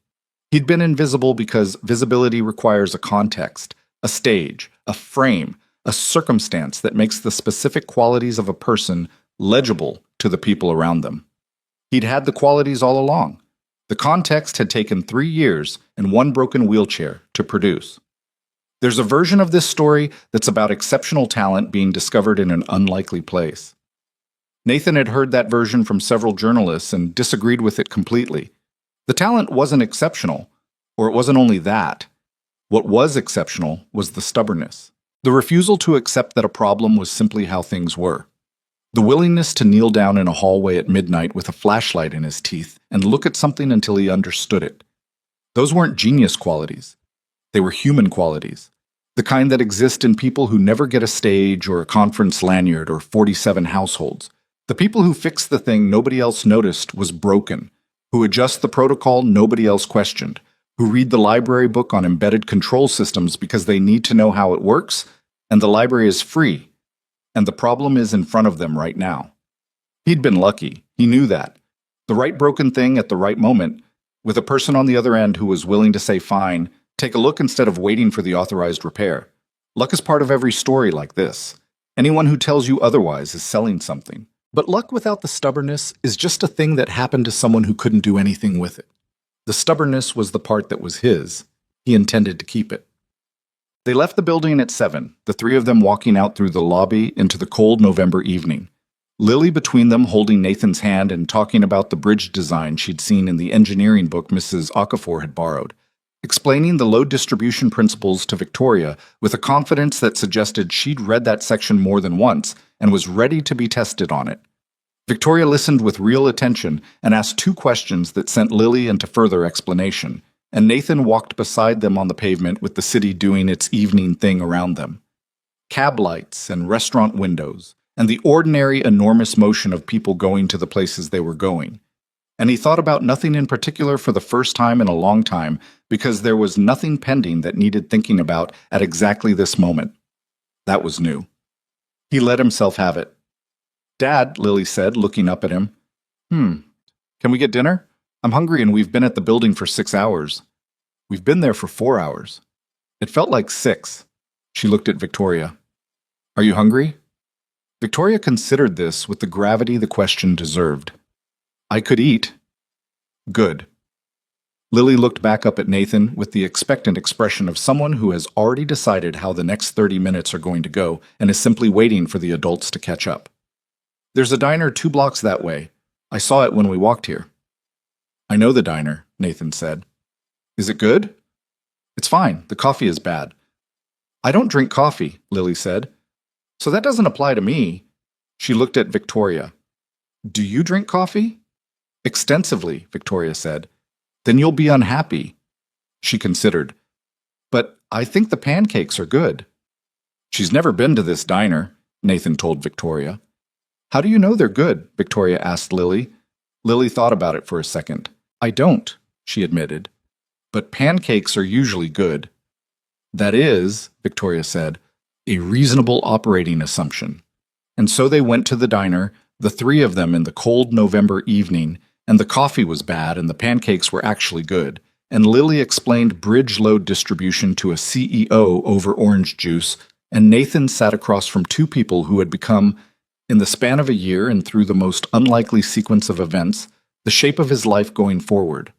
He'd been invisible because visibility requires a context, a stage, a frame, a circumstance that makes the specific qualities of a person legible to the people around them. He'd had the qualities all along. The context had taken 3 years and one broken wheelchair to produce. There's a version of this story that's about exceptional talent being discovered in an unlikely place. Nathan had heard that version from several journalists and disagreed with it completely. The talent wasn't exceptional, or it wasn't only that. What was exceptional was the stubbornness, the refusal to accept that a problem was simply how things were, the willingness to kneel down in a hallway at midnight with a flashlight in his teeth and look at something until he understood it. Those weren't genius qualities. They were human qualities, the kind that exist in people who never get a stage or a conference lanyard or 47 households. The people who fix the thing nobody else noticed was broken, who adjust the protocol nobody else questioned, who read the library book on embedded control systems because they need to know how it works, and the library is free, and the problem is in front of them right now. He'd been lucky, he knew that. The right broken thing at the right moment, with a person on the other end who was willing to say fine, take a look instead of waiting for the authorized repair. Luck is part of every story like this. Anyone who tells you otherwise is selling something. But luck without the stubbornness is just a thing that happened to someone who couldn't do anything with it. The stubbornness was the part that was his. He intended to keep it. They left the building at 7, the three of them walking out through the lobby into the cold November evening. Lily between them holding Nathan's hand and talking about the bridge design she'd seen in the engineering book Mrs. Okafor had borrowed, explaining the load distribution principles to Victoria with a confidence that suggested she'd read that section more than once and was ready to be tested on it. Victoria listened with real attention and asked 2 questions that sent Lily into further explanation. and Nathan walked beside them on the pavement with the city doing its evening thing around them. Cab lights and restaurant windows, and the ordinary enormous motion of people going to the places they were going. And he thought about nothing in particular for the first time in a long time, because there was nothing pending that needed thinking about at exactly this moment. That was new. He let himself have it. "Dad," Lily said, looking up at him. Can we get dinner? I'm hungry and we've been at the building for 6 hours." "We've been there for 4 hours." It felt like 6. She looked at Victoria. "Are you hungry?" Victoria considered this with the gravity the question deserved. "I could eat." "Good." Lily looked back up at Nathan with the expectant expression of someone who has already decided how the next 30 minutes are going to go and is simply waiting for the adults to catch up. "There's a diner 2 blocks that way. I saw it when we walked here." "I know the diner," Nathan said. "Is it good?" "It's fine. The coffee is bad." "I don't drink coffee," Lily said. "So that doesn't apply to me." She looked at Victoria. "Do you drink coffee?" "Extensively," Victoria said. "Then you'll be unhappy." She considered. "But I think the pancakes are good." "She's never been to this diner," Nathan told Victoria. "How do you know they're good?" Victoria asked Lily. Lily thought about it for a second. "I don't," she admitted. "But pancakes are usually good." "That is," Victoria said, "a reasonable operating assumption." And so they went to the diner, the 3 of them in the cold November evening, and the coffee was bad and the pancakes were actually good, and Lily explained bridge load distribution to a CEO over orange juice, and Nathan sat across from 2 people who had become, in the span of a year and through the most unlikely sequence of events, the shape of his life going forward.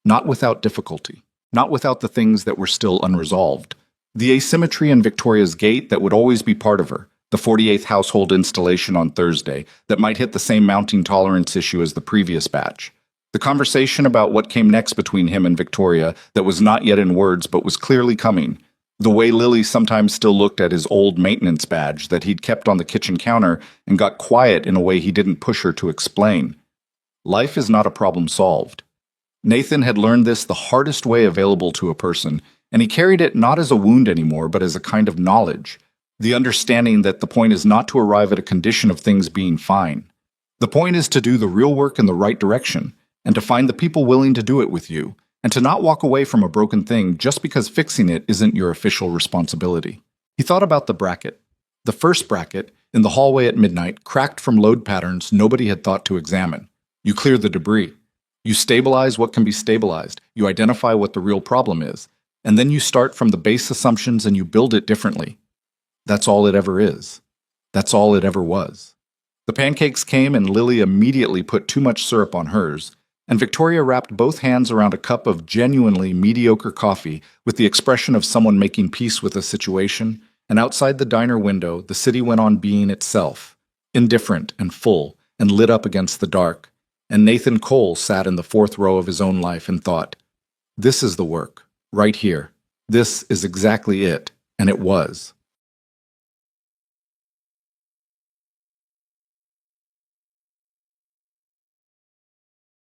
Not without difficulty, not without the things that were still unresolved. The asymmetry in Victoria's gait that would always be part of her, the 48th household installation on Thursday that might hit the same mounting tolerance issue as the previous batch. The conversation about what came next between him and Victoria that was not yet in words but was clearly coming. The way Lily sometimes still looked at his old maintenance badge that he'd kept on the kitchen counter and got quiet in a way he didn't push her to explain. Life is not a problem solved. Nathan had learned this the hardest way available to a person, and he carried it not as a wound anymore but as a kind of knowledge. The understanding that the point is not to arrive at a condition of things being fine. The point is to do the real work in the right direction, and to find the people willing to do it with you, and to not walk away from a broken thing just because fixing it isn't your official responsibility. He thought about the bracket. The first bracket, in the hallway at midnight, cracked from load patterns nobody had thought to examine. You clear the debris. You stabilize what can be stabilized. You identify what the real problem is. And then you start from the base assumptions and you build it differently. That's all it ever is. That's all it ever was. The pancakes came and Lily immediately put too much syrup on hers, and Victoria wrapped both hands around a cup of genuinely mediocre coffee with the expression of someone making peace with a situation, and outside the diner window the city went on being itself, indifferent and full, and lit up against the dark, and Nathan Cole sat in the 4th row of his own life and thought, "This is the work, right here. This is exactly it," and it was.